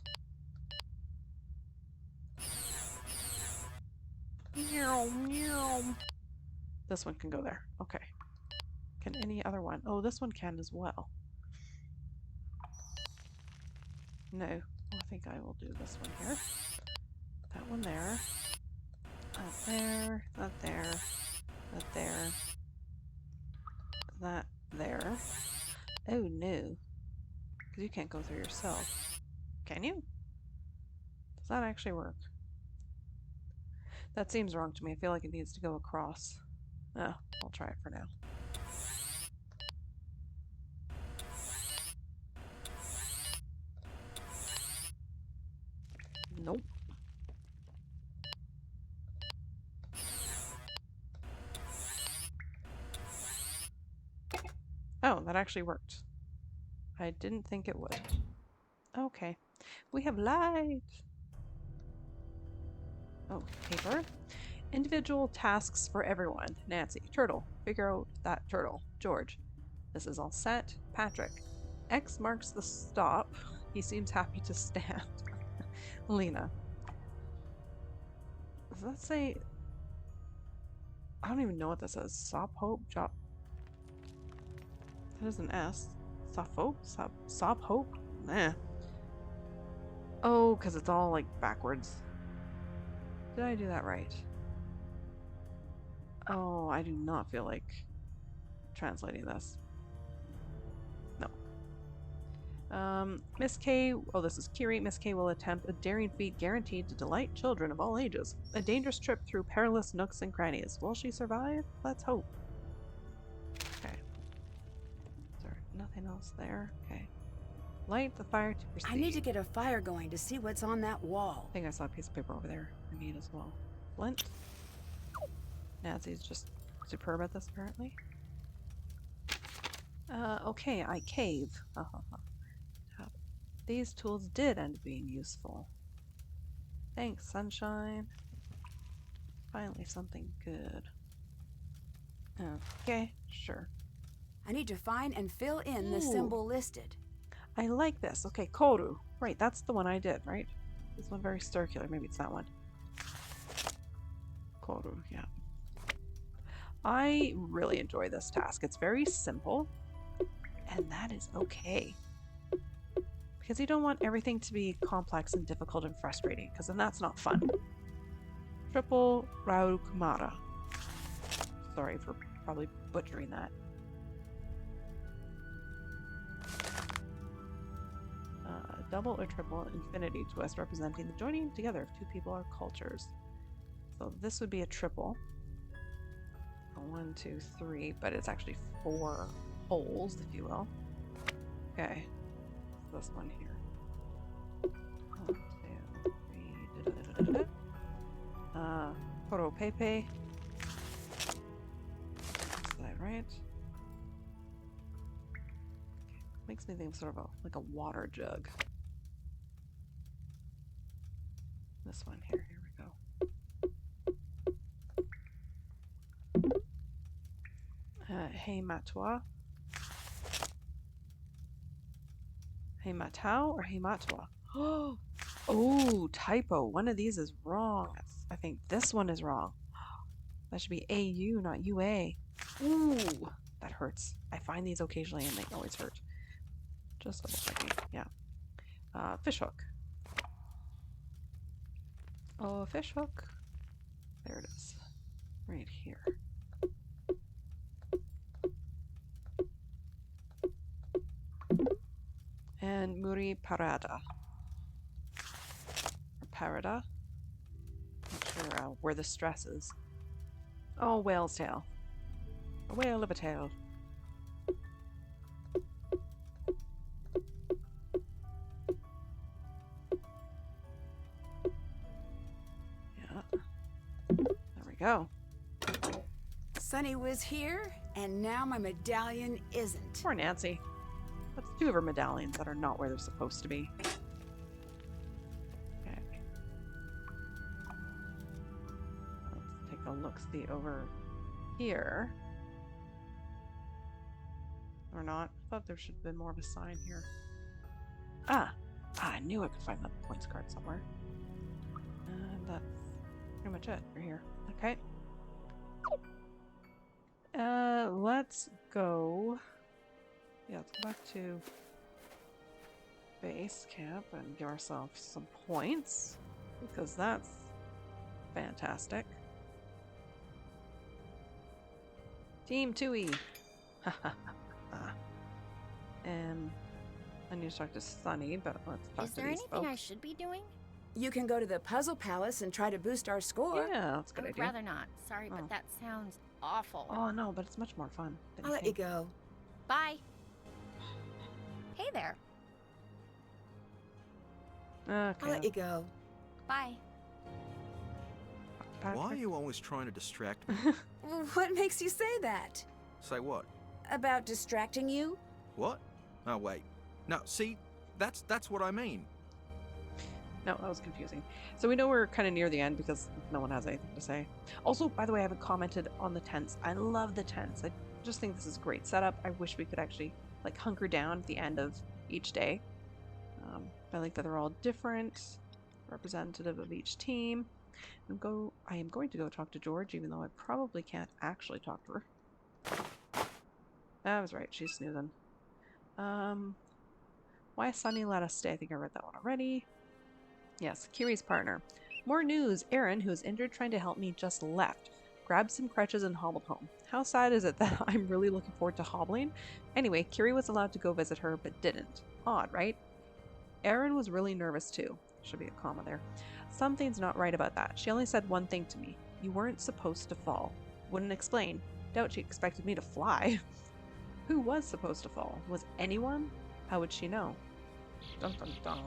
Meow, meow. This one can go there. Okay. Can any other one? Oh, this one can as well. No. I think I will do this one here. That one there. That there. That there. That there. That there. Oh no. Because you can't go through yourself. Can you? Does that actually work? That seems wrong to me. I feel like it needs to go across. Oh, I'll try it for now. Nope. Oh, that actually worked. I didn't think it would. Okay. We have light! Oh, paper. Individual tasks for everyone. Nancy. Turtle. Figure out that turtle. George. This is all set. Patrick. X marks the stop. He seems happy to stand. Lena. Does that say... I don't even know what this says. Sop Hope? Job. That is an S. Sop Hope? Sop Hope? Nah. Oh, because it's all like backwards. Did I do that right? Oh, I do not feel like translating this. No. Miss K, oh, this is Kiri. Miss K will attempt a daring feat guaranteed to delight children of all ages. A dangerous trip through perilous nooks and crannies. Will she survive? Let's hope. Okay. Is there nothing else there? Okay. Light the fire to proceed.
I need to get a fire going to see what's on that wall.
I think I saw a piece of paper over there. I need as well. Flint. Nancy's just superb at this, apparently. Okay, I cave. These tools did end up being useful. Thanks, sunshine. Finally something good. Okay, sure.
I need to find and fill in the symbol listed.
I like this. Okay, Koru. Right, that's the one I did, right? This one very circular. Maybe it's that one. Koru, yeah. I really enjoy this task. It's very simple, and that is okay. Because you don't want everything to be complex and difficult and frustrating, because then that's not fun. Triple Raukumara. Sorry for probably butchering that. Double or triple infinity twist representing the joining together of two people or cultures. So this would be a triple. 1, 2, 3, but it's actually 4 holes, if you will. Okay, this one here. 1, 2, 3. Koro Pepe. Is that right? Makes me think of sort of like a water jug. This one here. Here we go. Hey Matwa. Hey Matau or Hey Matwa? Oh, typo. One of these is wrong. I think this one is wrong. That should be AU, not UA. Ooh, that hurts. I find these occasionally and they always hurt. Just double checking. Yeah. Fishhook. Oh, fishhook. There it is. Right here. And Muri Parada. Or Parada. Not sure where the stress is. Oh, whale's tail. A whale of a tail. Yeah. There we go.
Sonny was here, and now my medallion isn't.
Poor Nancy. That's 2 of her medallions that are not where they're supposed to be. Okay. Let's take a look-see over here. Or not. I thought there should have been more of a sign here. I knew I could find that points card somewhere. And that's pretty much it. We're here. Okay. Let's go. Yeah, let's go back to base camp and give ourselves some points, because that's fantastic. Team 2E. And I need to talk to Sonny, but let's talk to these folks.
Is there anything I should be doing?
You can go to the Puzzle Palace and try to boost our score.
Yeah, that's a good
I would
idea.
rather not. Sorry, but that sounds awful.
Oh no, but it's much more fun.
I'll let you go.
Bye.
Hey there.
Okay.
I'll let you go.
Bye.
Why are you always trying to distract me?
What makes you say that?
Say what?
About distracting you?
What? Oh, wait. No, see, that's what I mean.
No, that was confusing. So we know we're kind of near the end because no one has anything to say. Also, by the way, I haven't commented on the tents. I love the tents. I just think this is great setup. I wish we could actually like hunker down at the end of each day. I like that they're all different, representative of each team. I am going to go talk to George, even though I probably can't actually talk to her. I was right, she's snoozing. Why Sonny let us stay? I think I read that one already. Yes, Kiri's partner. More news. Aaron, who's injured trying to help me, just left. Grabbed some crutches and hobbled home. How sad is it that I'm really looking forward to hobbling? Anyway, Kiri was allowed to go visit her, but didn't. Odd, right? Aaron was really nervous too. Should be a comma there. Something's not right about that. She only said one thing to me. You weren't supposed to fall. Wouldn't explain. Doubt she expected me to fly. Who was supposed to fall? Was anyone? How would she know? Dun dun dun.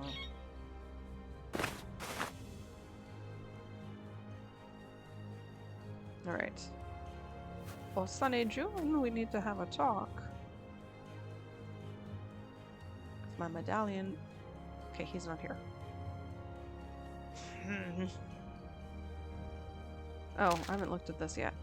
Alright. Well, Sonny Joon, we need to have a talk. My medallion... Okay, he's not here. Oh, I haven't looked at this yet.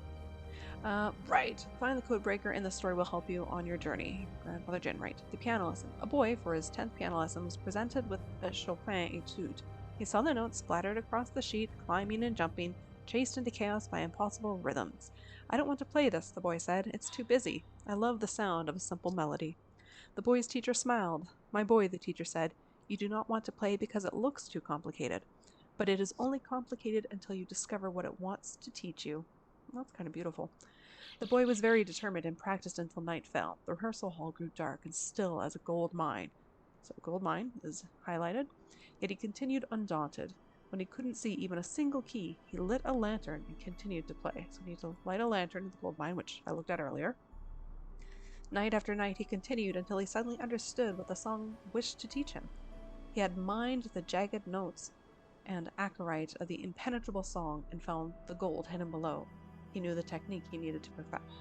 Right. Find the code breaker and the story will help you on your journey. Grandfather Jin, right. The piano lesson. A boy, for his 10th piano lesson, was presented with a Chopin etude. He saw the notes splattered across the sheet, climbing and jumping, chased into chaos by impossible rhythms. I don't want to play this, the boy said. It's too busy. I love the sound of a simple melody. The boy's teacher smiled. My boy, the teacher said, you do not want to play because it looks too complicated. But it is only complicated until you discover what it wants to teach you. Well, that's kind of beautiful. The boy was very determined and practiced until night fell. The rehearsal hall grew dark and still as a gold mine. So gold mine is highlighted. Yet he continued undaunted. When he couldn't see even a single key, he lit a lantern and continued to play. So he needs to light a lantern in the gold mine, which I looked at earlier. Night after night he continued until he suddenly understood what the song wished to teach him. He had mined the jagged notes and acarite of the impenetrable song and found the gold hidden below. He knew the technique he needed to perfect.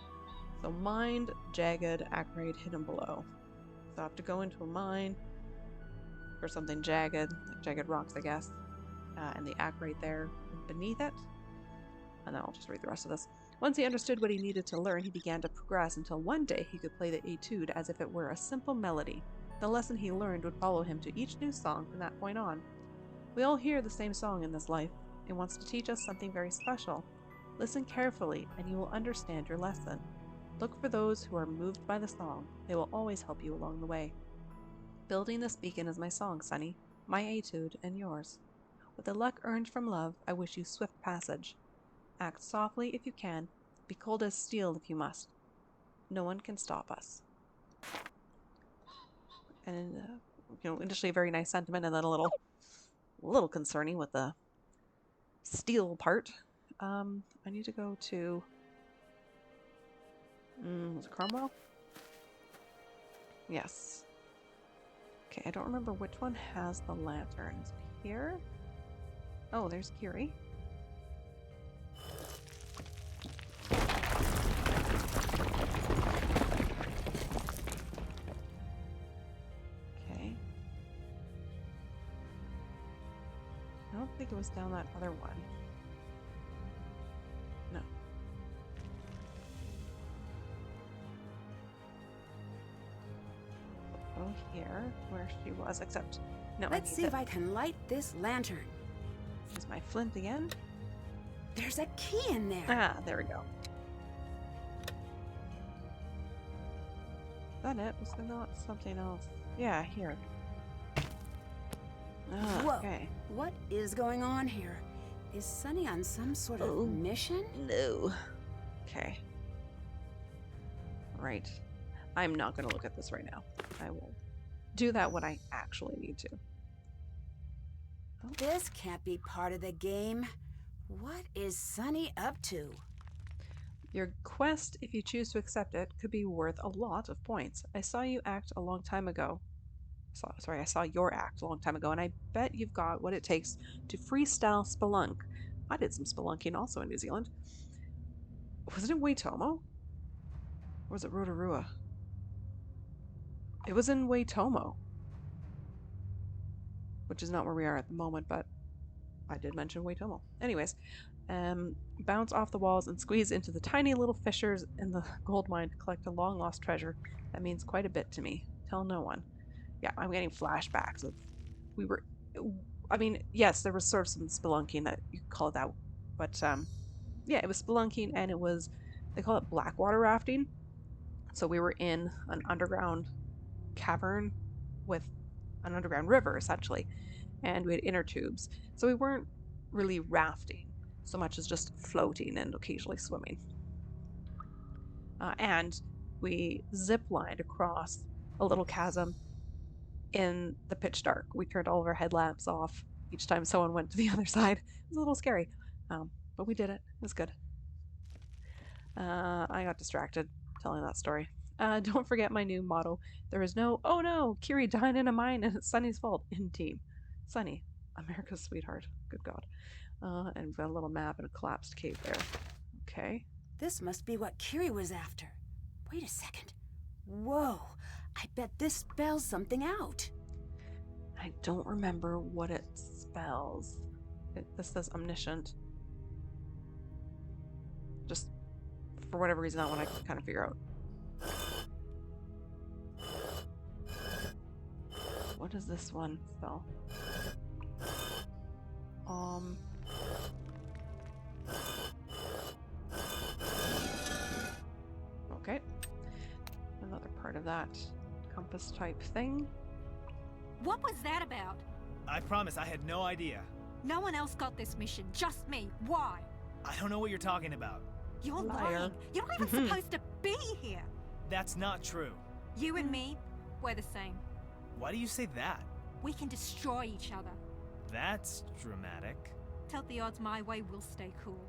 So mined, jagged, acarite, hidden below. So I have to go into a mine for something jagged, like jagged rocks, I guess. And the acarite there beneath it. And then I'll just read the rest of this. Once he understood what he needed to learn, he began to progress until one day he could play the etude as if it were a simple melody. The lesson he learned would follow him to each new song from that point on. We all hear the same song in this life. It wants to teach us something very special. Listen carefully, and you will understand your lesson. Look for those who are moved by the song. They will always help you along the way. Building this beacon is my song, Sonny, my etude and yours. With the luck earned from love, I wish you swift passage. Act softly if you can. Be cold as steel if you must. No one can stop us. And, initially a very nice sentiment, and then a little concerning with the steel part. I need to go to... was it Cromwell? Yes. Okay, I don't remember which one has the lantern. Is it here? Oh, there's Kiri. Okay. I don't think it was down that other one. No. Go here, where she was, except... No,
Let's see if I can light this lantern.
Use my flint again.
There's a key in there.
Ah, there we go. Is that it? Was there not something else? Yeah, here. Ah,
Whoa.
okay.
What is going on here? Is Sonny on some sort of mission?
No. Okay. Right. I'm not going to look at this right now. I will do that when I actually need to. Oh.
This can't be part of the game. What is Sonny up to?
Your quest, if you choose to accept it, could be worth a lot of points. I saw you act a long time ago. I saw your act a long time ago, and I bet you've got what it takes to freestyle spelunk. I did some spelunking also in New Zealand. Was it in Waitomo? Or was it Rotorua? It was in Waitomo. Which is not where we are at the moment, but I did mention Waitomo. Anyways, bounce off the walls and squeeze into the tiny little fissures in the gold mine to collect a long-lost treasure. That means quite a bit to me. Tell no one. Yeah, I'm getting flashbacks of... yes, there was sort of some spelunking, that you could call it that. But, yeah, it was spelunking, and it was... They call it blackwater rafting. So we were in an underground cavern with an underground river, essentially. And we had inner tubes. So we weren't really rafting so much as just floating and occasionally swimming. And we zip-lined across a little chasm in the pitch dark. We turned all of our headlamps off each time someone went to the other side. It was a little scary, but we did it. It was good. I got distracted telling that story. Don't forget my new motto. There is no, oh no, Kiri died in a mine and it's Sonny's fault in team. Sonny, America's sweetheart. Good God. And we've got a little map and a collapsed cave there. Okay.
This must be what Kiri was after. Wait a second. Whoa, I bet this spells something out.
I don't remember what it spells. This says omniscient. Just for whatever reason, that one I can kind of figure out. What does this one spell? Okay. Another part of that compass type thing.
What was that about?
I promise I had no idea.
No one else got this mission, just me. Why?
I don't know what you're talking about.
You're
Liar.
lying. You're not even supposed to be here.
That's not true.
You and me, we're the same.
Why do you say that?
We can destroy each other.
That's dramatic.
Tell the odds my way, we'll stay cool.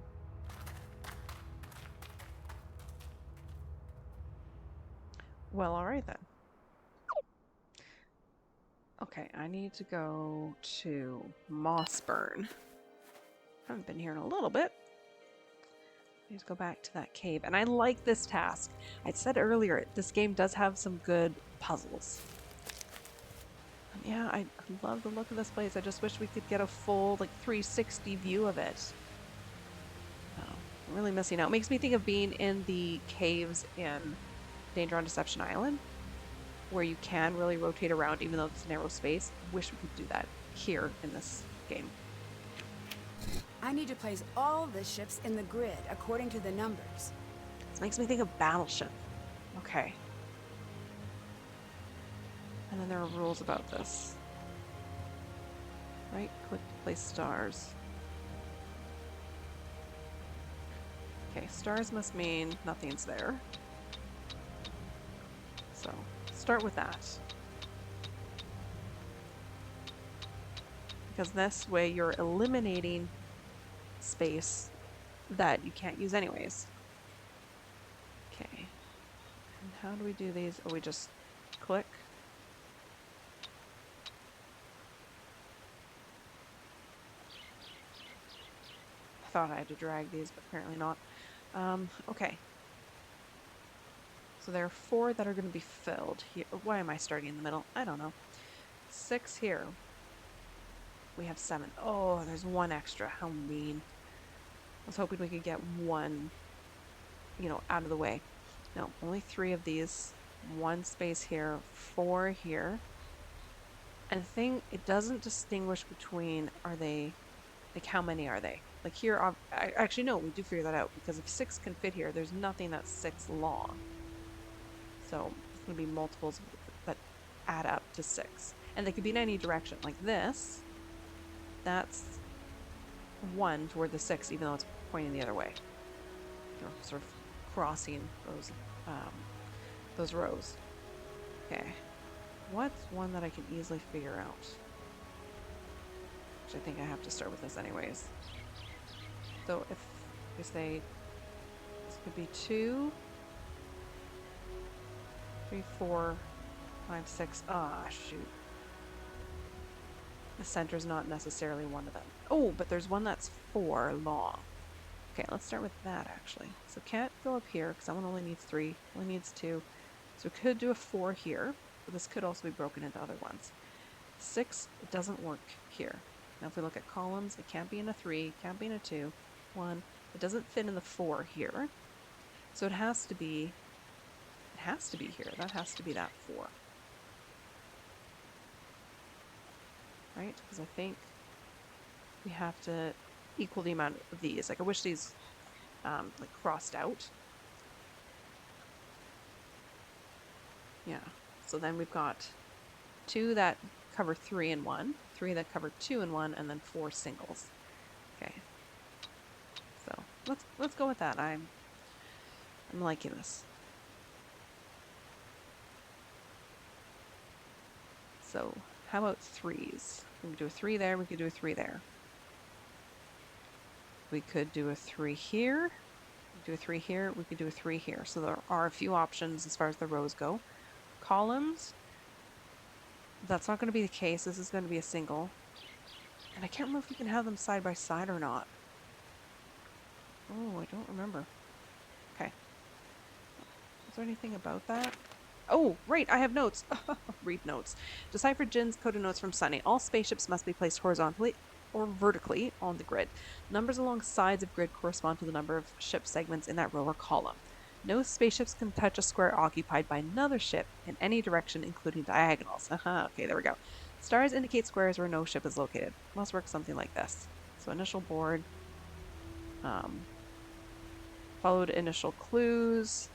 Well, alright then. Okay, I need to go to Mossburn. Haven't been here in a little bit. I need to go back to that cave. And I like this task. I said earlier, this game does have some good puzzles. And yeah, I love the look of this place. I just wish we could get a full, 360 view of it. Oh, I'm really missing out. Makes me think of being in the caves in Danger on Deception Island, where you can really rotate around even though it's a narrow space. Wish we could do that here in this game.
I need to place all the ships in the grid according to the numbers.
This makes me think of Battleship. Okay. And then there are rules about this. Right click to place stars. Okay, stars must mean nothing's there. So, start with that. Because this way you're eliminating space that you can't use anyways. Okay. And how do we do these? Oh, we just click. I thought I had to drag these, but apparently not. Okay. So there are 4 that are going to be filled here. Why am I starting in the middle? I don't know. 6 here. We have 7. Oh, there's 1 extra. How mean. I was hoping we could get 1, you know, out of the way. No, only 3 of these. 1 space here, 4 here. And the thing, it doesn't distinguish between, are they, like how many are they? Like here, actually no, we do figure that out, because if 6 can fit here, there's nothing that's 6 long. So it's going to be multiples that add up to 6. And they could be in any direction. Like this, that's 1 toward the 6, even though it's pointing the other way. You know, sort of crossing those rows. Okay. What's one that I can easily figure out? Which I think I have to start with this anyways. So if we say this could be 2, 3, 4, 5, 6. Ah, shoot. The center's not necessarily one of them. Oh, but there's one that's 4 long. Okay, let's start with that actually. So can't go up here because that one only needs 3, only needs 2. So we could do a 4 here, but this could also be broken into other ones. 6, it doesn't work here. Now if we look at columns, it can't be in a 3, can't be in a 2, 1. It doesn't fit in the 4 here. So it has to be here. That has to be that 4. Right? Because I think we have to equal the amount of these. Like I wish these like crossed out. Yeah. So then we've got 2 that cover 3 in 1, 3 that cover 2 in 1, and then 4 singles. Okay. So let's go with that. I'm liking this. So how about 3s? We could do a 3 there, we could do a 3 there. We could do a 3 here, we could do a 3 here, we could do a 3 here. So there are a few options as far as the rows go. Columns, that's not going to be the case. This is going to be a single. And I can't remember if we can have them side by side or not. Oh, I don't remember. Okay. Is there anything about that? Oh, right, I have notes. Read notes. Decipher Jin's coded notes from Sonny. All spaceships must be placed horizontally or vertically on the grid. Numbers along sides of grid correspond to the number of ship segments in that row or column. No spaceships can touch a square occupied by another ship in any direction, including diagonals. Okay, there we go. Stars indicate squares where no ship is located. Must work something like this. So initial board. Followed initial clues.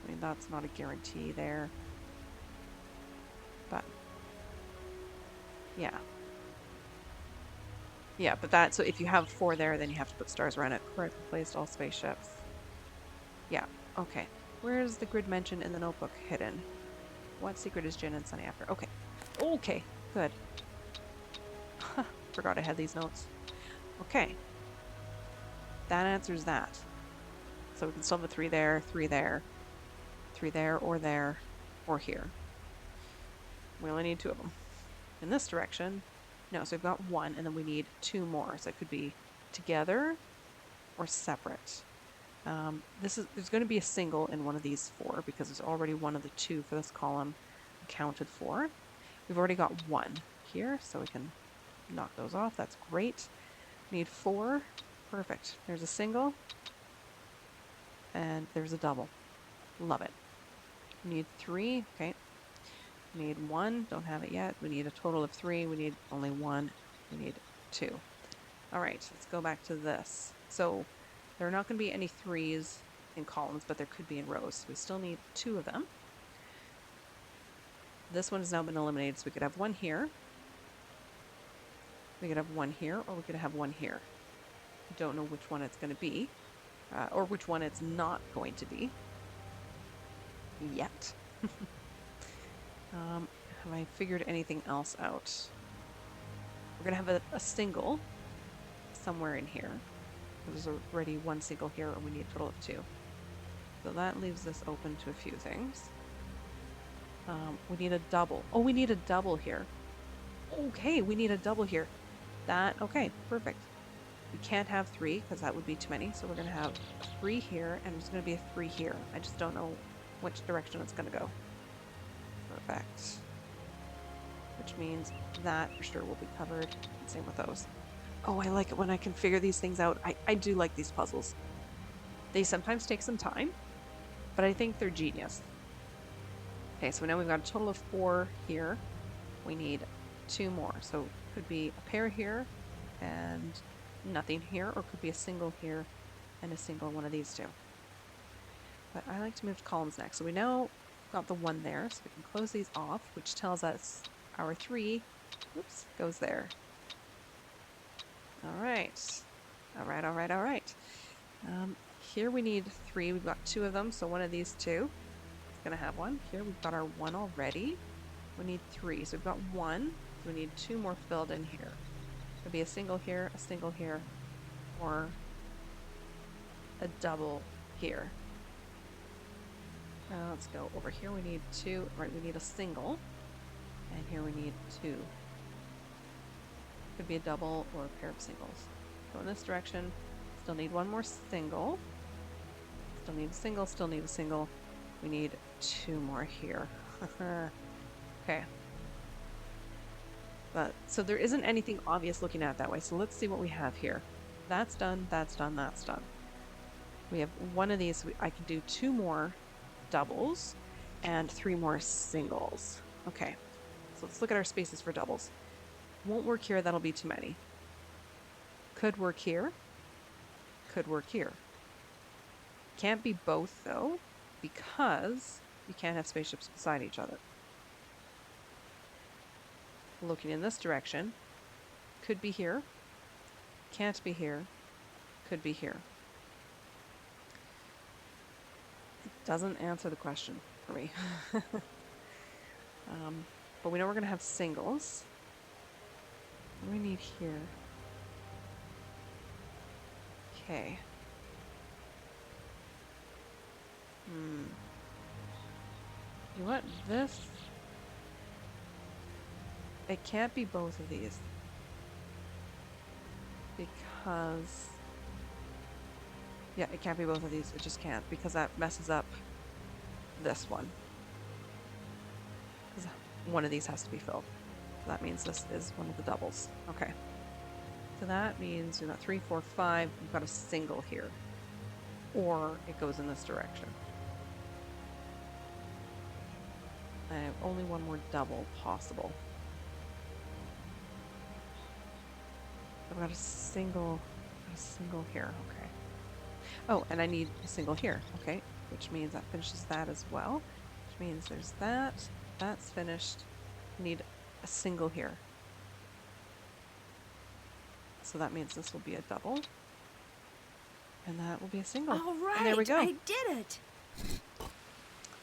I mean, that's not a guarantee there. But, yeah. Yeah, but that, so if you have 4 there, then you have to put stars around it. Correctly placed all spaceships. Yeah, okay. Where's the grid mentioned in the notebook hidden? What secret is Jin and Sonny after? Okay. Okay, good. Forgot I had these notes. Okay. That answers that. So we can still have a 3 there, 3 there, 3 there, or here. We only need 2 of them. In this direction, no, so we've got 1, and then we need 2 more. So it could be together or separate. There's going to be a single in one of these 4 because there's already one of the 2 for this column accounted for. We've already got 1 here, so we can knock those off. That's great. Need 4. Perfect. There's a single. And there's a double. Love it. Need 3. Okay. Need 1. Don't have it yet. We need a total of 3. We need only 1. We need 2. All right. Let's go back to this. So there are not going to be any 3s in columns, but there could be in rows. We still need 2 of them. This one has now been eliminated, so we could have 1 here. We could have 1 here, or we could have 1 here. I don't know which one it's going to be, or which one it's not going to be yet. Have I figured anything else out? We're going to have a single somewhere in here. There's already 1 single here, and we need a total of 2. So that leaves this open to a few things. We need a double. Oh, we need a double here. Okay, we need a double here. Okay, perfect. We can't have 3 because that would be too many. So we're going to have a 3 here, and there's going to be a 3 here. I just don't know which direction it's going to go. Perfect. Which means that for sure will be covered. Same with those. Oh, I like it when I can figure these things out. I do like these puzzles. They sometimes take some time, but I think they're genius. Okay, so now we've got a total of 4 here. We need 2 more. So it could be a pair here and nothing here, or it could be a single here and a single one of these 2. But I like to move to columns next. So we now got the 1 there, so we can close these off, which tells us our 3, oops, goes there. All right. All right, all right, all right. Here we need 3. We've got 2 of them, so one of these 2 is going to have 1. Here we've got our 1 already. We need 3, so we've got 1. So we need 2 more filled in here. It'll be a single here, or a double here. Let's go over here. We need 2. Right, we need a single, and here we need 2. Could be a double or a pair of singles. Go in this direction. Still need 1 more single. Still need a single. Still need a single. We need 2 more here. Okay. But so there isn't anything obvious looking at it that way. So let's see what we have here. That's done. That's done. That's done. We have 1 of these. I can do 2 more doubles and 3 more singles. Okay. So let's look at our spaces for doubles. Won't work here. That'll be too many. Could work here. Could work here. Can't be both though, because you can't have spaceships beside each other. Looking in this direction, could be here. Can't be here. Could be here. It doesn't answer the question for me. But we know we're going to have singles. What do we need here? Okay. You know what? This... It can't be both of these. Because... Yeah, it can't be both of these. It just can't. Because that messes up this one. Because one of these has to be filled. So that means this is one of the doubles. Okay. So that means we've got 3, 4, 5. We've got a single here. Or it goes in this direction. I have only 1 more double possible. I've got a single here. Okay. Oh, and I need a single here. Okay. Which means that finishes that as well. Which means there's that. That's finished. I need a single here. So that means this will be a double. And that will be a single.
All right.
And there we go.
I did it.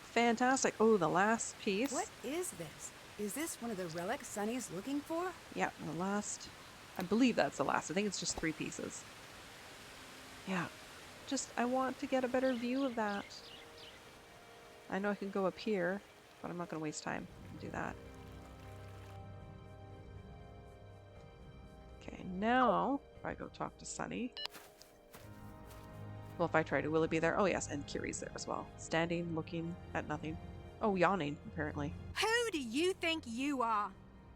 Fantastic. Oh, the last piece.
What is this? Is this one of the relics Sonny's looking for?
Yeah, the last. I believe that's the last. I think it's just 3 pieces. Yeah. Just, I want to get a better view of that. I know I can go up here, but I'm not going to waste time to do that. Okay, now, if I go talk to Sonny. Well, if I try to, will it be there? Oh, yes, and Kiri's there as well. Standing, looking at nothing. Oh, yawning, apparently.
Who do you think you are?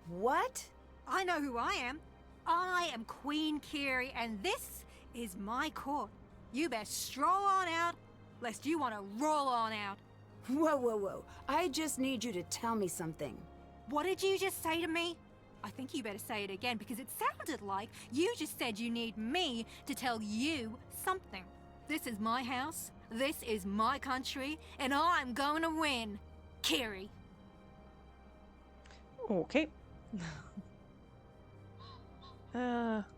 What?
I know who I am. I am Queen Kiri, and this is my court. You best stroll on out, lest you want to roll on out.
Whoa, whoa, whoa. I just need you to tell me something.
What did you just say to me? I think you better say it again, because it sounded like you just said you need me to tell you something. This is my house, this is my country, and I'm going to win. Kiri.
Okay.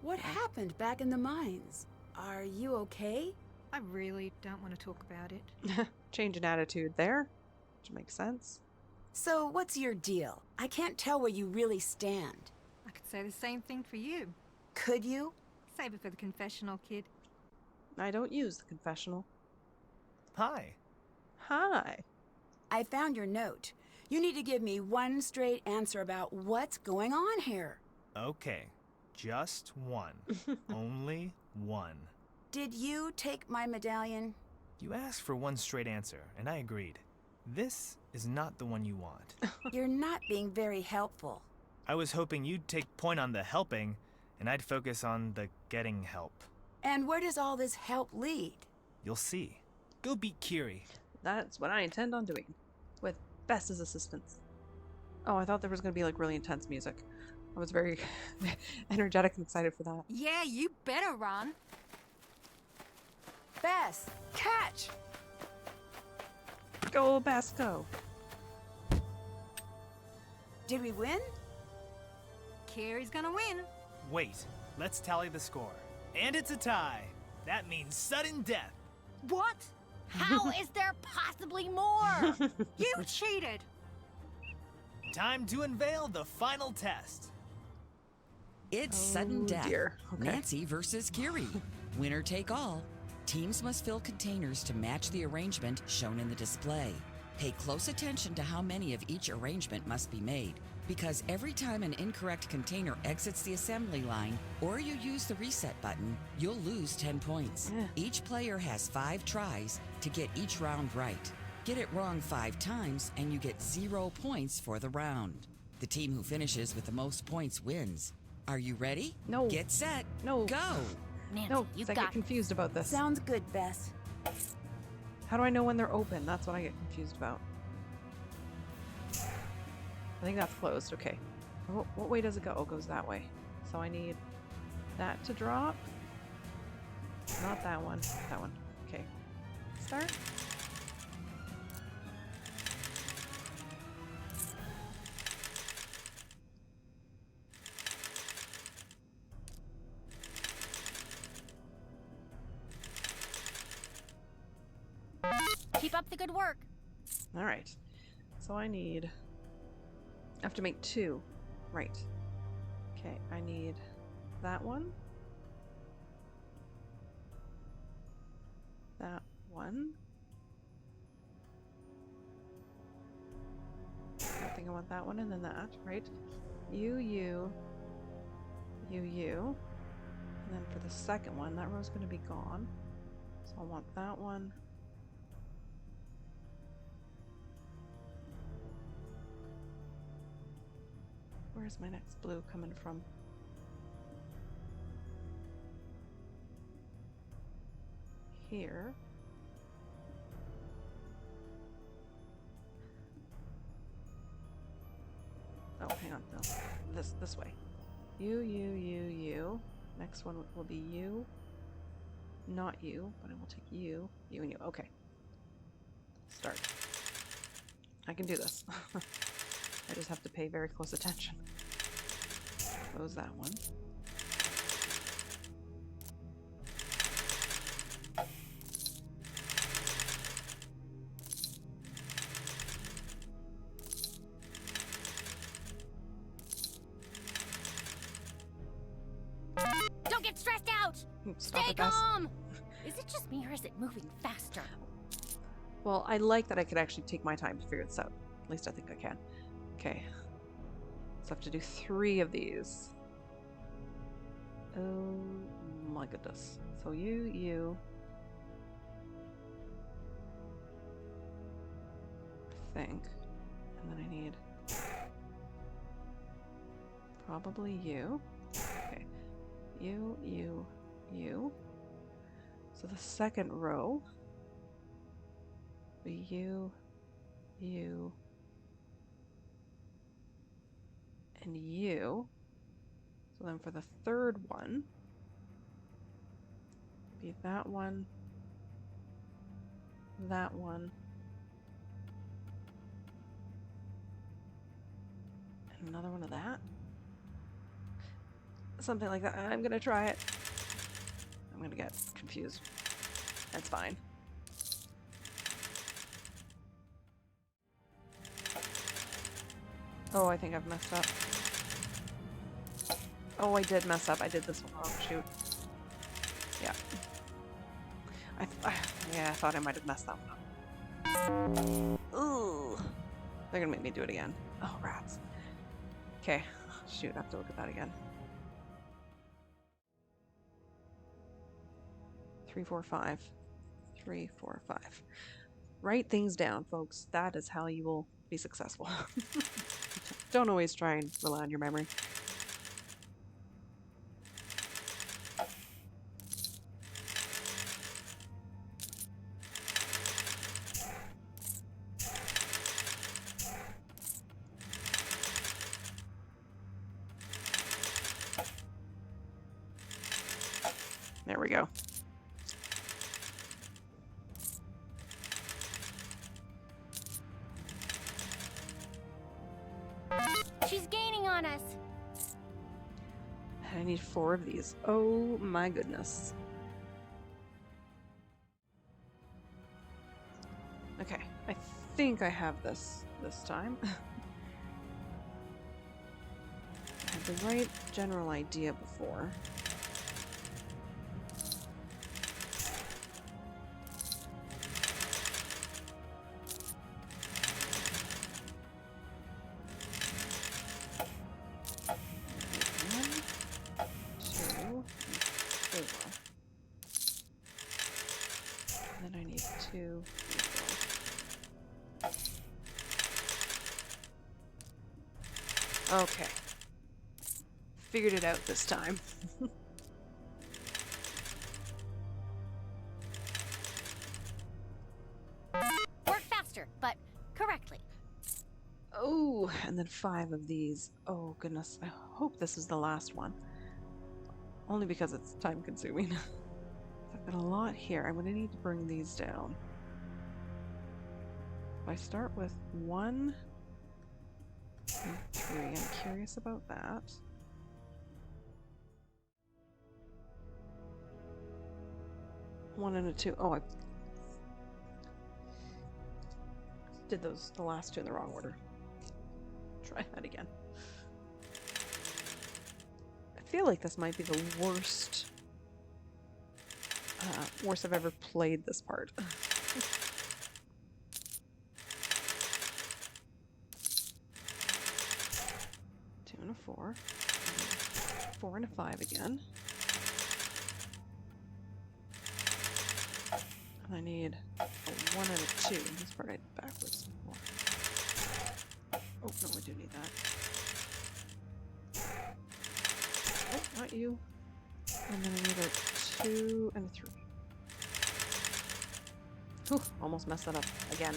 What happened back in the mines? Are you okay?
I really don't want to talk about it.
Change in attitude there, which makes sense.
So, what's your deal? I can't tell where you really stand.
I could say the same thing for you.
Could you?
Save it for the confessional, kid.
I don't use the confessional.
Hi.
Hi.
I found your note. You need to give me one straight answer about what's going on here.
Okay. Just one. Only one.
Did you take my medallion?
You asked for one straight answer, and I agreed. This is not the one you want.
You're not being very helpful.
I was hoping you'd take point on the helping, and I'd focus on the getting help.
And where does all this help lead?
You'll see. Go beat Kiri.
That's what I intend on doing. With Bess's assistance. Oh, I thought there was going to be like really intense music. I was very energetic and excited for that.
Yeah, you better run.
Bess, catch!
Go, Bess, go.
Did we win?
Kiri's gonna win.
Wait, let's tally the score. And it's a tie. That means sudden death.
What?
How is there possibly more?
You cheated.
Time to unveil the final test.
It's sudden death.
Dear. Okay.
Nancy versus Kiri. Winner take all. Teams must fill containers to match the arrangement shown in the display. Pay close attention to how many of each arrangement must be made, because every time an incorrect container exits the assembly line or you use the reset button, you'll lose 10 points.
Yeah.
Each player has 5 tries to get each round right. Get it wrong 5 times and you get 0 points for the round. The team who finishes with the most points wins. Are you ready?
No.
Get set.
No.
Go.
Nancy,
No,
you
I
got
get confused about this.
Sounds good, Bess.
How do I know when they're open? That's what I get confused about. I think that's closed. Okay. What way does it go? Oh, it goes that way. So I need that to drop. Not that one. That one. Okay. Start.
Keep up the good work.
All right. So I need... I have to make 2. Right. Okay, I need that one. That one. I think I want that one and then that, right? You. And then for the second one, that row's going to be gone. So I want that one. Where's my next blue coming from? Here. Oh, hang on. No. This way. You. Next one will be you. Not you, but I will take you, you, and you. Okay. Start. I can do this. I just have to pay very close attention. Close that one.
Don't get stressed out.
Stop
Stay
it, Bess.
calm. Is it just me or is it moving faster?
Well, I like that I could actually take my time to figure this out. At least I think I can. Okay. So I have to do 3 of these. Oh my goodness. So you. I think. And then I need probably you. Okay. you, you, you. So the second row will be you, you, and you. So then for the third one, be that one, that one, and another one of that. Something like that. I'm gonna try it. I'm gonna get confused. That's fine. Oh, I think I've messed up. Oh, I did mess up. I did this one wrong. Shoot. Yeah. Yeah, I thought I might have messed that one up. Ooh. They're gonna make me do it again. Oh, rats. Okay. Shoot, I have to look at that again. 3, 4, 5. 3, 4, 5. Write things down, folks. That is how you will be successful. Don't always try and rely on your memory. There we go.
She's gaining on us.
I need 4 of these. Oh my goodness. Okay, I think I have this time. I had the right general idea before. Then I need 2. Okay. Figured it out this time.
Work faster, but correctly.
Oh, and then 5 of these. Oh goodness, I hope this is the last one. Only because it's time consuming. I've got a lot here. I'm going to need to bring these down. If I start with 1 and 3, I'm curious about that. One and a 2. Oh, I did the last 2 in the wrong order. Try that again. I feel like this might be the worst I've ever played this part. 2 and a 4. 4 and a 5 again. And I need a 1 and a 2. This part I did backwards before. Oh, no, I do need that. Oh, not you. And then I need a 2 and a 3. Whew, almost messed that up again.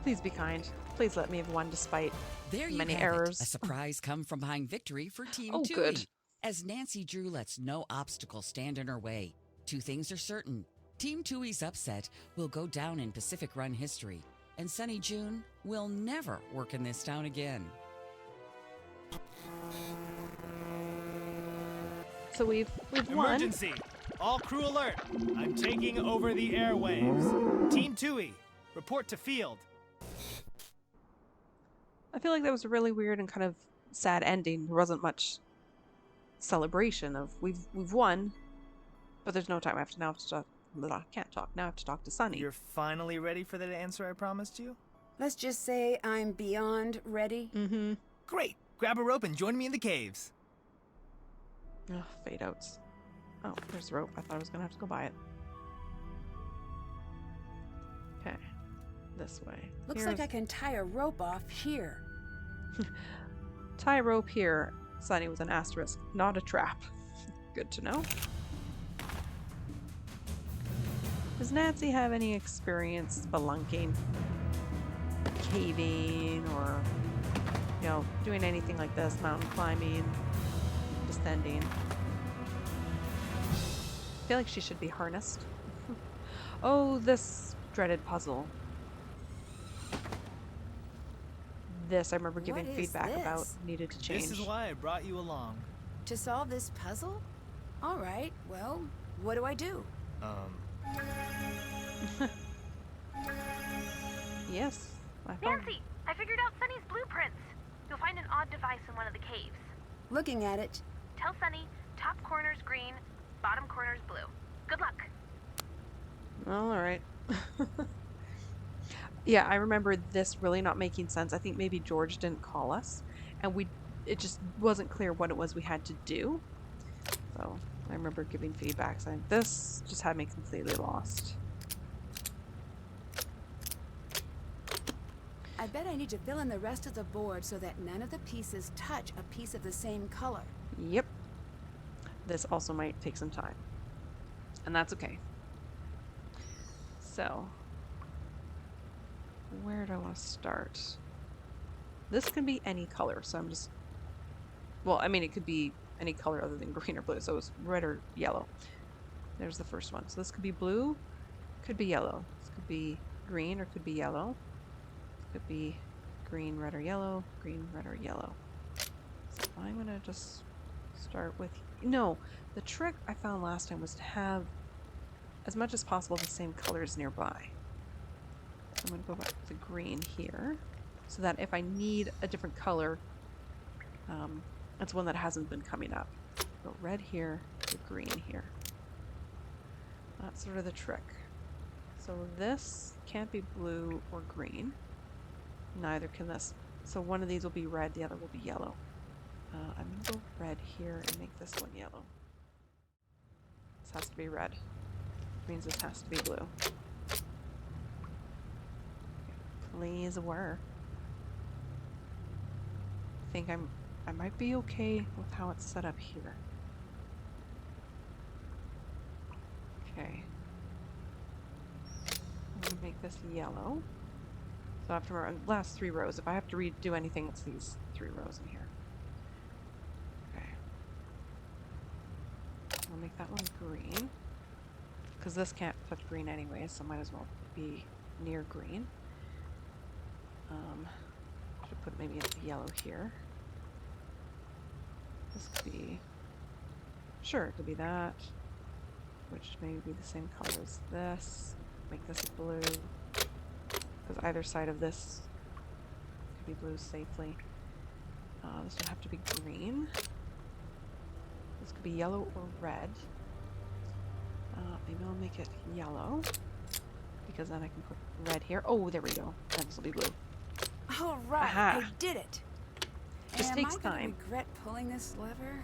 Please be kind. Please let me have won despite
There you
many
have
errors.
It. A surprise come from behind victory for Team
Oh,
Tui.
good.
As Nancy Drew lets no obstacle stand in her way, 2 things are certain. Team Tui's upset will go down in Pacific Run history, and Sonny Joon will never work in this town again.
So we've won.
Emergency! All crew alert! I'm taking over the airwaves. Team Tui, report to field.
I feel like that was a really weird and kind of sad ending. There wasn't much celebration of we've won, but there's no time. I can't talk. Now I have to talk to Sonny.
You're finally ready for that answer I promised you?
Let's just say I'm beyond ready.
Mm-hmm.
Great! Grab a rope and join me in the caves.
Ugh, fade outs. Oh, there's the rope. I thought I was gonna have to go buy it. this way.
Looks
Here's...
like I can tie a rope off here.
Tie a rope here, Sonny, with an asterisk, not a trap. Good to know. Does Nancy have any experience spelunking, caving, or, you know, doing anything like this? Mountain climbing, descending. I feel like she should be harnessed. Oh, this dreaded puzzle. This I remember giving feedback about needed to change.
This is why I brought you along.
To solve this puzzle? All right, well, what do I do?
Yes.
Nancy, I figured out Sunny's blueprints. You'll find an odd device in one of the caves.
Looking at it.
Tell Sunny, top corner's green, bottom corner's blue. Good luck.
Well, all right. Yeah, I remember this really not making sense. I think maybe George didn't call us, and it just wasn't clear what it was we had to do. So I remember giving feedback saying this just had me completely lost.
I bet I need to fill in the rest of the board so that none of the pieces touch a piece of the same color.
Yep. This also might take some time, and that's okay. So, where do I want to start? This can be any color, so I'm just... Well, I mean, it could be any color other than green or blue, so it's red or yellow. There's the first one. So this could be blue, could be yellow. This could be green or could be yellow. Could be green, red, or yellow. Green, red, or yellow. So I'm going to just start with... No, the trick I found last time was to have as much as possible the same colors nearby. So I'm going to go back to the green here, so that if I need a different color, it's one that hasn't been coming up. Go red here, to green here. That's sort of the trick. So this can't be blue or green. Neither can this. So one of these will be red, the other will be yellow. I'm going to go red here and make this one yellow. This has to be red. Means this has to be blue. Please work. I think I might be okay with how it's set up here. Okay. I'm gonna make this yellow. So after the last 3 rows, if I have to redo anything, it's these 3 rows in here. Okay. I'll make that one green. Because this can't touch green anyway, so might as well be near green. Should put maybe a yellow here. This could be... Sure, it could be that. Which may be the same color as this. Make this blue. Because either side of this could be blue safely. This would have to be green. This could be yellow or red. Maybe I'll make it yellow, because then I can put red here. Oh, there we go. Then this will be blue.
All right,
Aha.
I did it.
Just
Am
takes
I gonna
time.
regret pulling this lever?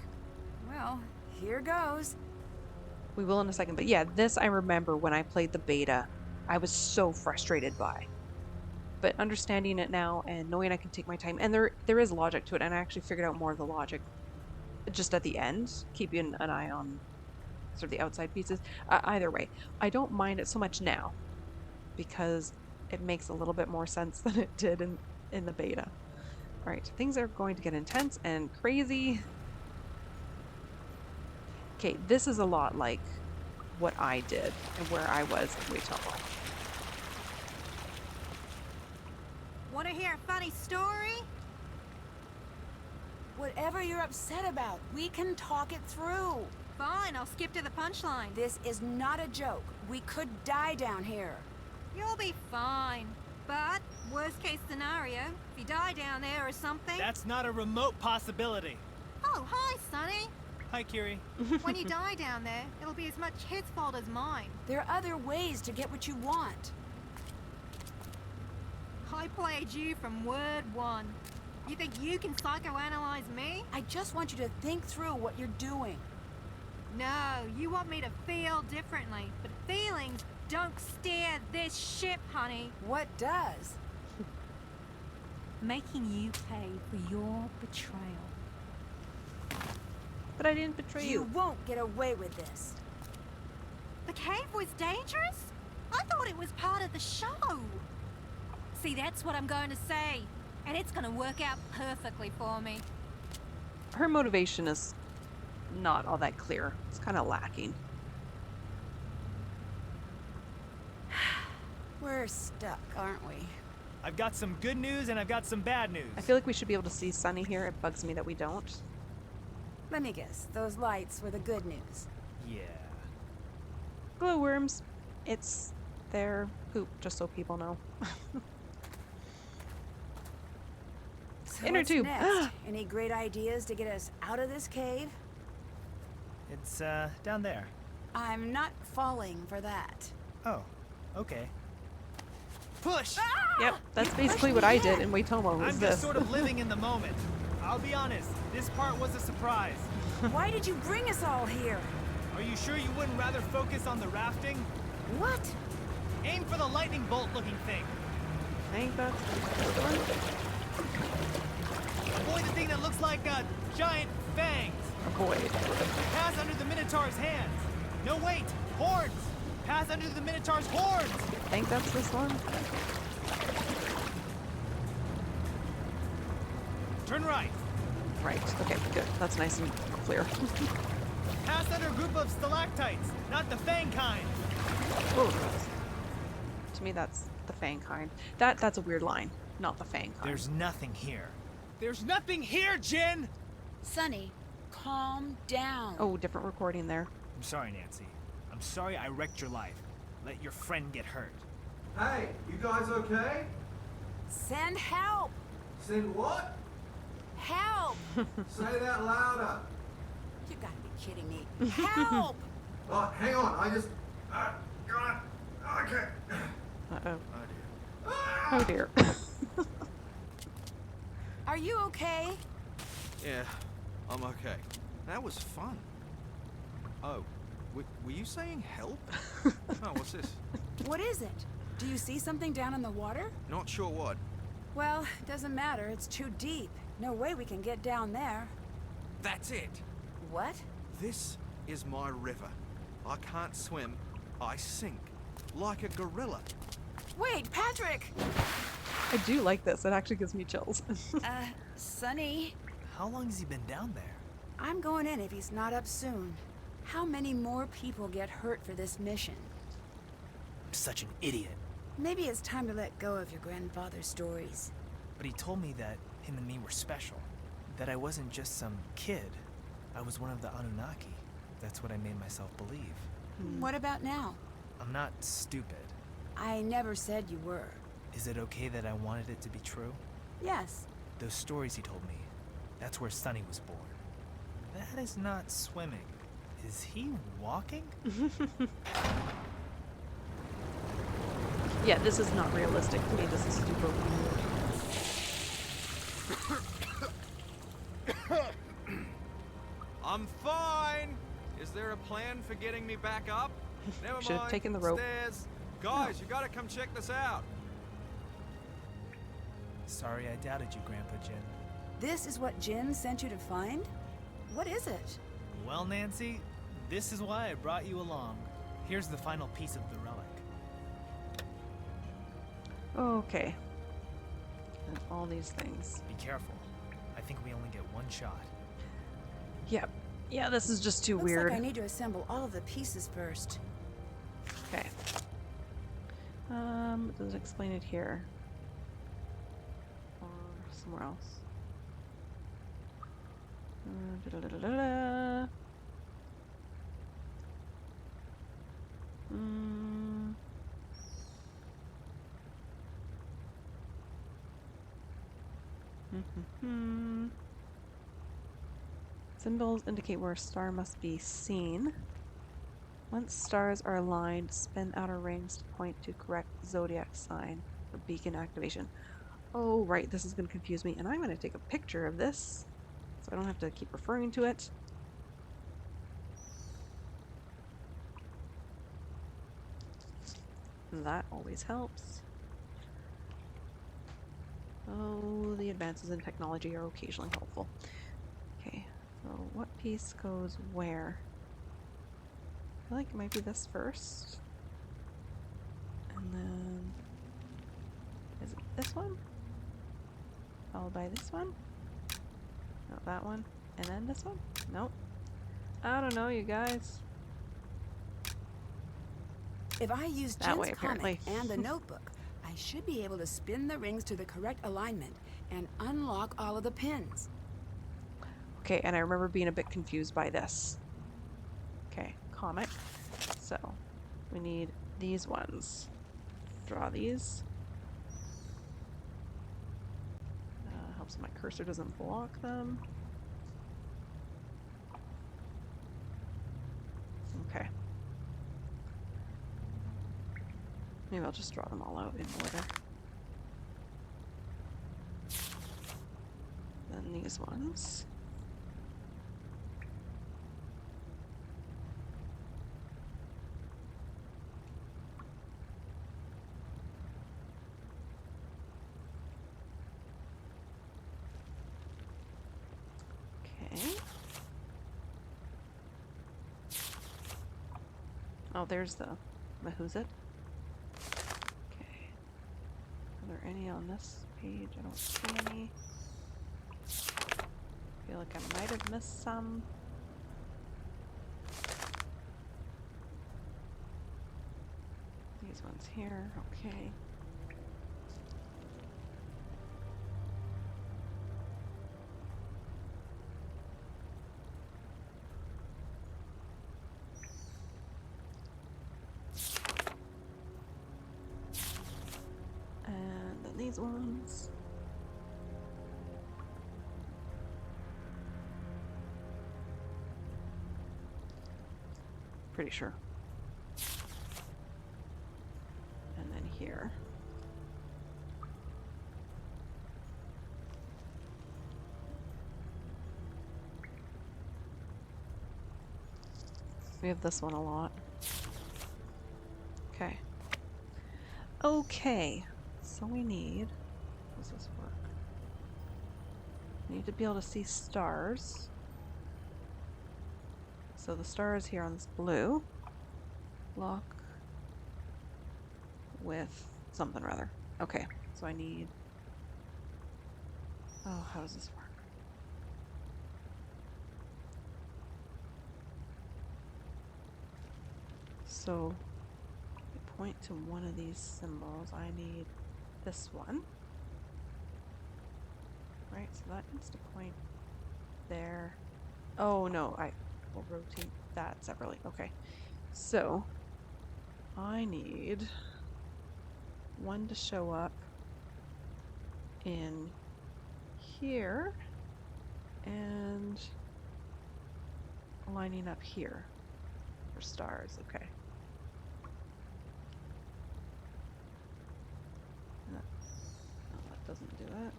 Well, here goes.
We will in a second, but yeah, this I remember when I played the beta, I was so frustrated by. But understanding it now and knowing I can take my time, and there is logic to it, and I actually figured out more of the logic just at the end, keeping an eye on sort of the outside pieces. Either way, I don't mind it so much now because it makes a little bit more sense than it did in the beta. All right, things are going to get intense and crazy. Okay, this is a lot like what I did and where I was in Waitemala.
Want to hear a funny story?
Whatever you're upset about, we can talk it through.
Fine, I'll skip to the punchline.
This is not a joke. We could die down here.
You'll be fine. But, worst case scenario, if you die down there or something...
That's not a remote possibility.
Oh, hi, Sonny.
Hi, Kiri.
When you die down there, it'll be as much his fault as mine.
There are other ways to get what you want.
I played you from word one. You think you can psychoanalyze me?
I just want you to think through what you're doing.
No, you want me to feel differently, but feelings don't steer this ship, honey.
What does?
Making you pay for your betrayal.
But I didn't betray
You
you.
won't get away with this.
The cave was dangerous? I thought it was part of the show. See, that's what I'm going to say. And it's going to work out perfectly for me.
Her motivation is not all that clear. It's kind of lacking.
We're stuck, aren't we?
I've got some good news and I've got some bad news.
I feel like we should be able to see Sonny here. It bugs me that we don't.
Let me guess, those lights were the good news.
Yeah.
Glowworms. It's their poop, just so people know.
So
Inner
what's
tube.
next? Any great ideas to get us out of this cave?
It's, down there.
I'm not falling for that.
Oh, okay. Push!
Yep, that's basically what I did in Waitomo. Was
I'm
this?
just sort of living in the moment. I'll be honest, this part was a surprise.
Why did you bring us all here?
Are you sure you wouldn't rather focus on the rafting?
What?
Aim for the lightning bolt looking thing.
I think that's the one.
Avoid the thing that looks like giant fangs.
Avoid.
Pass under the Minotaur's hands. No, wait! Horns! Pass under the Minotaur's horns!
I think that's this one.
Turn right.
Right. Okay, good. That's nice and clear.
Pass under a group of stalactites, not the fang kind.
Oh, to me, that's the fang kind. That's a weird line. Not the fang kind.
There's nothing here. There's nothing here, Jin!
Sonny, calm down.
Oh, different recording there.
I'm sorry, Nancy. I'm sorry I wrecked your life. Let your friend get hurt.
Hey, you guys okay?
Send help!
Send what?
Help!
Say that louder.
You gotta be kidding me. Help!
Oh, hang on. I just. God. Okay.
Uh-oh.
Oh dear.
Oh, dear.
Are you okay?
Yeah, I'm okay. That was fun. Oh, were you saying help? Oh, what's this?
What is it? Do you see something down in the water?
Not sure what.
Well, it doesn't matter. It's too deep. No way we can get down there.
That's it.
What?
This is my river. I can't swim. I sink. Like a gorilla.
Wait, Patrick!
I do like this. It actually gives me chills.
Sonny.
How long has he been down there?
I'm going in if he's not up soon. How many more people get hurt for this mission?
I'm such an idiot.
Maybe it's time to let go of your grandfather's stories.
But he told me that him and me were special. That I wasn't just some kid. I was one of the Anunnaki. That's what I made myself believe.
What about now?
I'm not stupid.
I never said you were.
Is it okay that I wanted it to be true?
Yes.
Those stories he told me, that's where Sonny was born. That is not swimming. Is he walking?
Yeah, this is not realistic to me. This is super weird.
I'm fine. Is there a plan for getting me back up? Never mind.
Should have taken the rope.
Stairs. Guys, you gotta come check this out.
Sorry I doubted you, Grandpa Jin.
This is what Jin sent you to find? What is it?
Well, Nancy, this is why I brought you along. Here's the final piece of the relic.
Okay. And all these things.
Be careful. I think we only get one shot.
Yep. Yeah, this is just too
Looks
weird.
like I need to assemble all of the pieces first.
Okay. Does it explain it here? Or somewhere else? Da-da-da-da-da. Symbols indicate where a star must be seen. Once stars are aligned, spin outer rings to point to correct zodiac sign for beacon activation. Oh, right, this is going to confuse me, and I'm going to take a picture of this so I don't have to keep referring to it. That always helps. Oh, the advances in technology are occasionally helpful. Okay, so what piece goes where? I feel like it might be this first. And then... is it this one? Followed by this one? No, that one. And then this one? Nope. I don't know, you guys.
If I use
That
Jin's
way, apparently.
comic and the notebook, I should be able to spin the rings to the correct alignment and unlock all of the pins.
Okay, and I remember being a bit confused by this. Okay, comic. So, we need these ones. Draw these. Helps my cursor doesn't block them. Okay. Maybe I'll just draw them all out in order. Then these ones. Okay. Oh, there's the Mahuzit. Okay. Are there any on this page? I don't see any. I feel like I might have missed some. These ones here, okay. And then these ones. Pretty sure. And then here. We have this one a lot. Okay. Okay. So we need... how does this work? We need to be able to see stars. So the star is here on this blue. Lock with something or other. Okay, so I need... oh, how does this work? So, I point to one of these symbols. I need this one. Right, so that needs to point there. Oh no, I will rotate that separately. Okay, so I need one to show up in here and lining up here for stars. Okay. No, that doesn't do it.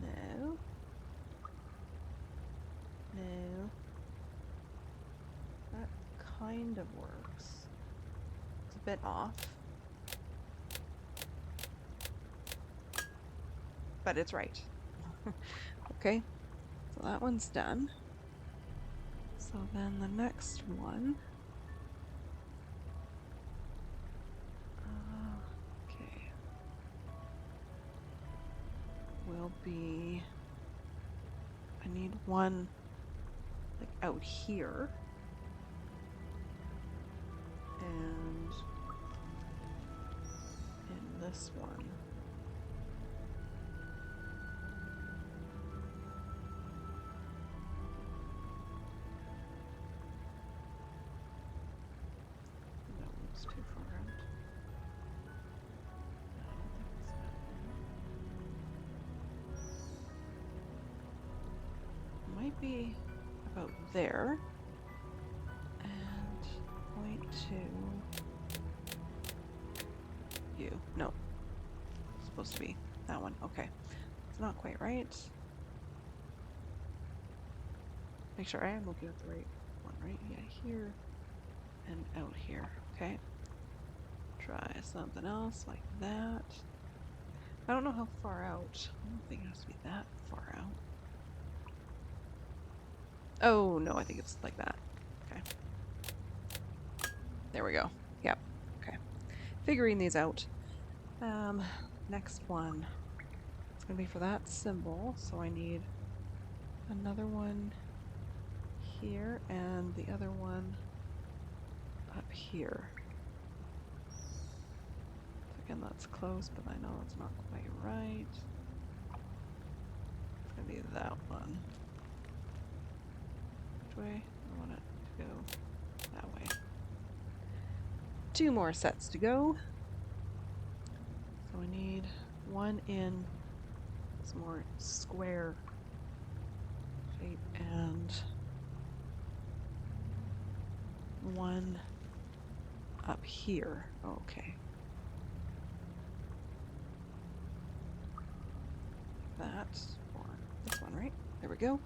No. No. That kind of works. It's a bit off. But it's right. Okay. So that one's done. So then the next one. Okay. Will be... I need one like out here. And in this one. That one's too far out. I don't think it's that one. Might be about there. And point to you. No. It's supposed to be that one. Okay. It's not quite right. Make sure I am looking at the right one, right? Yeah, here and out here. Okay. Try something else like that. I don't know how far out. I don't think it has to be that far out. Oh, no, I think it's like that. Okay. There we go. Yep. Okay. Figuring these out. Next one. It's going to be for that symbol, so I need another one here and the other one up here. Again, that's close, but I know it's not quite right. It's going to be that one. Which way? I want it to go that way. 2 more sets to go. So we need one in this more square shape and one up here. Okay. That, or this one, right? There we go.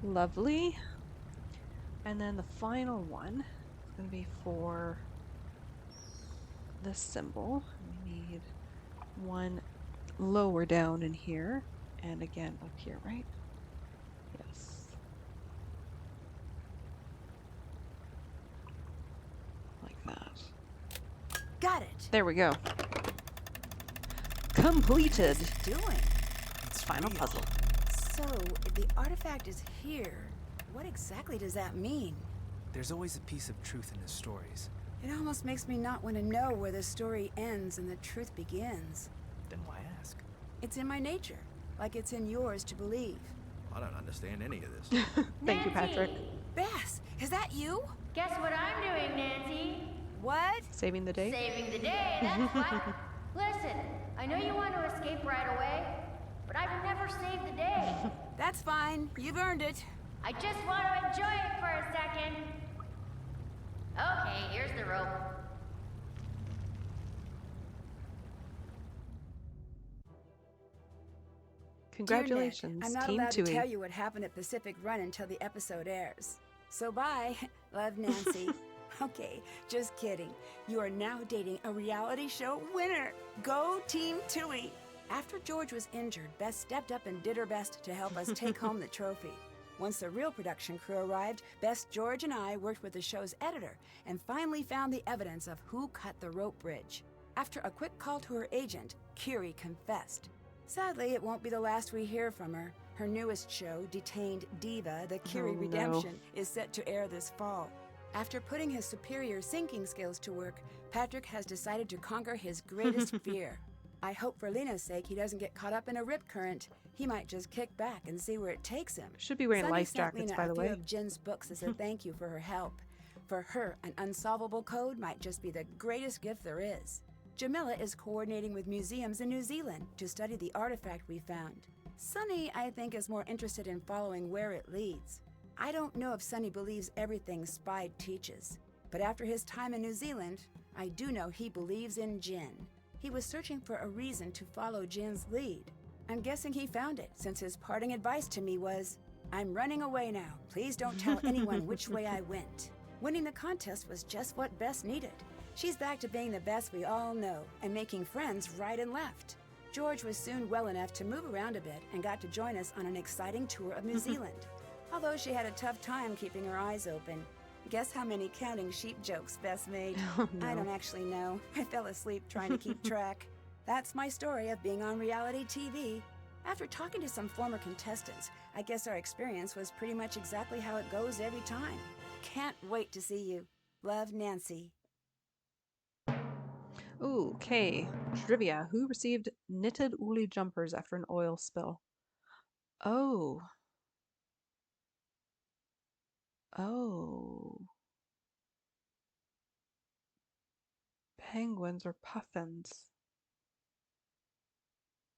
Lovely. And then the final one is going to be for this symbol. We need one lower down in here and again up here, right? Yes. Like that.
Got it.
There we go. Completed.
What is it doing?
Final puzzle.
So, if the artifact is here, what exactly does that mean?
There's always a piece of truth in the stories.
It almost makes me not want to know where the story ends and the truth begins.
Then why ask?
It's in my nature, like it's in yours to believe.
I don't understand any of this.
Thank you, Patrick.
Bess, is that you?
Guess what I'm doing, Nancy?
What?
Saving the day?
Saving the day, that's what. Listen, I know you want to escape right away, but I've never saved the day.
That's fine. You've earned it.
I just want to enjoy it for a second. Okay, here's the rope.
Congratulations,
Dear Nick, I'm not
Team
allowed to
Tui.
tell you what happened at Pacific Run until the episode airs. So bye. Love, Nancy. Okay, just kidding. You are now dating a reality show winner. Go Team Tui. After George was injured, Bess stepped up and did her best to help us take home the trophy. Once the real production crew arrived, Bess, George, and I worked with the show's editor and finally found the evidence of who cut the rope bridge. After a quick call to her agent, Curie confessed. Sadly, it won't be the last we hear from her. Her newest show, Detained Diva, The Curie Redemption, is set to air this fall. After putting his superior sinking skills to work, Patrick has decided to conquer his greatest fear. I hope for Lena's sake he doesn't get caught up in a rip current. He might just kick back and see where it takes him.
Should be wearing
Sonny
life
sent
jackets,
Lena
by the
a few
way.
of Jin's books as a thank you for her help. For her, an unsolvable code might just be the greatest gift there is. Jamila is coordinating with museums in New Zealand to study the artifact we found. Sonny, I think, is more interested in following where it leads. I don't know if Sonny believes everything Spide teaches, but after his time in New Zealand, I do know he believes in Jin. He was searching for a reason to follow Jin's lead. I'm guessing he found it, since his parting advice to me was, "I'm running away now. Please don't tell anyone which way I went." Winning the contest was just what Bess needed. She's back to being the best we all know, and making friends right and left. George was soon well enough to move around a bit and got to join us on an exciting tour of New Zealand. Although she had a tough time keeping her eyes open. Guess how many counting sheep jokes Bess made?
Oh, no.
I don't actually know. I fell asleep trying to keep track. That's my story of being on reality TV. After talking to some former contestants, I guess our experience was pretty much exactly how it goes every time. Can't wait to see you. Love, Nancy.
Ooh, okay. Trivia. Who received knitted woolly jumpers after an oil spill? Oh. Oh. Penguins or puffins?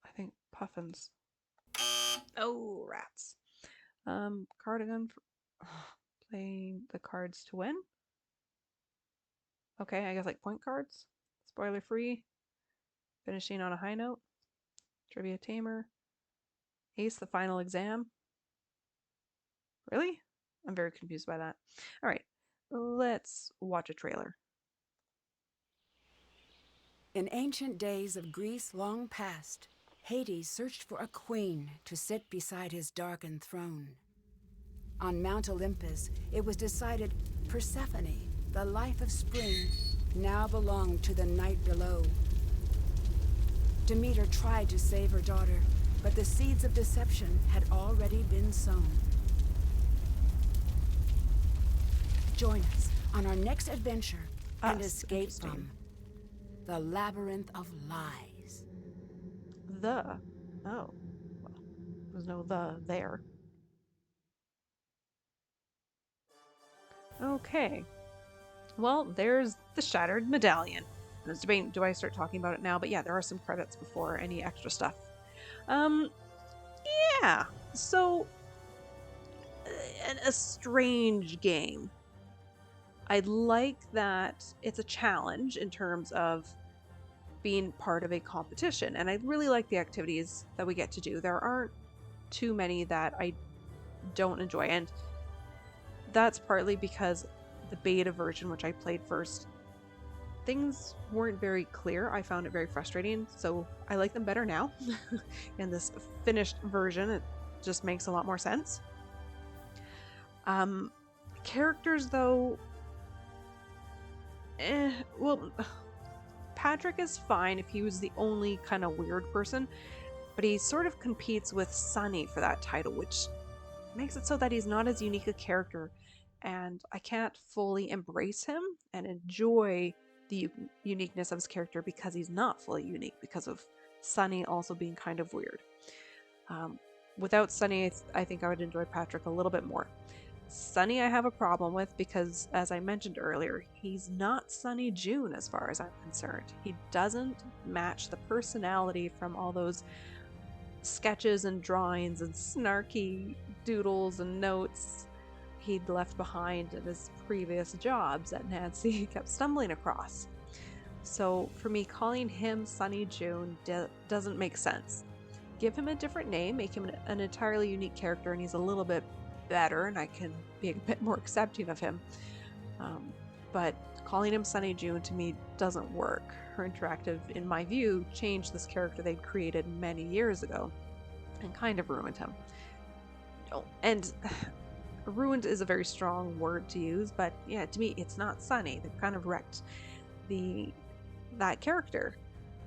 I think puffins. Oh, rats. Cardigan for playing the cards to win. Okay, I guess like point cards. Spoiler free. Finishing on a high note. Trivia tamer. Ace the final exam. Really? I'm very confused by that. All right, let's watch a trailer.
In ancient days of Greece long past, Hades searched for a queen to sit beside his darkened throne. On Mount Olympus, it was decided Persephone, the life of spring, now belonged to the night below. Demeter tried to save her daughter, but the seeds of deception had already been sown. Join us on our next adventure and escape from the labyrinth of lies.
The. Oh. Well, there's no the there. Okay. Well, there's the Shattered Medallion. I was debating, do I start talking about it now? But yeah, there are some credits before any extra stuff. Yeah. So, a strange game. I like that it's a challenge in terms of being part of a competition, and I really like the activities that we get to do. There aren't too many that I don't enjoy, and that's partly because the beta version, which I played first, things weren't very clear. I found it very frustrating, so I like them better now. In this finished version, it just makes a lot more sense. Characters, though, well, Patrick is fine if he was the only kind of weird person, but he sort of competes with Sonny for that title, which makes it so that he's not as unique a character, and I can't fully embrace him and enjoy the uniqueness of his character because he's not fully unique, because of Sonny also being kind of weird. Without Sonny, I think I would enjoy Patrick a little bit more. Sonny I have a problem with because, as I mentioned earlier, he's not Sonny Joon as far as I'm concerned. He doesn't match the personality from all those sketches and drawings and snarky doodles and notes he'd left behind in his previous jobs that Nancy kept stumbling across. So for me, calling him Sonny Joon doesn't make sense. Give him a different name, make him an entirely unique character, and he's a little bit better, and I can be a bit more accepting of him. But calling him Sonny Joon to me doesn't work. Her Interactive, in my view, changed this character they'd created many years ago and kind of ruined him. Oh, and ruined is a very strong word to use, but yeah, to me, it's not Sonny. They've kind of wrecked that character.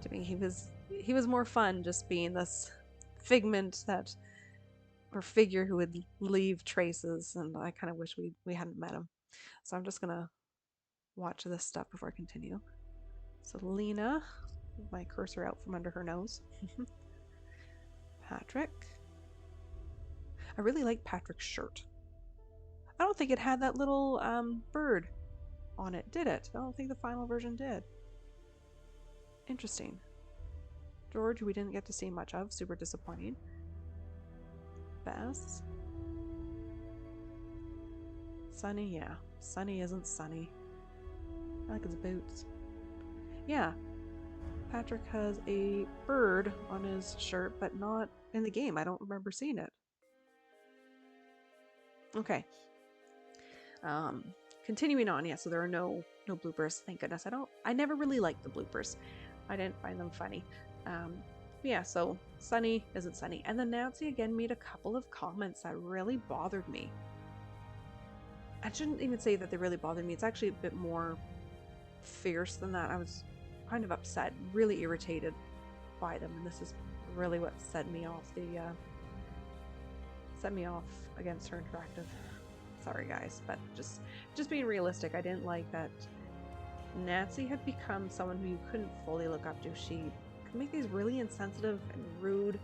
To me, he was more fun just being this figment or figure who would leave traces, and I kind of wish we hadn't met him. So I'm just gonna watch this stuff before I continue. So Lena, my cursor out from under her nose. Patrick. I really like Patrick's shirt. I don't think it had that little bird on it, did it? I don't think the final version did. Interesting. George, we didn't get to see much of. Super disappointing. Bess. Sonny, yeah. Sonny isn't Sonny. I like his boots. Yeah. Patrick has a bird on his shirt, but not in the game. I don't remember seeing it. Okay. Continuing on, yeah, so there are no bloopers, thank goodness. I never really liked the bloopers. I didn't find them funny. Yeah, so Sonny isn't Sonny. And then Nancy again made a couple of comments that really bothered me. I shouldn't even say that they really bothered me. It's actually a bit more fierce than that. I was kind of upset, really irritated by them, and this is really what set me off against Her Interactive. Sorry guys, but just being realistic, I didn't like that Nancy had become someone who you couldn't fully look up to. She could make these really insensitive and rude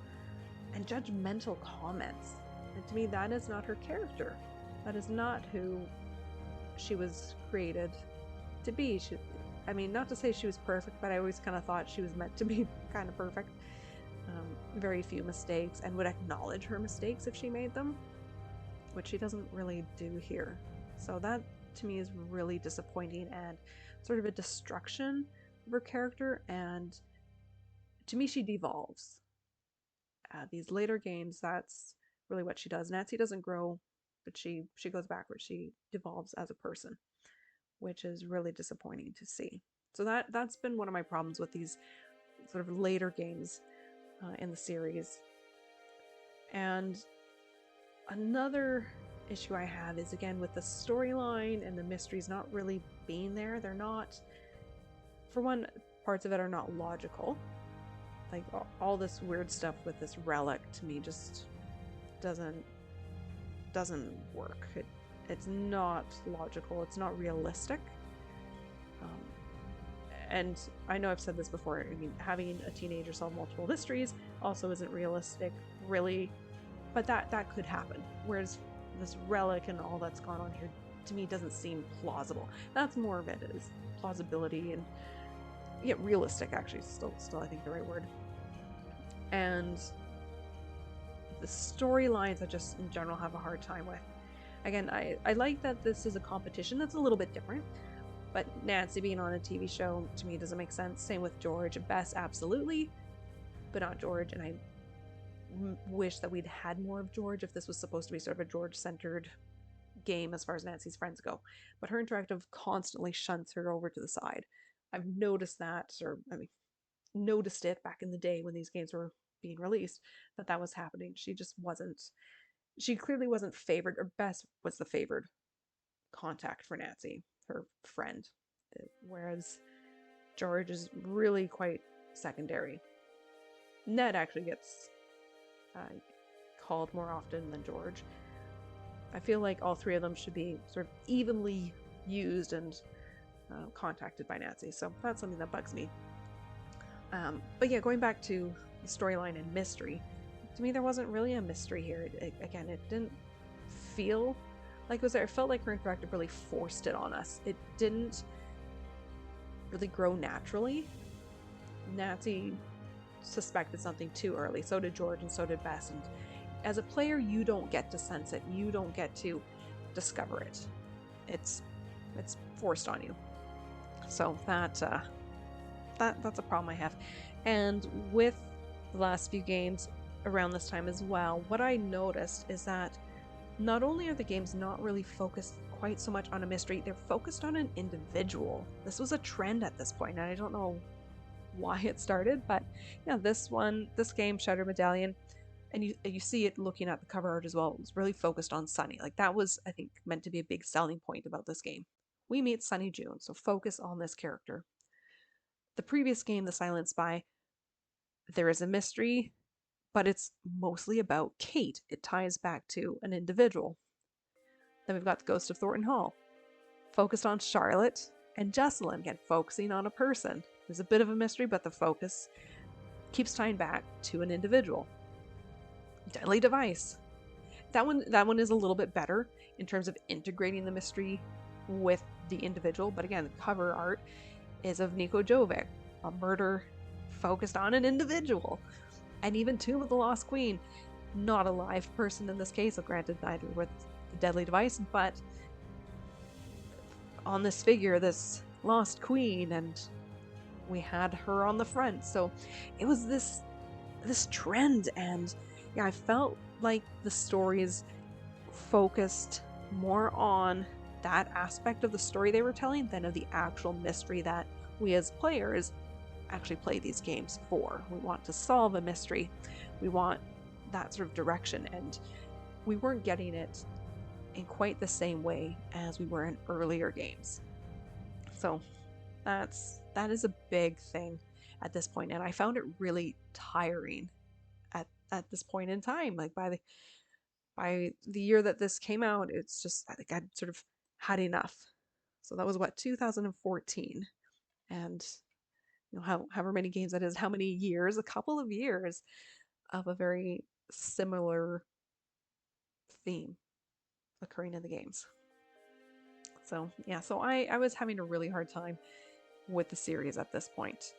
and judgmental comments. And to me, that is not her character. That is not who she was created to be. I mean, not to say she was perfect, but I always kind of thought she was meant to be kind of perfect. Very few mistakes, and would acknowledge her mistakes if she made them, which she doesn't really do here. So that, to me, is really disappointing and sort of a destruction of her character, and to me, she devolves. These later games, that's really what she does. Nancy doesn't grow, but she goes backwards. She devolves as a person, which is really disappointing to see. So that's been one of my problems with these sort of later games in the series. And another issue I have is, again, with the storyline and the mysteries not really being there. They're not, for one, parts of it are not logical. Like, all this weird stuff with this relic to me just doesn't work. It's not logical. It's not realistic. And I know I've said this before. I mean, having a teenager solve multiple mysteries also isn't realistic, really. But that could happen. Whereas this relic and all that's gone on here, to me, doesn't seem plausible. That's more of it, is plausibility and realistic, actually, still I think the right word. And the storylines I just in general have a hard time with. Again, I like that this is a competition that's a little bit different, but Nancy being on a TV show to me doesn't make sense. Same with George. Bess, absolutely, but not George. And I wish that we'd had more of George if this was supposed to be sort of a George-centered game as far as Nancy's friends go. But her interactive constantly shunts her over to the side. I've noticed that, or I mean, noticed it back in the day when these games were being released, that was happening. She clearly wasn't favored, or Bess was the favored contact for Nancy, her friend, whereas George is really quite secondary. Ned actually gets called more often than George. I feel like all three of them should be sort of evenly used and contacted by Nancy, so that's something that bugs me. But yeah, going back to the storyline and mystery, to me there wasn't really a mystery here. Again, it didn't feel like it was there. It felt like her interactive really forced it on us. It didn't really grow naturally. Nancy suspected something too early, so did George, and so did Bess, and as a player you don't get to sense it, you don't get to discover it. It's forced on you. So that's a problem I have. And with the last few games around this time as well, what I noticed is that not only are the games not really focused quite so much on a mystery, they're focused on an individual. This was a trend at this point, and I don't know why it started, but yeah, this game, Shattered Medallion, and you see it looking at the cover art as well, it was really focused on Sonny. Like, that was, I think, meant to be a big selling point about this game. We meet Sonny Joon, so focus on this character. The previous game, The Silent Spy, there is a mystery, but it's mostly about Kate. It ties back to an individual. Then we've got The Ghost of Thornton Hall, focused on Charlotte and Jessalyn, again, focusing on a person. There's a bit of a mystery, but the focus keeps tying back to an individual. Deadly Device. That one is a little bit better in terms of integrating the mystery with the individual, but again, the cover art is of Niko Jovic, a murder focused on an individual. And even Tomb of the Lost Queen, not a live person in this case, so granted neither with the Deadly Device, but on this figure, this Lost Queen, and we had her on the front. So it was this trend, and yeah, I felt like the stories focused more on that aspect of the story they were telling than of the actual mystery that we as players actually play these games for. We want to solve a mystery. We want that sort of direction, and we weren't getting it in quite the same way as we were in earlier games. So that is a big thing at this point, and I found it really tiring at this point in time. Like, by the year that this came out, it's just, I think I'd sort of had enough. So that was 2014, and however many games that is, how many years, a couple of years of a very similar theme occurring in the games. So yeah, so I was having a really hard time with the series at this point.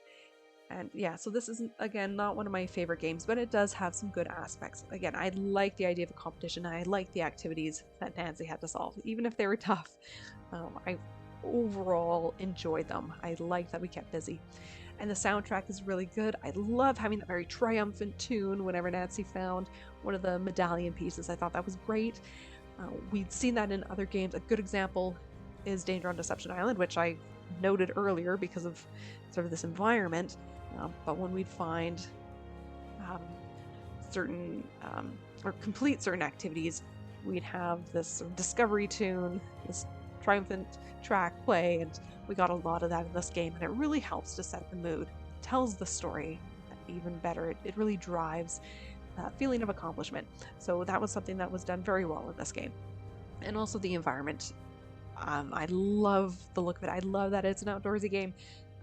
And yeah, so this is, again, not one of my favorite games, but it does have some good aspects. Again, I like the idea of a competition. I like the activities that Nancy had to solve, even if they were tough. I overall enjoyed them. I like that we kept busy. And the soundtrack is really good. I love having that very triumphant tune whenever Nancy found one of the medallion pieces. I thought that was great. We'd seen that in other games. A good example is Danger on Deception Island, which I noted earlier because of sort of this environment. But when we'd find certain or complete certain activities, we'd have this sort of discovery tune, this triumphant track play, and we got a lot of that in this game, and it really helps to set the mood. It tells the story even better. It really drives that feeling of accomplishment. So that was something that was done very well in this game. And also the environment. I love the look of it. I love that it's an outdoorsy game.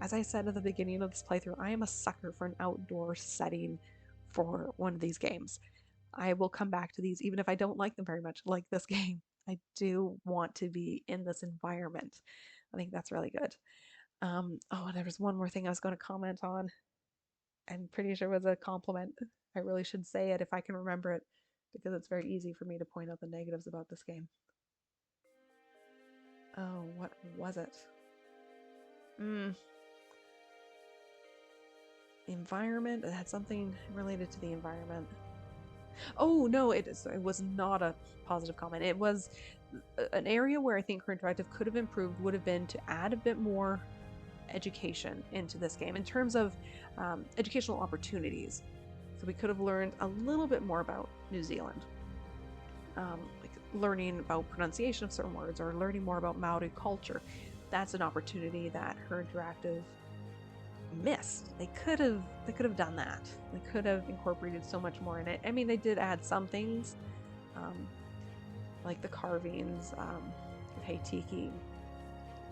As I said at the beginning of this playthrough, I am a sucker for an outdoor setting for one of these games. I will come back to these even if I don't like them very much, like this game. I do want to be in this environment. I think that's really good. Oh, there was one more thing I was going to comment on. I'm pretty sure it was a compliment. I really should say it if I can remember it, because it's very easy for me to point out the negatives about this game. Oh, what was it? Environment? It had something related to the environment. Oh, no, it was not a positive comment. It was an area where I think Current Directive could have improved would have been to add a bit more education into this game in terms of educational opportunities. So we could have learned a little bit more about New Zealand. Like learning about pronunciation of certain words or learning more about Maori culture. That's an opportunity that Her Interactive missed. They could have done that. They could have incorporated so much more in it. I mean, they did add some things, like the carvings, Heitiki,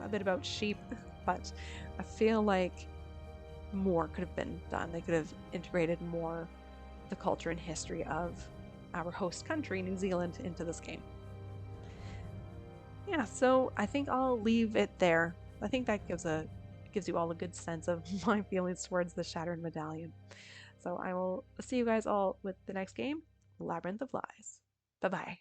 a bit about sheep, but I feel like more could have been done. They could have integrated more the culture and history of our host country, New Zealand, into this game. Yeah, so I think I'll leave it there. I think that gives you all a good sense of my feelings towards the Shattered Medallion. So I will see you guys all with the next game, Labyrinth of Lies. Bye-bye.